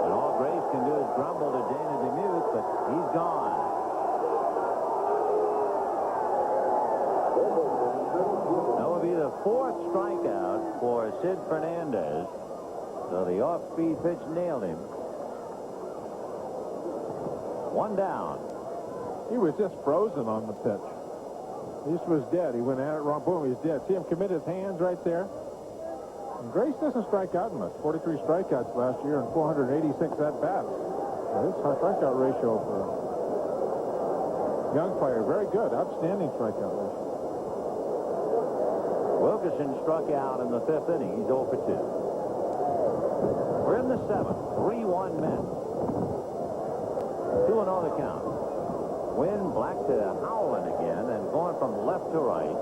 And all Grace can do is grumble to Dana DeMuth, but he's gone. That would be the 4th strikeout for Sid Fernandez. So the off-speed pitch nailed him. 1 down. He was just frozen on the pitch. He just was dead. He went at it wrong. Boom, he's dead. See him commit his hands right there? And Grace doesn't strike out much. 43 strikeouts last year and 486 at-bats. His strikeout ratio for a young player, very good. Outstanding strikeout ratio. Wilkerson struck out in the 5th inning. He's 0 for 2. We're in the 7th. 3-1 Mets. 2-0 the count. Wind black to howling again and going from left to right.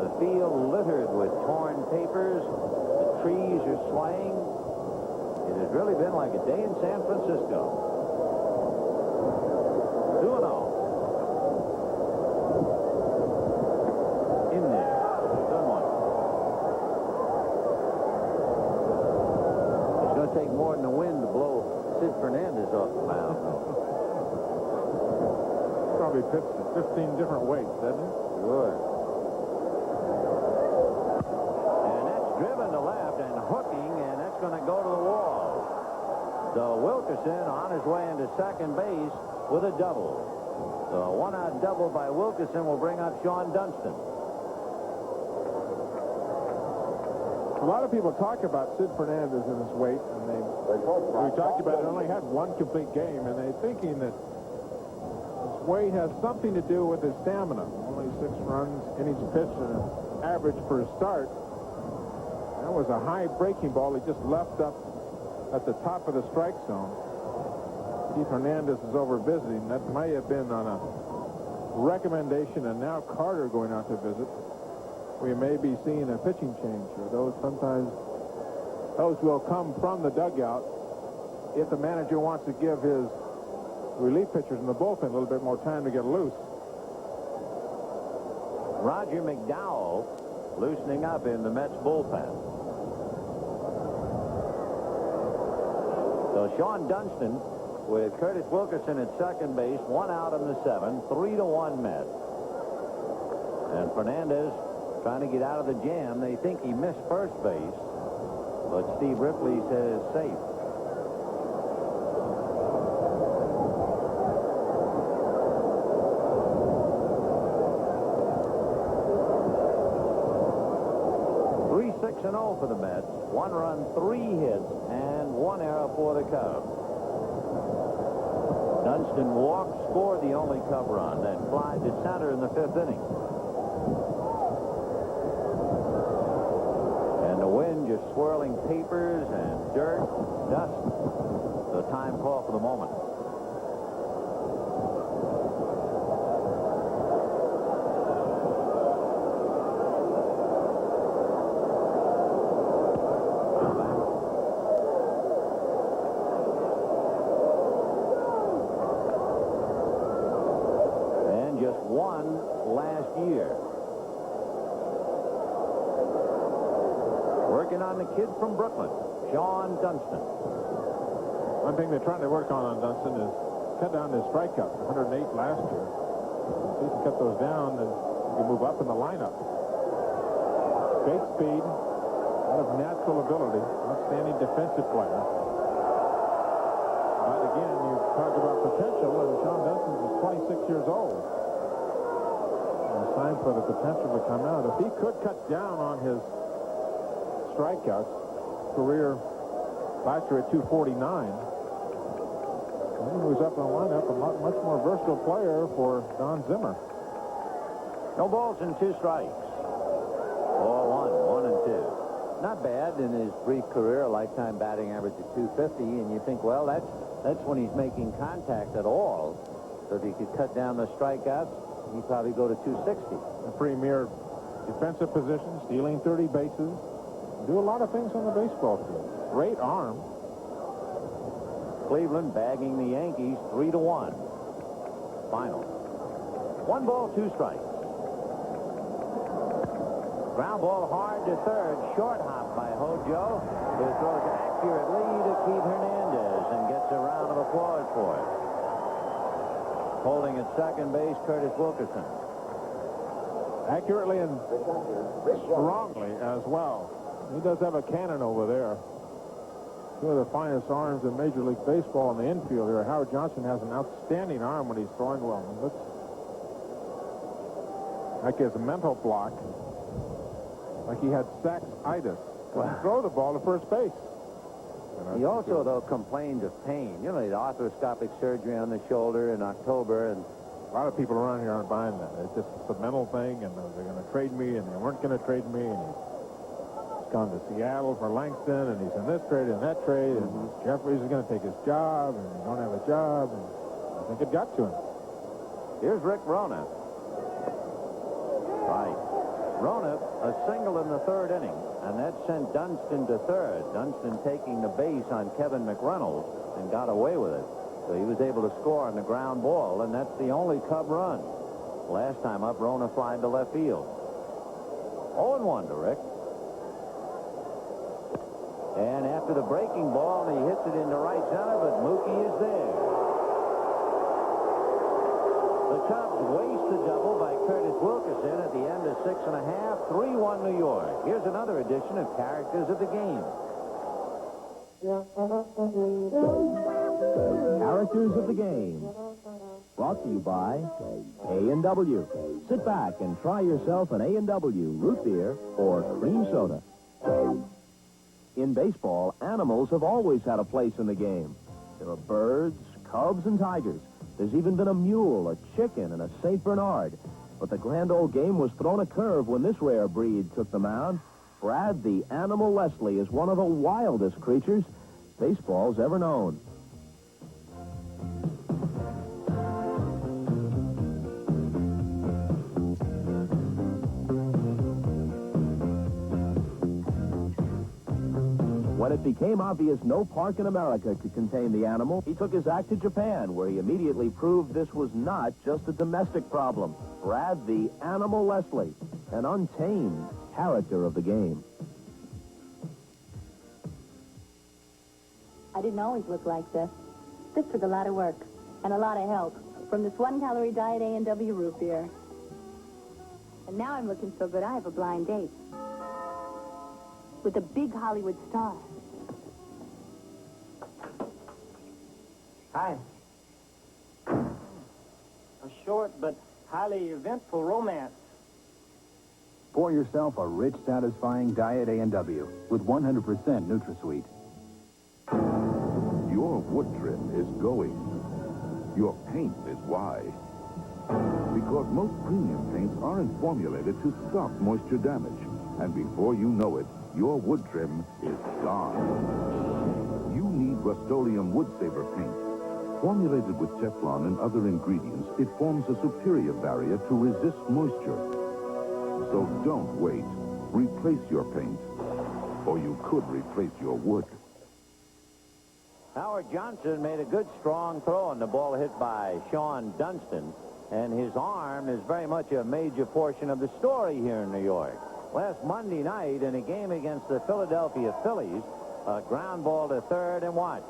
The field littered with torn papers. The trees are swaying. It has really been like a day in San Francisco. 2-0. In there. Good one. It's going to take more than the wind to blow Sid Fernandez off the mound. Probably pitched at 15 different weights, doesn't he? Sure. And that's driven to left and hooking, and that's going to go to the wall. So Wilkerson on his way into second base with a double. So a one-out double by Wilkerson will bring up Sean Dunston. A lot of people talk about Sid Fernandez and his weight, and we talked about it, only had one complete game, and they're thinking that his weight has something to do with his stamina. Only 6 runs, innings pitched, and an average per start. That was a high breaking ball. He just left up at the top of the strike zone. Steve Hernandez is over visiting. That may have been on a recommendation, and now Carter going out to visit. We may be seeing a pitching change here. Those will come from the dugout if the manager wants to give his relief pitchers in the bullpen a little bit more time to get loose. Roger McDowell loosening up in the Mets bullpen. So Sean Dunston with Curtis Wilkerson at second base, 1 out in the 7th, 3-1 Mets. And Fernandez trying to get out of the jam. They think he missed first base, but Steve Ripley says safe. For the Mets, 1 run, 3 hits, and 1 error for the Cubs. Dunston walked, scored the only Cub run, then fly to center in the 5th inning. And the wind just swirling papers and dirt, dust. The time call for the moment. Kid from Brooklyn, Sean Dunston. One thing they're trying to work on Dunston is cut down his strikeouts. 108 last year. If he can cut those down, then he can move up in the lineup. Great speed, a lot of natural ability, outstanding defensive player. But again, you talk about potential, and Sean Dunston is 26 years old. And it's time for the potential to come out. If he could cut down on his strikeouts, career last year at 249. He was up in the lineup, a much more versatile player for Don Zimmer. No balls and 2 strikes. Ball 1, 1 and 2. Not bad in his brief career, a lifetime batting average of 250, and you think, well, that's when he's making contact at all. So if he could cut down the strikeouts, he'd probably go to 260. A premier defensive position, stealing 30 bases. Do a lot of things on the baseball field. Great arm. Cleveland bagging the Yankees 3-1. Final. 1 ball, 2 strikes. Ground ball hard to third. Short hop by Hojo, who throws accurately to Keith Hernandez and gets a round of applause for it. Holding at second base, Curtis Wilkerson. Accurately and strongly as well. He does have a cannon over there. 2 of the finest arms in Major League Baseball in the infield here. Howard Johnson has an outstanding arm when he's throwing well. It looks like his mental block, like he had sax-itis. Couldn't throw the ball to first base. He also, though, complained of pain. You know, the arthroscopic surgery on the shoulder in October, and a lot of people around here aren't buying that. It's just a mental thing, and they're going to trade me, and they weren't going to trade me, and he's gone to Seattle for Langston, and he's in this trade and that trade, and Jeffries is going to take his job, and he don't have a job, and I think it got to him. Here's Rick Rona. Right. Rona, a single in the third inning, and that sent Dunston to third. Dunston taking the base on Kevin McReynolds and got away with it. So he was able to score on the ground ball, and that's the only Cub run. Last time up, Rona flied to left field. 0-1 to Rick. And after the breaking ball, he hits it into right center, but Mookie is there. The Cubs waste the double by Curtis Wilkerson at the end of 6.5, 3-1 New York. Here's another edition of Characters of the Game. Characters of the Game. Brought to you by A&W. Sit back and try yourself an A&W root beer or cream soda. In baseball, animals have always had a place in the game. There are birds, cubs, and tigers. There's even been a mule, a chicken, and a St. Bernard. But the grand old game was thrown a curve when this rare breed took the mound. Brad the Animal Leslie is one of the wildest creatures baseball's ever known. When it became obvious no park in America could contain the animal, he took his act to Japan, where he immediately proved this was not just a domestic problem. Brad the Animal Leslie, an untamed character of the game. I didn't always look like this. This took a lot of work and a lot of help from this one-calorie diet A&W root beer. And now I'm looking so good I have a blind date with a big Hollywood star. Hi. A short but highly eventful romance. Pour yourself a rich, satisfying Diet A&W with 100% NutraSweet. Your wood trim is going. Your paint is why. Because most premium paints aren't formulated to stop moisture damage. And before you know it, your wood trim is gone. You need Rust-Oleum Wood Saver paint. Formulated with Teflon and other ingredients, it forms a superior barrier to resist moisture. So don't wait. Replace your paint. Or you could replace your wood. Howard Johnson made a good, strong throw, and the ball hit by Sean Dunston. And his arm is very much a major portion of the story here in New York. Last Monday night, in a game against the Philadelphia Phillies, a ground ball to third, and watch.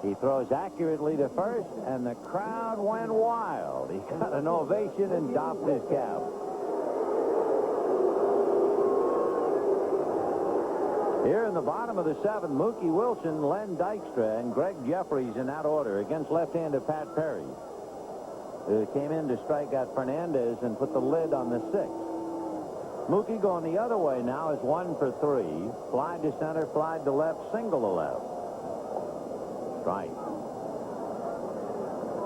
He throws accurately to first, and the crowd went wild. He got an ovation and doffed his cap. Here in the bottom of the seventh, Mookie Wilson, Len Dykstra, and Greg Jeffries in that order against left-hander Pat Perry, who came in to strike out Fernandez and put the lid on the sixth. Mookie going the other way now is 1 for 3. Fly to center, fly to left, single to left. Strike.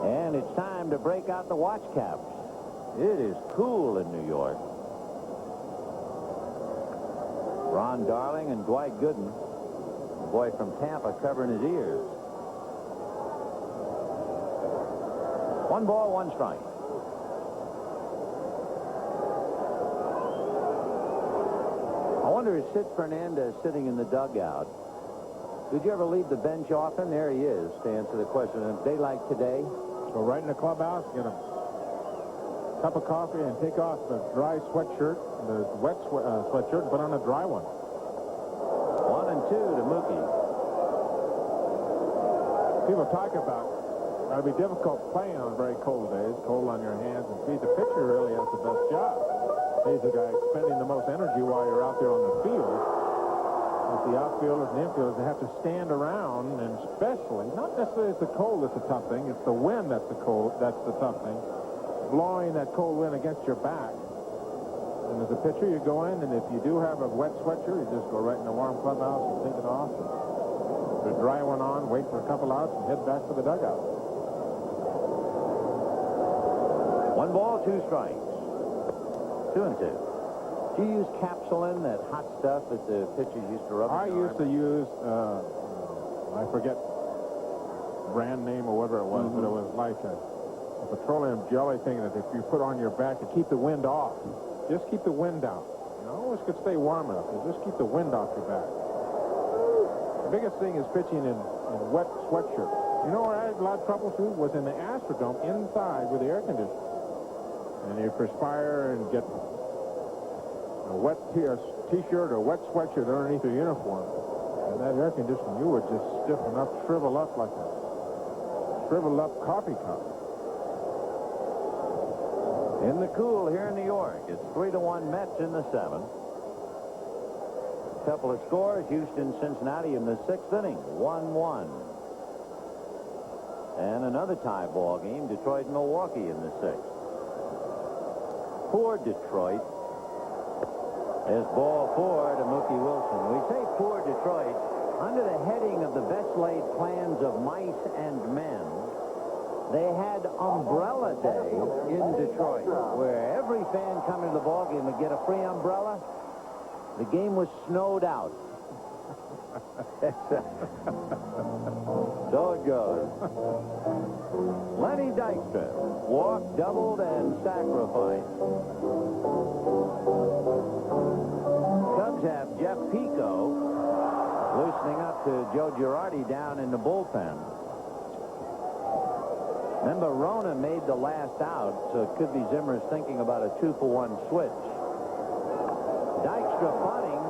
And it's time to break out the watch caps. It is cool in New York. Ron Darling and Dwight Gooden, the boy from Tampa, covering his ears. 1 ball, 1 strike. I wonder if Sid Fernandez sitting in the dugout. Did you ever leave the bench often? There he is to answer the question. A day like today? Go right in the clubhouse, get a cup of coffee, and take off the dry sweatshirt, the wet sweatshirt, and put on a dry one. 1 and 2 to Mookie. People talk about it'll be difficult playing on very cold days, cold on your hands and feet. The pitcher really has the best job. He's the guy expending the most energy while you're out there on the field. If the outfielders and infielders, they have to stand around, and especially, not necessarily it's the cold that's the tough thing, it's the wind that's the tough thing. Blowing that cold wind against your back. And as a pitcher, you go in, and if you do have a wet sweatshirt, you just go right in the warm clubhouse and take it off. Put a dry one on, wait for a couple outs, and head back to the dugout. 1 ball, 2 strikes. 2 and 2. Do you use Capsulin, that hot stuff that the pitchers used to rub? I used to use, I forget brand name or whatever it was, but it was like a petroleum jelly thing that if you put on your back to keep the wind off, just keep the wind down. always could stay warm enough. You just keep the wind off your back. The biggest thing is pitching in wet sweatshirts. You know where I had a lot of trouble, too? Was in the Astrodome inside with the air conditioning. And you perspire and get a wet T-shirt or wet sweatshirt underneath your uniform. And that air conditioning, you would just stiffen up, shrivel up like a shriveled up coffee cup. In the cool here in New York, it's 3-1 Mets in the 7th. Couple of scores, Houston, Cincinnati in the 6th inning, 1-1. And another tie ball game, Detroit, Milwaukee in the 6th. For Detroit, there's ball 4 to Mookie Wilson. We say poor Detroit under the heading of the best laid plans of mice and men. They had Umbrella Day in Detroit, where every fan coming to the ball game would get a free umbrella. The game was snowed out. So it goes. Lenny Dykstra walked, doubled, and sacrificed. Cubs have Jeff Pico loosening up to Joe Girardi down in the bullpen. Remember, Rona made the last out, so it could be Zimmer's thinking about a 2-for-1 switch. Dykstra bunting,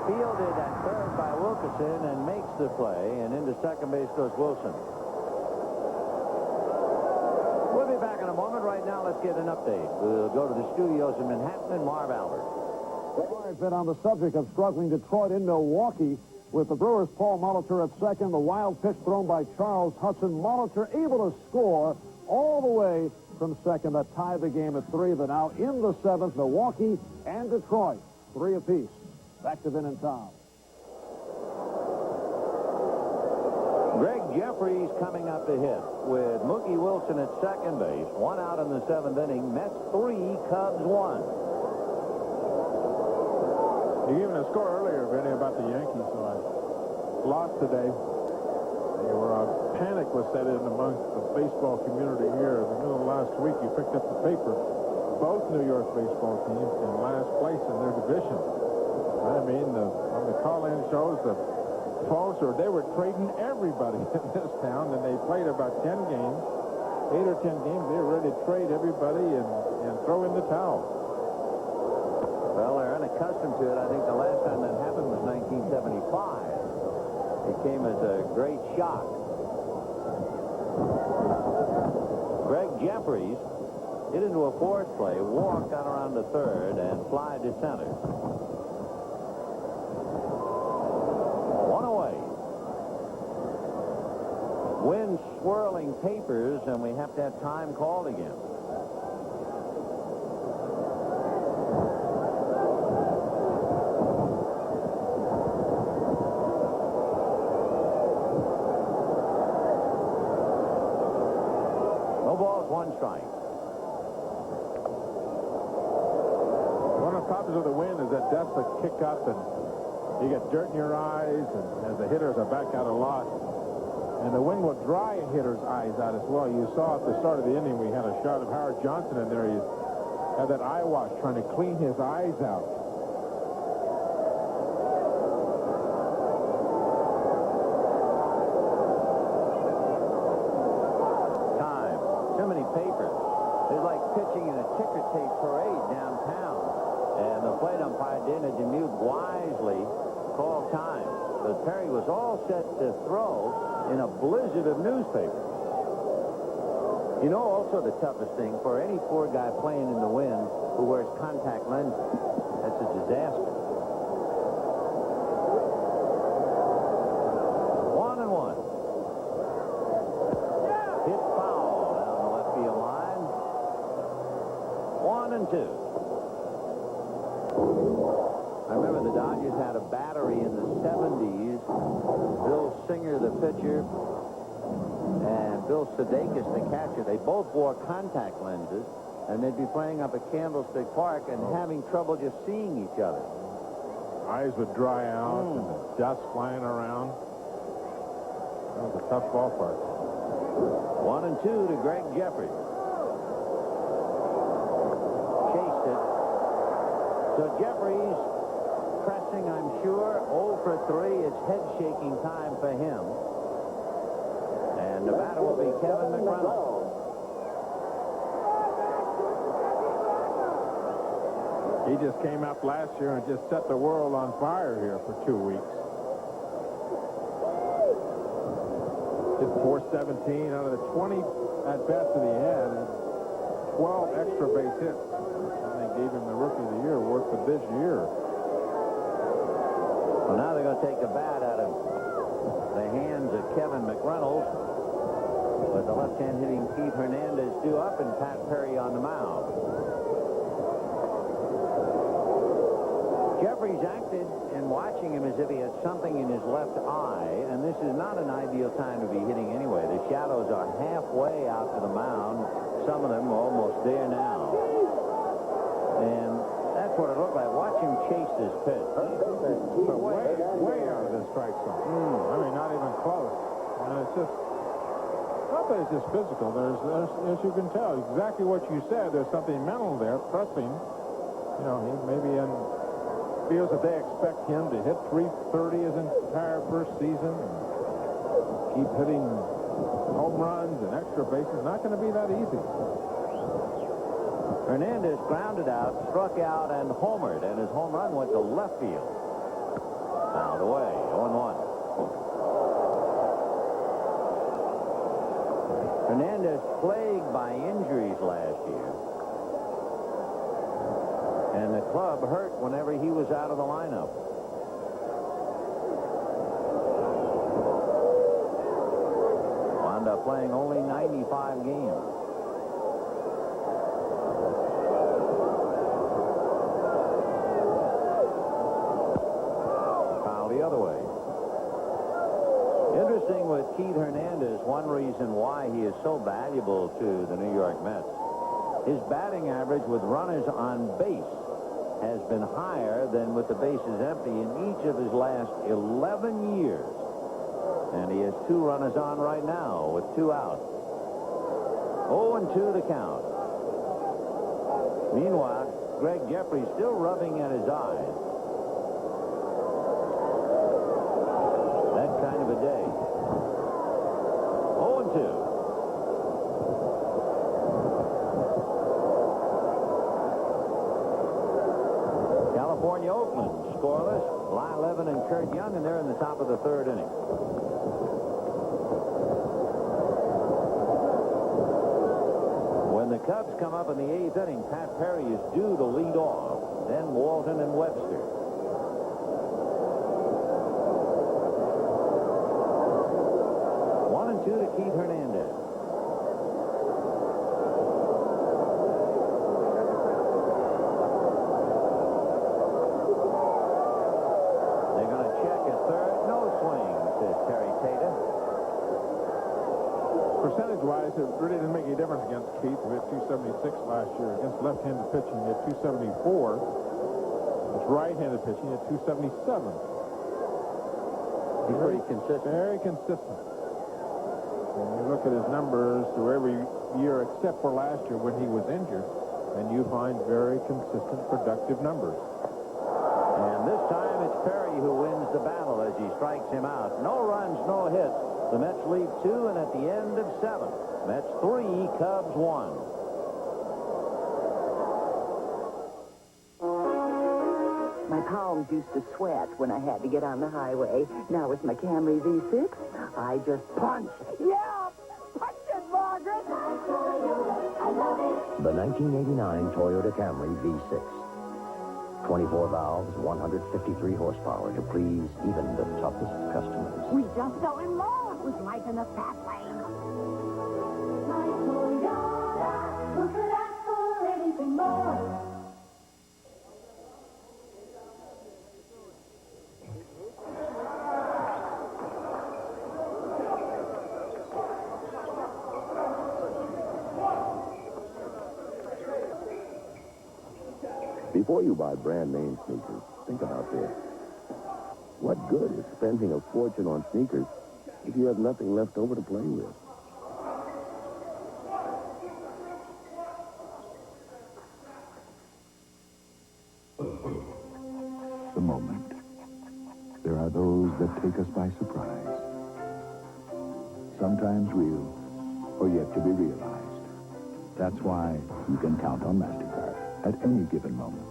fielded at third by Wilkerson, and makes the play, and into second base goes Wilson. We'll be back in a moment. Right now, let's get an update. We'll go to the studios in Manhattan and Marv Albert. I've been on the subject of struggling Detroit in Milwaukee with the Brewers' Paul Molitor at second. The wild pitch thrown by Charles Hudson. Molitor able to score all the way from second. That tied the game at 3. But now in the 7th, Milwaukee and Detroit, 3 apiece. Back to Vin and Tom. Greg Jeffries coming up to hit with Mookie Wilson at second base. 1 out in the 7th inning. Mets 3, Cubs 1. You gave me a score earlier, Vinny, about the Yankees, so I lost today. Panic was set in amongst the baseball community here. In the middle of last week, you picked up the paper. Both New York baseball teams in last place in their division. I mean, on the call-in shows, the folks they were trading everybody in this town, and they played about 10 games, 8 or 10 games. They were ready to trade everybody and throw in the towel. Well, they're unaccustomed to it. I think the last time that happened was 1975. It came as a great shock. Greg Jeffries hit into a fourth play, walked out around the third, and fly to center. 1 away. Wind swirling papers, and we have to have time called again. No balls, 1 strike. One of the problems with the wind is that desperate kick up, and you get dirt in your eyes, and as the hitters are back out a lot. And the wind will dry a hitter's eyes out as well. You saw at the start of the inning, we had a shot of Howard Johnson in there. He had that eye wash trying to clean his eyes out. Time. Too many papers. It's like pitching in a ticker tape parade downtown. And the plate umpire, Dana Demuth, wisely called time. But Perry was all set to throw in a blizzard of newspapers. You know, also the toughest thing for any poor guy playing in the wind who wears contact lenses. That's a disaster. 1-1. Hit foul down the left field line. 1-2. I remember the Dodgers had a battery in the 70s. Bill Singer, the pitcher, and Bill Sudeikis, the catcher. They both wore contact lenses, and they'd be playing up at Candlestick Park and having trouble just seeing each other. Eyes would dry out, and the dust flying around. That was a tough ballpark. 1-2 to Greg Jeffries. Chased it. So Jeffries pressing, I'm sure, 0 for 3. It's head-shaking time for him. And the batter will be Kevin McReynolds. He just came up last year and just set the world on fire here for 2 weeks. Hit 417 out of the 20 at-bats that he had. 12 extra base hits. And they gave him the Rookie of the Year award for this year. Well, now they're going to take the bat out of the hands of Kevin McReynolds. With the left-hand hitting Keith Hernandez due up and Pat Perry on the mound. Jeffries acted in watching him as if he had something in his left eye, and this is not an ideal time to be hitting anyway. The shadows are halfway out to the mound. Some of them are almost there now. And that's what it looked like. Watch him chase this pitch. But way out of the strike zone. I mean, not even close. And it's just, not that it's just physical. There's, as you can tell, exactly what you said. There's something mental there, pressing. You know, he maybe feels that they expect him to hit 330 his entire first season. Keep hitting home runs and extra bases. Not going to be that easy. Hernandez grounded out, struck out, and homered, and his home run went to left field. Fouled away, 0-1. Hernandez plagued by injuries last year. And the club hurt whenever he was out of the lineup. Wound up playing only 95 games. Foul the other way. Interesting with Keith Hernandez, one reason why he is so valuable to the New York Mets. His batting average with runners on base has been higher than with the bases empty in each of his last 11 years. And he has 2 runners on right now with 2 outs. 0-2 the count. Meanwhile, Greg Jeffries still rubbing at his eyes. That kind of a day. 0-2. California, Oakland, scoreless. Lyle Levin and Kurt Young, and they're in the top of the 3rd inning. When the Cubs come up in the 8th inning, Pat Perry is due to lead off. Then Walton and Webster. 1-2 to Keith Hernandez. Percentage-wise, it really didn't make any difference against Keith, who hit 276 last year. Against left-handed pitching, he hit 274. Against right-handed pitching, he hit 277. He's pretty consistent. Very consistent. When you look at his numbers through every year except for last year when he was injured, and you find very consistent, productive numbers. And this time it's Perry who wins the battle as he strikes him out. No runs, no hits. The Mets lead 2, and at the end of 7, Mets 3, Cubs 1. My palms used to sweat when I had to get on the highway. Now with my Camry V6, I just punch. Yeah, punch it, Margaret. The 1989 Toyota Camry V6. 24 valves, 153 horsepower to please even the toughest customers. We just fell in love with life in the fast lane. My Toyota, who could ask for anything more? Before you buy brand name sneakers, think about this. What good is spending a fortune on sneakers if you have nothing left over to play with? moment. There are those that take us by surprise. Sometimes real, or yet to be realized. That's why you can count on MasterCard at any given moment.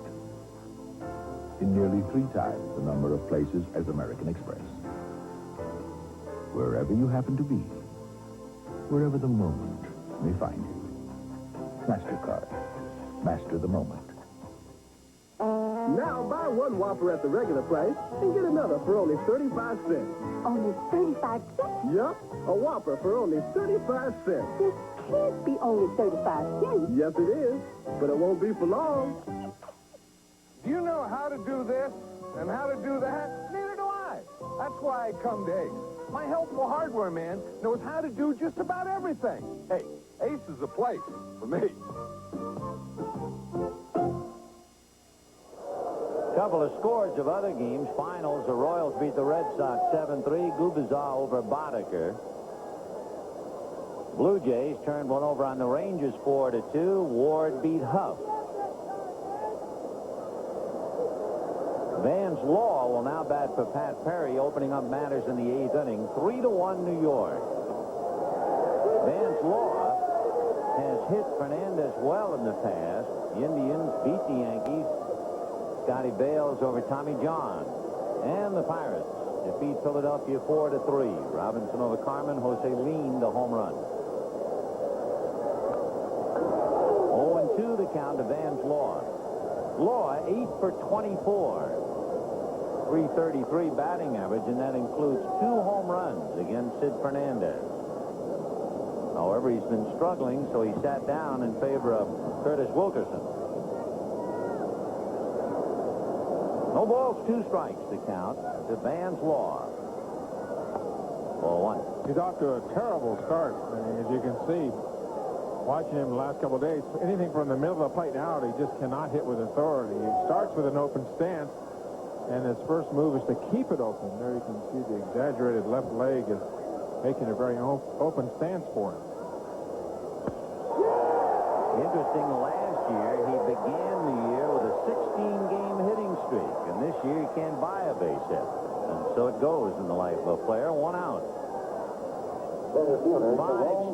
In nearly 3 times the number of places as American Express. Wherever you happen to be, wherever the moment may find you. MasterCard. Master the moment. Now buy one Whopper at the regular price and get another for only 35 cents. Only 35 cents? Yup, a Whopper for only 35 cents. This can't be only 35 cents. Yes, it is, but it won't be for long. Do you know how to do this and how to do that? Neither do I. That's why I come to Ace. My helpful hardware man knows how to do just about everything. Hey, Ace is the place for me. Couple of scores of other games. Finals, the Royals beat the Red Sox 7-3. Gubazar over Boddicker. Blue Jays turned one over on the Rangers 4-2. Ward beat Huff. Vance Law will now bat for Pat Perry, opening up matters in the 8th inning. 3-1 New York. Vance Law has hit Fernandez well in the past. The Indians beat the Yankees. Scotty Bales over Tommy John. And the Pirates defeat Philadelphia 4-3. Robinson over Carmen. Jose Lean the home run. 0-2 the count to Vance Law. Law 8 for 24. 333 batting average, and that includes 2 home runs against Sid Fernandez. However, he's been struggling, so he sat down in favor of Curtis Wilkerson. No balls, 2 strikes to count to Vance Law. 0-1. He's off to a terrible start. I mean, as you can see, watching him the last couple of days, anything from the middle of the plate out, he just cannot hit with authority. He starts with an open stance, and his first move is to keep it open. There you can see the exaggerated left leg is making a very open stance for him. Interesting, last year he began the year with a 16-game hitting streak, and this year he can't buy a base hit. And so it goes in the life of a player. 1 out. 5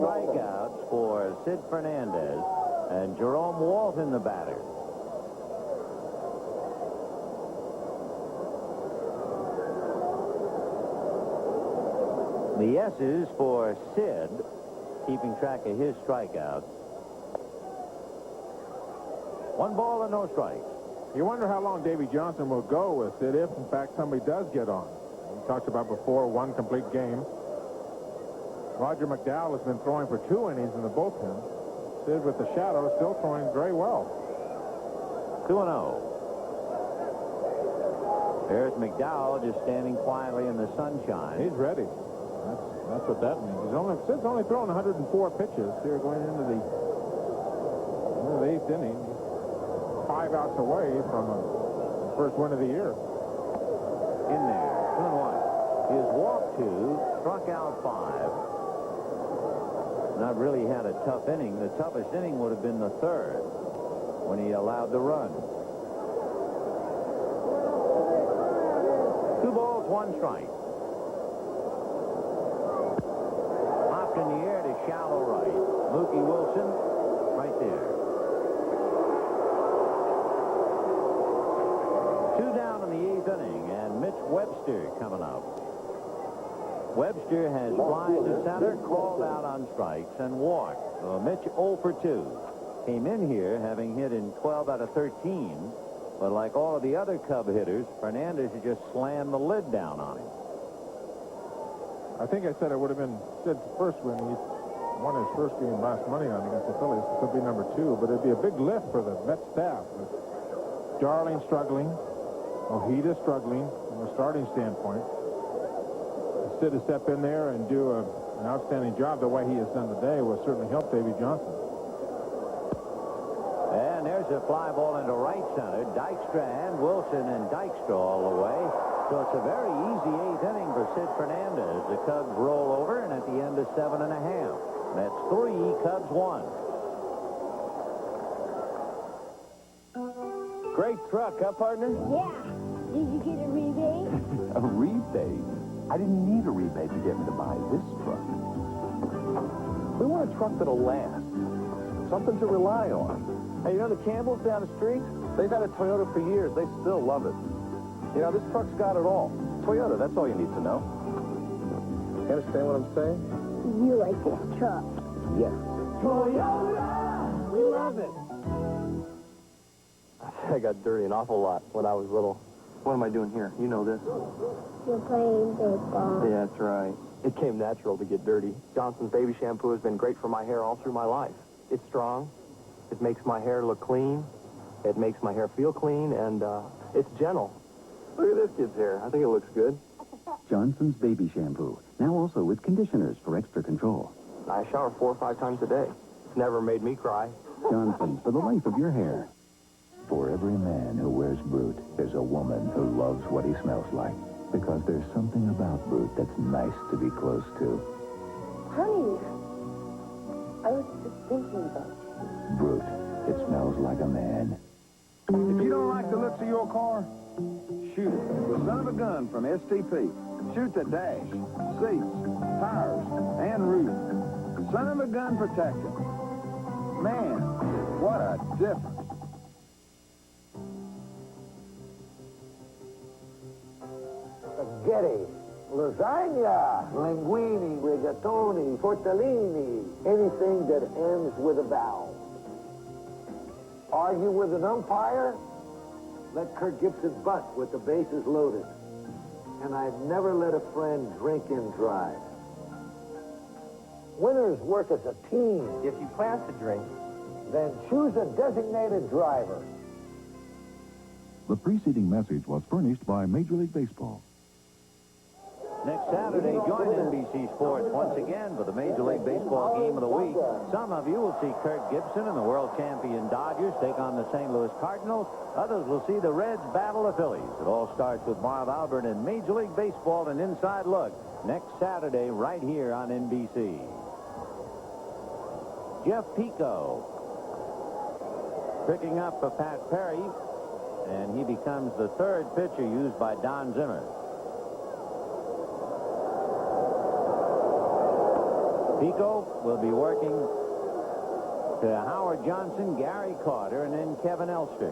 strikeouts for Sid Fernandez, and Jerome Walt in the batter. The S's for Sid, keeping track of his strikeouts. 1 ball and no strikes. You wonder how long Davy Johnson will go with Sid if, in fact, somebody does get on. We talked about before, 1 complete game. Roger McDowell has been throwing for 2 innings in the bullpen. Sid with the shadow still throwing very well. 2-0. There's McDowell just standing quietly in the sunshine. He's ready. That's what that means. Sid's only thrown 104 pitches here going into the 8th inning. 5 outs away from the first win of the year. In there, 2-1. He has walked 2, struck out 5. Not really had a tough inning. The toughest inning would have been the 3rd when he allowed the run. 2 balls, 1 strike. Popped in the air to shallow right. Mookie Wilson right there. 2 down in the 8th inning, and Mitch Webster coming up. Webster has fly to center, called out on strikes, and walked. Mitch 0 for 2. Came in here having hit in 12 out of 13, but like all of the other Cub hitters, Fernandez has just slammed the lid down on him. I think I said it would have been Sid's first win. He won his first game last Monday night against the Phillies. This will be number 2, but it'd be a big lift for the Mets staff. With Darling struggling, Ojeda struggling from a starting standpoint. Sid to step in there and do an outstanding job the way he has done today will certainly help Davy Johnson. And there's a fly ball into right center. Dykstra and Wilson and Dykstra all the way. So it's a very easy 8th inning for Sid Fernandez. The Cubs roll over, and at the end of 7.5. Mets 3, Cubs 1. Great truck, huh, partner? Yeah. Did you get a rebate? A rebate? I didn't need a rebate to get me to buy this truck. We want a truck that'll last. Something to rely on. Hey, you know the Campbells down the street? They've had a Toyota for years. They still love it. You know, this truck's got it all. Toyota, that's all you need to know. You understand what I'm saying? You like this truck. Yes. Toyota! We love it. I got dirty an awful lot when I was little. What am I doing here? You know this. You're playing baseball. Yeah, that's right. It came natural to get dirty. Johnson's baby shampoo has been great for my hair all through my life. It's strong. It makes my hair look clean. It makes my hair feel clean, and it's gentle. Look at this kid's hair. I think it looks good. Johnson's baby shampoo. Now also with conditioners for extra control. I shower 4 or 5 times a day. It's never made me cry. Johnson's for the life of your hair. For every man who wears Brute, there's a woman who loves what he smells like. Because there's something about Brute that's nice to be close to. Honey, I was just thinking about you. Brute. It smells like a man. If you don't like the looks of your car, shoot it. The son of a gun from STP. Shoot the dash, seats, tires, and roof. Son of a gun protection. Man, what a difference. Spaghetti, lasagna, linguine, rigatoni, tortellini, anything that ends with a vowel. Argue with an umpire? Let Kirk Gibson bunt with the bases loaded. And I've never let a friend drink and drive. Winners work as a team. If you plan to drink, then choose a designated driver. The preceding message was furnished by Major League Baseball. Next Saturday, join NBC Sports once again for the Major League Baseball game of the week. Some of you will see Kirk Gibson and the world champion Dodgers take on the St. Louis Cardinals. Others will see the Reds battle the Phillies. It all starts with Marv Albert and Major League Baseball, an inside look, next Saturday right here on NBC. Jeff Pico picking up for Pat Perry, and he becomes the third pitcher used by Don Zimmer. Pico will be working to Howard Johnson, Gary Carter, and then Kevin Elster.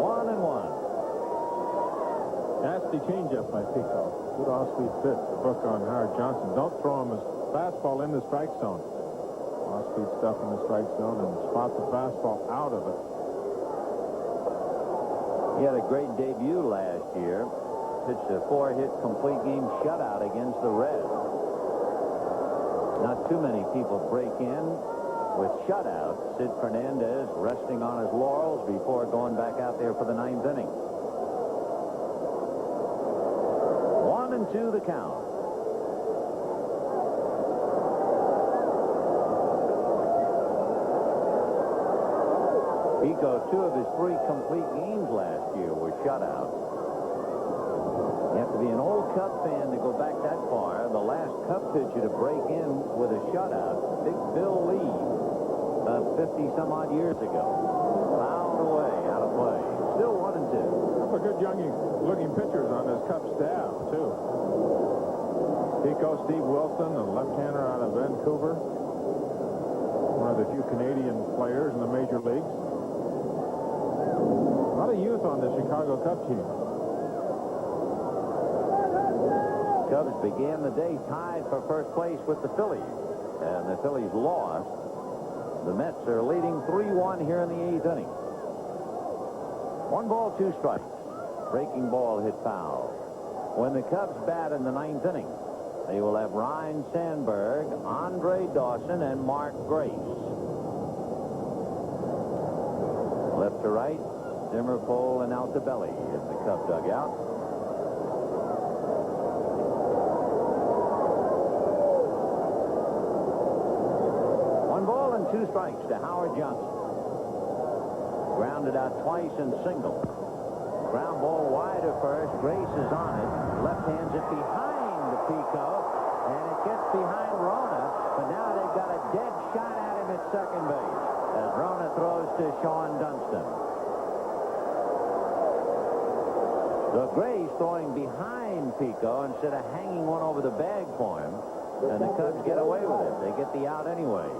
One and one. Nasty changeup by Pico. Good off-speed pitch. The book on Howard Johnson. Don't throw him his fastball in the strike zone. Off-speed stuff in the strike zone and spot the fastball out of it. He had a great debut last year. Pitched a 4-hit complete game shutout against the Reds. Not too many people break in with shutouts. Sid Fernandez resting on his laurels before going back out there for the 9th inning. 1-2 the count. Pico, 2 of his 3 complete games last year were shutouts. You have to be an old Cub fan to go back that far. The last Cub pitcher to break in with a shutout, Big Bill Lee, about 50-some-odd years ago. Fouled away, out of play. Still 1-2. Couple of good young-looking pitchers on this Cub staff, too. Pico, Steve Wilson, a left-hander out of Vancouver. One of the few Canadian players in the major leagues. A lot of youth on the Chicago Cubs team. Cubs began the day tied for first place with the Phillies, and the Phillies lost. The Mets are leading 3-1 here in the 8th inning. 1 ball, 2 strikes. Breaking ball hit foul. When the Cubs bat in the 9th inning, they will have Ryan Sandberg, Andre Dawson, and Mark Grace. Left to right, Zimmer, Cole, and Altobelli in the Cub dugout. One ball and 2 strikes to Howard Johnson. Grounded out twice and single. Ground ball wide of first. Grace is on it. Left hands it behind Pico. And it gets behind Rona, but now they've got a dead shot at him at second base as Rona throws to Sean Dunston. So Gray's throwing behind Pico instead of hanging one over the bag for him, and the Cubs get away with it. They get the out anyway.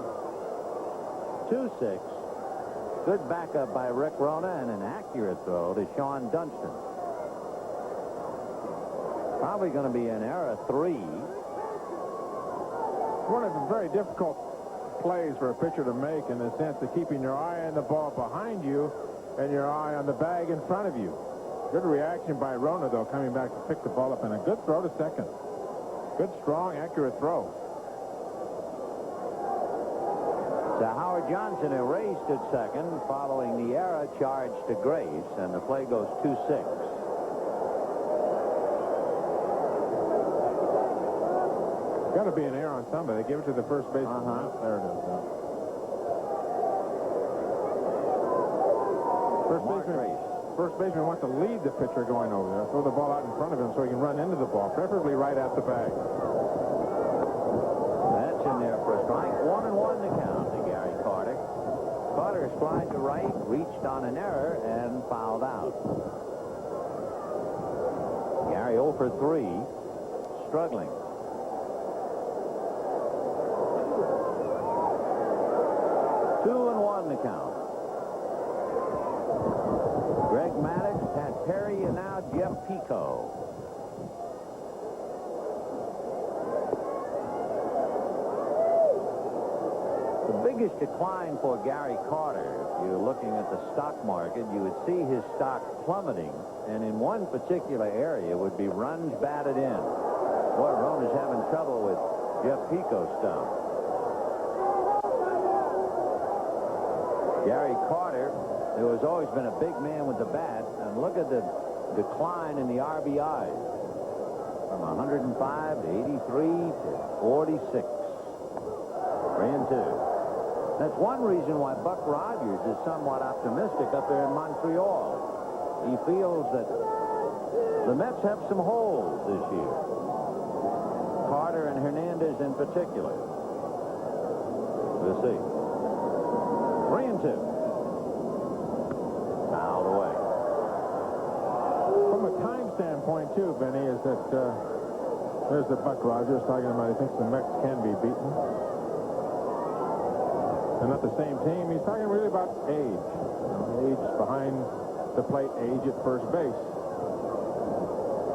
2-6. Good backup by Rick Rona and an accurate throw to Sean Dunston. Probably going to be an error 3. One of the very difficult plays for a pitcher to make in the sense of keeping your eye on the ball behind you and your eye on the bag in front of you. Good reaction by Rona, though, coming back to pick the ball up, and a good throw to second. Good, strong, accurate throw. So Howard Johnson erased at second following the error charge to Grace, and the play goes 2-6. Got to be an error on somebody. They give it to the first baseman. There it is. First baseman wants to lead the pitcher going over there. Throw the ball out in front of him so he can run into the ball, preferably right at the bag. That's in there for a strike. 1-1 to count to Gary Carter. Carter slid to right, reached on an error, and fouled out. Gary 0 for 3, struggling. 2-1 to count. Greg Maddox, Pat Perry, and now Jeff Pico. The biggest decline for Gary Carter, if you're looking at the stock market, you would see his stock plummeting, and in one particular area would be runs batted in. Boy, Rona's having trouble with Jeff Pico's stuff. Gary Carter, who has always been a big man with the bat, and look at the decline in the RBIs from 105 to 83 to 46. 3-2. That's one reason why Buck Rogers is somewhat optimistic up there in Montreal. He feels that the Mets have some holes this year. Carter and Hernandez in particular. We'll see. 3-2. Fouled away. From a time standpoint, too, Benny, is that there's the Buck Rogers talking about he thinks the Mets can be beaten. They're not the same team. He's talking really about age. Age behind the plate, age at first base.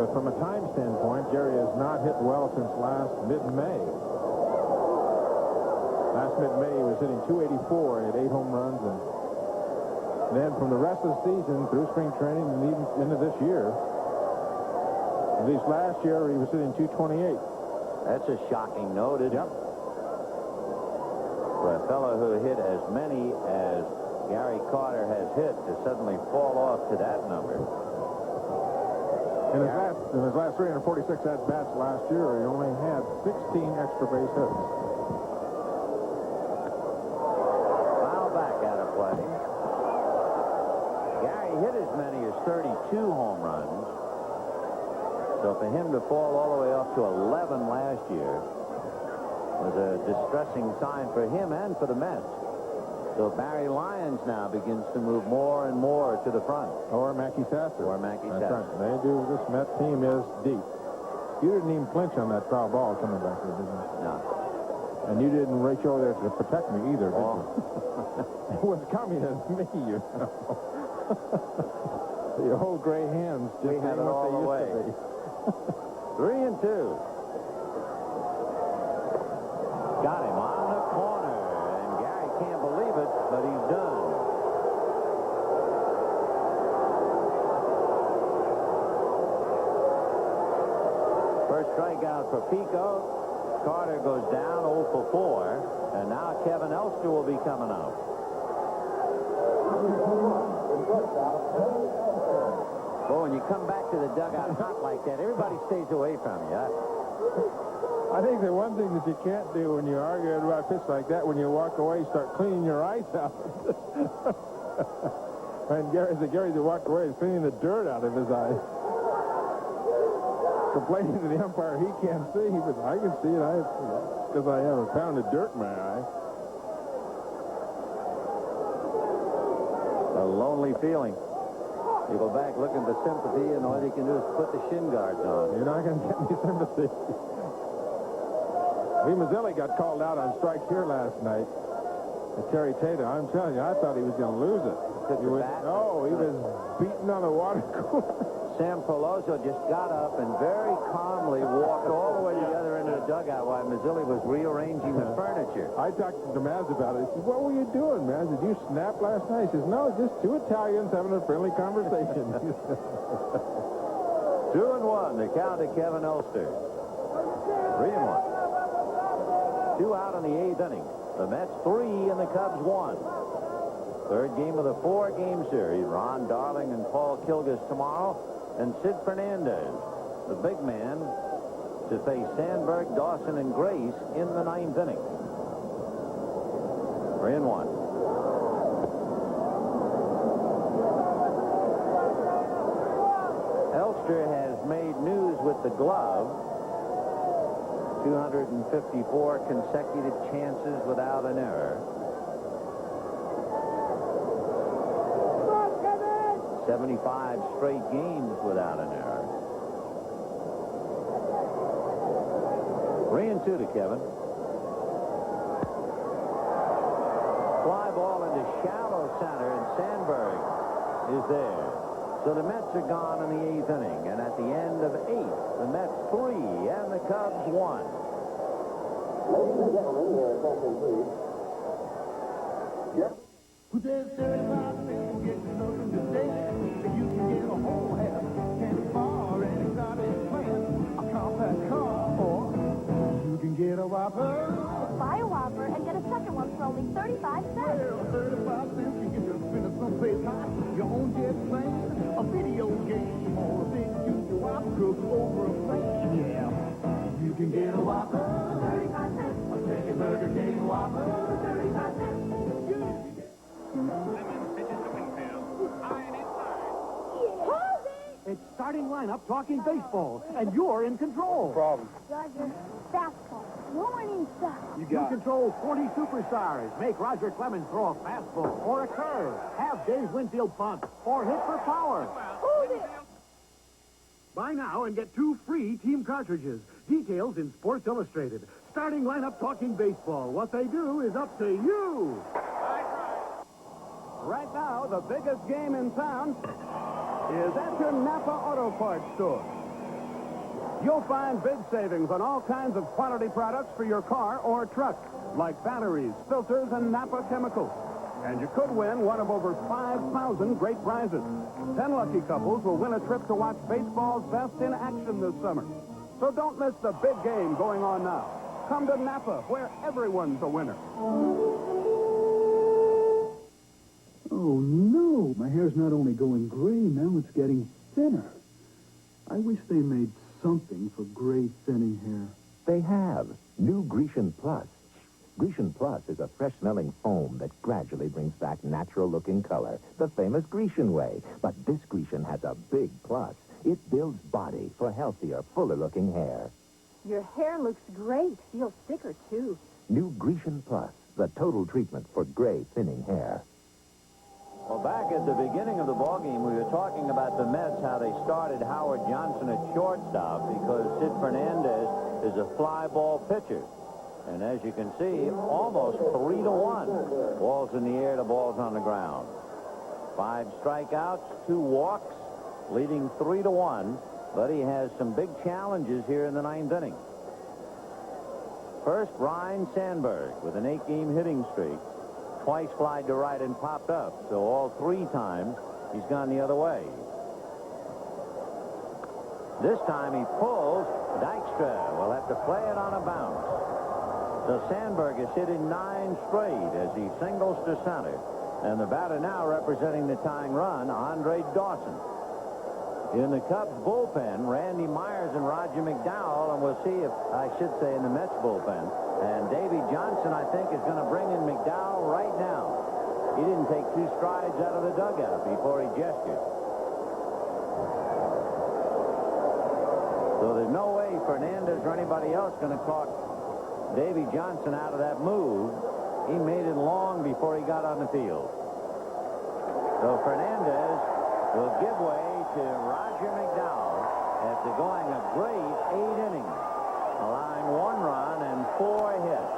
But from a time standpoint, Jerry has not hit well since last mid-May. Last mid-May, he was hitting .284 and had 8 home runs. And then from the rest of the season, through spring training and even into this year, at least last year, he was hitting .228. That's a shocking note, isn't it? For a fellow who hit as many as Gary Carter has hit to suddenly fall off to that number. In his last 346 at-bats last year, he only had 16 extra base hits. Foul back out of play. Gary hit as many as 32 home runs. So for him to fall all the way up to 11 last year was a distressing sign for him and for the Mets. So Barry Lyons now begins to move more and more to the front. Or Mackey Sasser. That's right. They do. This Mets team is deep. You didn't even flinch on that foul ball coming back here, did you? No. And you didn't reach over there to protect me either, did you? It was coming at me, you know. Your whole gray hands just had it all the way. 3-2. Got him on the corner, and Gary can't believe it, but he's done. First strikeout for Pico. Carter goes down 0 for 4, and now Kevin Elster will be coming up. Well, when you come back to the dugout hot like that, everybody stays away from you. I think the one thing that you can't do when you argue about a pitch like that, when you walk away, start cleaning your eyes out. And Gary that walked away is cleaning the dirt out of his eyes. complaining to the umpire he can't see, but I can see it. Because I have a pound of dirt in my eye. A lonely feeling. You go back looking for sympathy, and all you can do is put the shin guards on. You're not going to get any sympathy. Mazzilli got called out on strikes here last night. And Terry Tatum, I'm telling you, I thought he was going to lose it. He was beating on the water cooler. Sam Peloso just got up and very calmly walked all the way to the other end of the dugout while Mazzilli was rearranging the furniture. I talked to Maz about it. He said, what were you doing, Maz? Did you snap last night? He says, no, just two Italians having a friendly conversation. 2-1, the count to Kevin Elster. 3-1. 2 out in the 8th inning. The Mets 3 and the Cubs 1. Third game of the 4-game series. Ron Darling and Paul Kilgus tomorrow. And Sid Fernandez, the big man, to face Sandberg, Dawson, and Grace in the 9th inning. 3-1. Elster has made news with the glove. 254 consecutive chances without an error. 75 straight games without an error. 3-2 to Kevin. Fly ball into shallow center, and Sandberg is there. So the Mets are gone in the 8th inning, and at the end of 8, the Mets 3 and the Cubs 1. Ladies and gentlemen, your attention, please. Yep. Who says 35 cents will get you nothing today? You can get a whole half candy bar and exotic plant, a compact car, or you can get a Whopper. Buy a Whopper and get a second one for only 35 cents. Well, 35 cents can get you spinning someplace hot. Your own jet plane, a video game, or a big juicy Whopper cooked over a plate. Yeah, you can get a Whopper. 35 cents. A second Burger King Whopper. 35 cents. It's starting lineup talking baseball, and you're in control. No problem. Roger, fastball. Warning shot. You control 40 superstars. Make Roger Clemens throw a fastball or a curve. Have Dave Winfield bunt or hit for power. Hold it. Buy now and get 2 free team cartridges. Details in Sports Illustrated. Starting lineup talking baseball. What they do is up to you. Right now, the biggest game in town is at your Napa Auto Parts store. You'll find big savings on all kinds of quality products for your car or truck, like batteries, filters, and Napa chemicals. And you could win one of over 5,000 great prizes. 10 lucky couples will win a trip to watch baseball's best in action this summer. So don't miss the big game going on now. Come to Napa, where everyone's a winner. Oh, no. My hair's not only going gray, now it's getting thinner. I wish they made something for gray, thinning hair. They have. New Grecian Plus. Grecian Plus is a fresh-smelling foam that gradually brings back natural-looking color, the famous Grecian way. But this Grecian has a big plus. It builds body for healthier, fuller-looking hair. Your hair looks great. Feels thicker, too. New Grecian Plus, the total treatment for gray, thinning hair. Well, back at the beginning of the ballgame, we were talking about the Mets, how they started Howard Johnson at shortstop because Sid Fernandez is a fly ball pitcher. And as you can see, almost 3-1. Balls in the air, the ball's on the ground. 5 strikeouts, 2 walks, leading 3-1. But he has some big challenges here in the 9th inning. First, Ryne Sandberg with an 8-game hitting streak. Twice flied to right and popped up, so all 3 times he's gone the other way. This time he pulls. Dykstra will have to play it on a bounce. So Sandberg is hitting 9 straight as he singles to center. And the batter now representing the tying run, Andre Dawson. In the Cubs bullpen, Randy Myers and Roger McDowell, and we'll see if, I should say, in the Mets bullpen. And Davey Johnson, I think, is going to bring in McDowell right now. He didn't take 2 strides out of the dugout before he gestured. So there's no way Fernandez or anybody else going to talk Davy Johnson out of that move. He made it long before he got on the field. So Fernandez will give way to Roger McDowell after going a great 8 innings, allowing 1 run and 4 hits.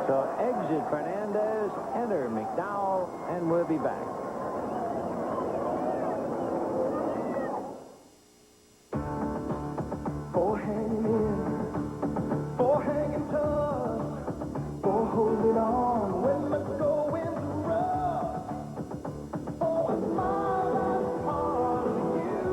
So exit Fernandez, enter McDowell, and we'll be back. For hanging in, for hanging tough, for holding on when the going's rough. For a smile and part of you,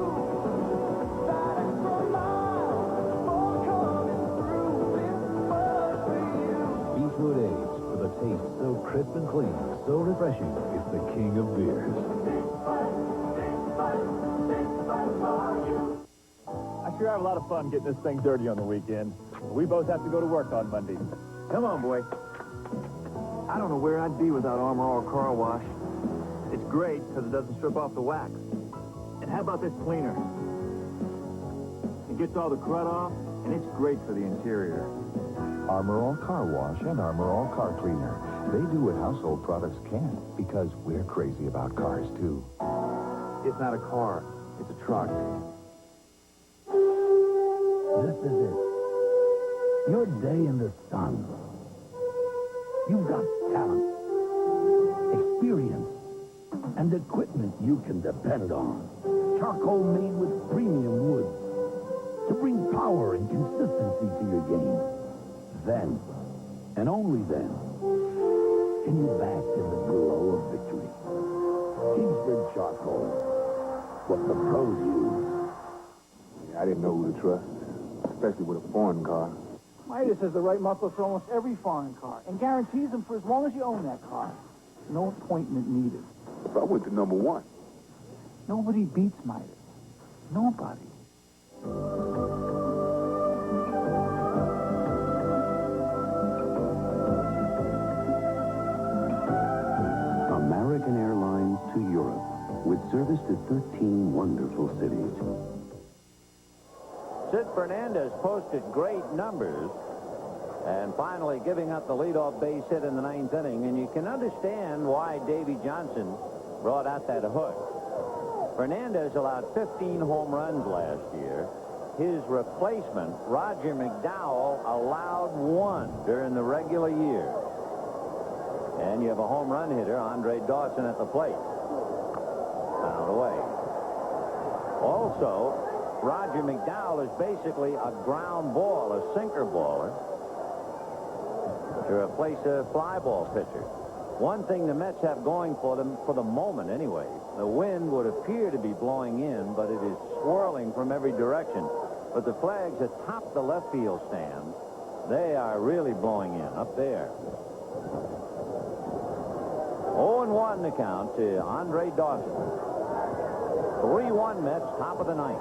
that extra mile, for coming through this much for you. Beechwood Age, with a taste so crisp and clean, so refreshing, it's the king of beers. I sure have a lot of fun getting this thing dirty on the weekend. We both have to go to work on Monday. Come on, boy. I don't know where I'd be without Armor All Car Wash. It's great because it doesn't strip off the wax. And how about this cleaner? It gets all the crud off, and it's great for the interior. Armor All Car Wash and Armor All Car Cleaner. They do what household products can't, because we're crazy about cars, too. It's not a car. It's a truck. This is it. Your day in the sun. You've got talent, experience, and equipment you can depend on. Charcoal made with premium woods to bring power and consistency to your game. Then, and only then, can you bask in the glow of victory. Kingsford Charcoal. What the pros use. I didn't know who to trust, especially with a foreign car. Midas has the right muffler for almost every foreign car and guarantees them for as long as you own that car. No appointment needed. If I went to number 1. Nobody beats Midas. Nobody. American Airlines to Europe, with service to 13 wonderful cities. Sid Fernandez posted great numbers and finally giving up the leadoff base hit in the 9th inning, and you can understand why Davy Johnson brought out that hook. Fernandez allowed 15 home runs last year. His replacement, Roger McDowell, allowed 1 during the regular year. And you have a home run hitter, Andre Dawson, at the plate. Fouled away. Also, Roger McDowell is basically a ground ball, a sinker baller, to replace a fly ball pitcher. One thing the Mets have going for them, for the moment anyway, the wind would appear to be blowing in, but it is swirling from every direction. But the flags atop the left field stand, they are really blowing in up there. 0-1 the count to Andre Dawson. 3-1 Mets, top of the 9th.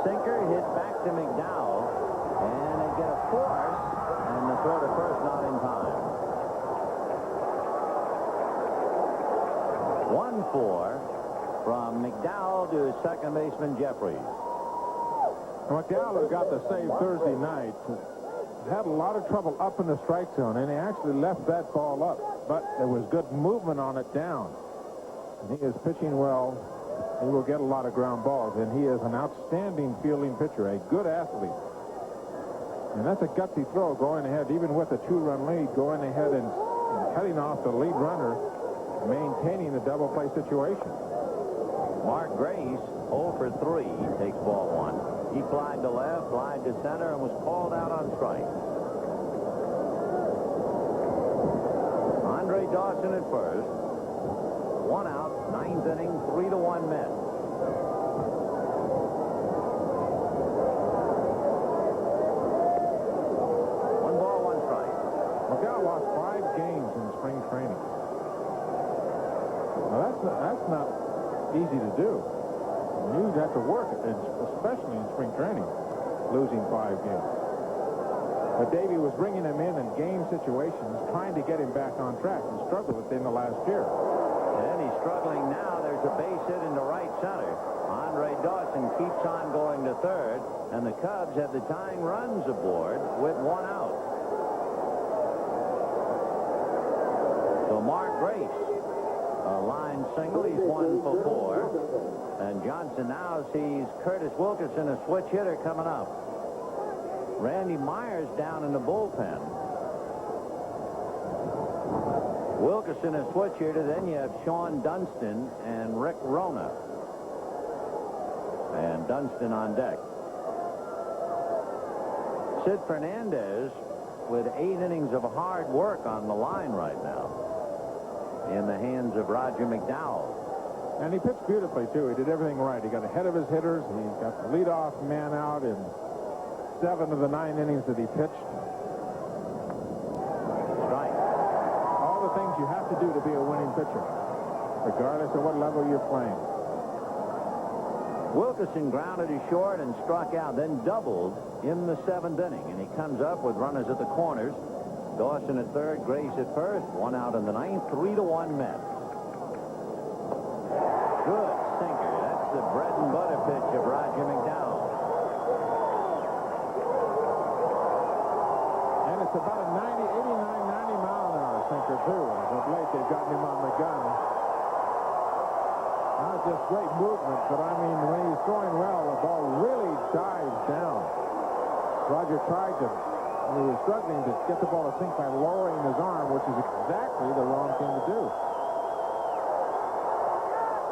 Sinker hit back to McDowell, and they get a force, and the throw to first not in time. 1-4 from McDowell to second baseman Jeffries. McDowell got the save Thursday night. Had a lot of trouble up in the strike zone, and he actually left that ball up, but there was good movement on it down. And he is pitching well. He will get a lot of ground balls, and he is an outstanding fielding pitcher, a good athlete. And that's a gutsy throw going ahead, even with a 2-run lead, going ahead and cutting off the lead runner, maintaining the double play situation. Mark Grace, 0 for 3, takes ball 1. He flied to left, flied to center, and was called out on strike. Andre Dawson at first. 1 out, 9th inning, 3-1 Mets. McDowell lost 5 games in spring training. Now that's not easy to do. You have to work, especially in spring training, losing 5 games. But Davey was bringing him in game situations, trying to get him back on track, and struggled with it in the last year. struggling now. There's a base hit into right center. Andre Dawson keeps on going to third, and the Cubs have the tying runs aboard with one out. So Mark Grace, a line single. He's 1 for 4. And Johnson now sees Curtis Wilkerson, a switch hitter, coming up. Randy Myers down in the bullpen. Wilkerson a switch hitter. Then you have Sean Dunston and Rick Rona. And Dunston on deck. Sid Fernandez with 8 innings of hard work on the line right now in the hands of Roger McDowell. And he pitched beautifully, too. He did everything right. He got ahead of his hitters. He got the leadoff man out in 7 of the 9 innings that he pitched. Right. All the things you have to do to be a winning pitcher, regardless of what level you're playing. Wilkerson grounded to short and struck out, then doubled in the 7th inning. And he comes up with runners at the corners. Dawson at third, Grace at first. 1 out in the 9th, 3-1 Mets. Good sinker. That's the bread and butter pitch of Roger McDowell. And it's about a 90 mile-an-hour sinker, too. As of late, they've gotten him on the gun. Not just great movement, but I mean, when he's throwing well, the ball really dives down. Roger tried to, when he was struggling to get the ball to sink by lowering his arm, which is exactly the wrong thing to do.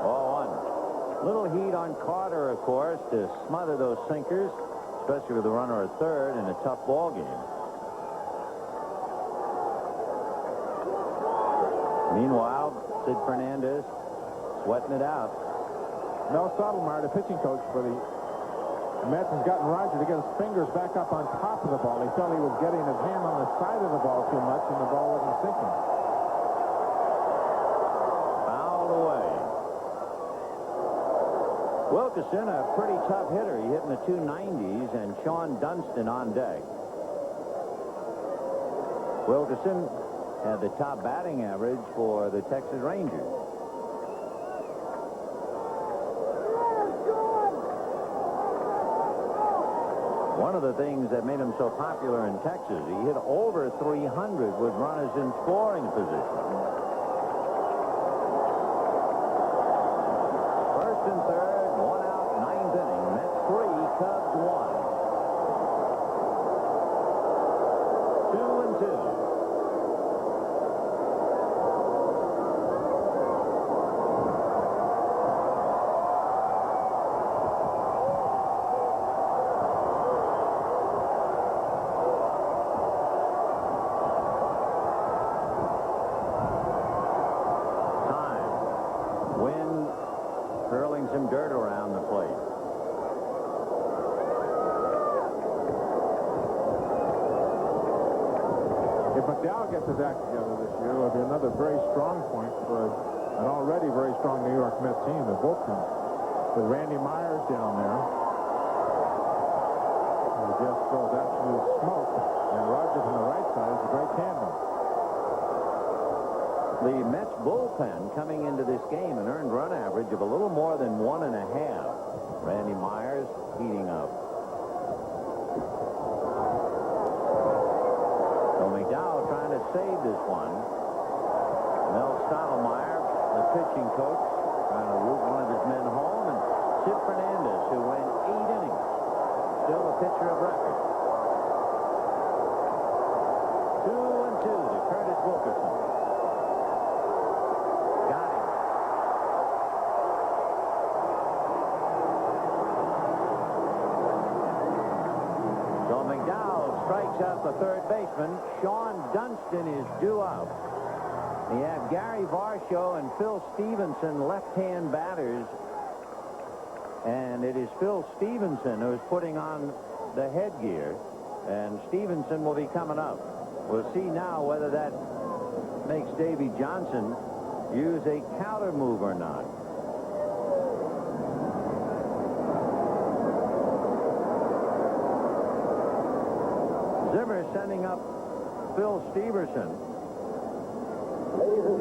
0-1. Little heat on Carter, of course, to smother those sinkers, especially with the runner at third in a tough ball game. Meanwhile, Sid Fernandez sweating it out. Mel Stottlemyre, the pitching coach for the Mets, has gotten Roger to get his fingers back up on top of the ball. He felt he was getting his hand on the side of the ball too much, and the ball wasn't sinking. Fouled away. Wilkerson, a pretty tough hitter. He hit in the 290s, and Sean Dunston on deck. Wilkerson had the top batting average for the Texas Rangers. One of the things that made him so popular in Texas, he hit over 300 with runners in scoring position. First and third, 1 out, 9th inning. Mets 3, Cubs 1. 2-2. Some dirt around the plate. If McDowell gets his act together this year, it'll be another very strong point for an already very strong New York Mets team, the bullpen. With Randy Myers down there, who just throws absolute smoke, and Roger from the right side is a great tandem. The Mets bullpen coming into this game an earned run average of a little more than 1.5. Randy Myers heating up. So McDowell trying to save this one. Mel Stottlemyre, the pitching coach, trying to root one of his men home. And Sid Fernandez, who went 8 innings, still a pitcher of record. 2-2 to Curtis Wilkerson. Strikes out the third baseman. Sean Dunston is due out. You have Gary Varsho and Phil Stevenson, left-hand batters. And it is Phil Stevenson who is putting on the headgear. And Stevenson will be coming up. We'll see now whether that makes Davy Johnson use a counter move or not. Zimmer sending up Phil Stevenson.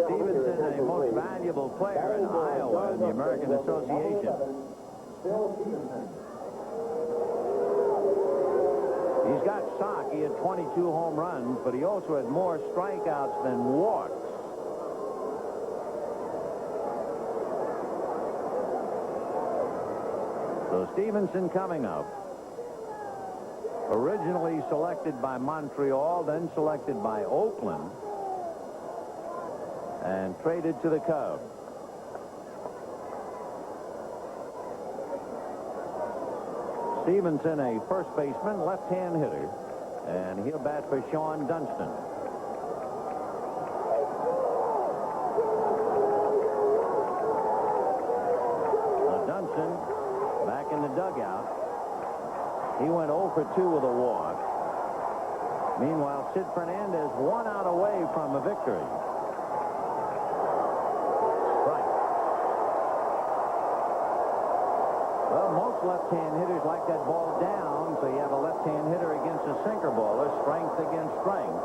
Stevenson, a most valuable valuable player in Iowa in the American Association. He's got stock. He had 22 home runs, but he also had more strikeouts than walks. So Stevenson coming up. Originally selected by Montreal, then selected by Oakland, and traded to the Cubs. Stevenson, a first baseman, left-hand hitter, and he'll bat for Sean Dunston. Dunston back in the dugout. He went 0 for 2 with a walk. Meanwhile, Sid Fernandez 1 out away from a victory. Well, most left-hand hitters like that ball down, so you have a left-hand hitter against a sinker baller, strength against strength.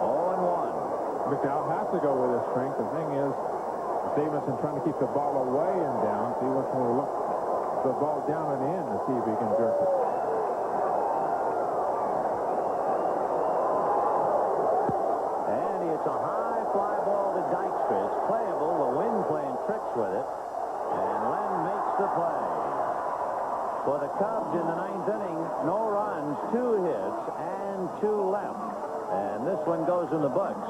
0-1. McDowell has to go with his strength. The thing is, Stevenson trying to keep the ball away and down. See what's going to look the ball down and in to see if he can jerk it. And it's a high fly ball to Dykstra. It's playable. The wind playing tricks with it. And Len makes the play. For the Cubs in the 9th inning, no runs, 2 hits, and 2 left. And this one goes in the books.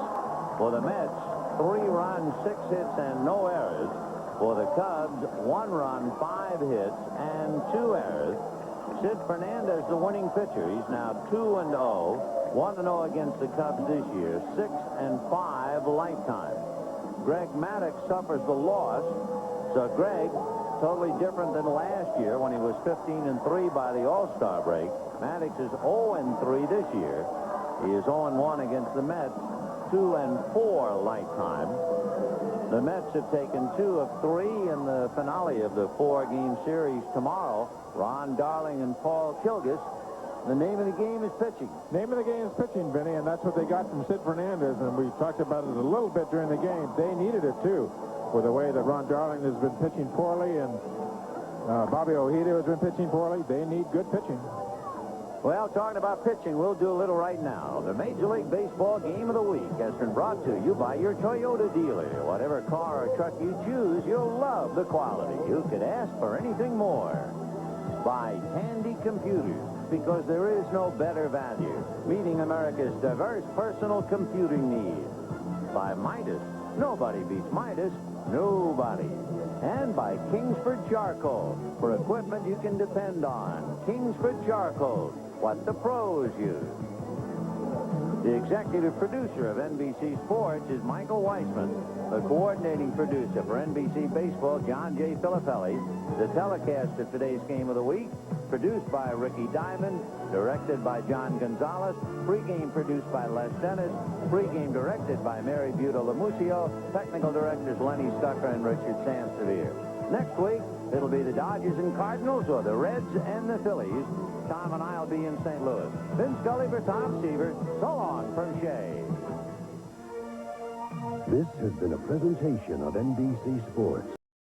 For the Mets, 3 runs, 6 hits, and no errors. For the Cubs, 1 run, 5 hits, and 2 errors. Sid Fernandez, the winning pitcher. He's now 2-0, 1-0 against the Cubs this year, 6-5 lifetime. Greg Maddux suffers the loss. So Greg, totally different than last year when he was 15-3 by the All-Star break. Maddux is 0-3 this year. He is 0-1 against the Mets, 2-4 lifetime. The Mets have taken 2 of 3 in the finale of the 4-game series tomorrow. Ron Darling and Paul Kilgus. The name of the game is pitching. Name of the game is pitching, Vinny, and that's what they got from Sid Fernandez, and we talked about it a little bit during the game. They needed it, too, with the way that Ron Darling has been pitching poorly and Bobby Ojeda has been pitching poorly. They need good pitching. Well, talking about pitching, we'll do a little right now. The Major League Baseball Game of the Week has been brought to you by your Toyota dealer. Whatever car or truck you choose, you'll love the quality. You could ask for anything more. By Tandy Computers, because there is no better value, meeting America's diverse personal computing needs. By Midas, nobody beats Midas, nobody. And by Kingsford Charcoal, for equipment you can depend on. Kingsford Charcoal, what the pros use. The executive producer of NBC Sports is Michael Weissman. The coordinating producer for NBC Baseball, John J. Filippelli. The telecast of today's Game of the Week, produced by Ricky Diamond, directed by John Gonzalez, pregame produced by Les Dennis, pregame directed by Mary Buto Lamusio, technical directors Lenny Stucker and Richard Sansevier. Next week, it'll be the Dodgers and Cardinals or the Reds and the Phillies. Tom and I'll be in St. Louis. Vince Scully for Tom Seaver. So long from Shea. This has been a presentation of NBC Sports.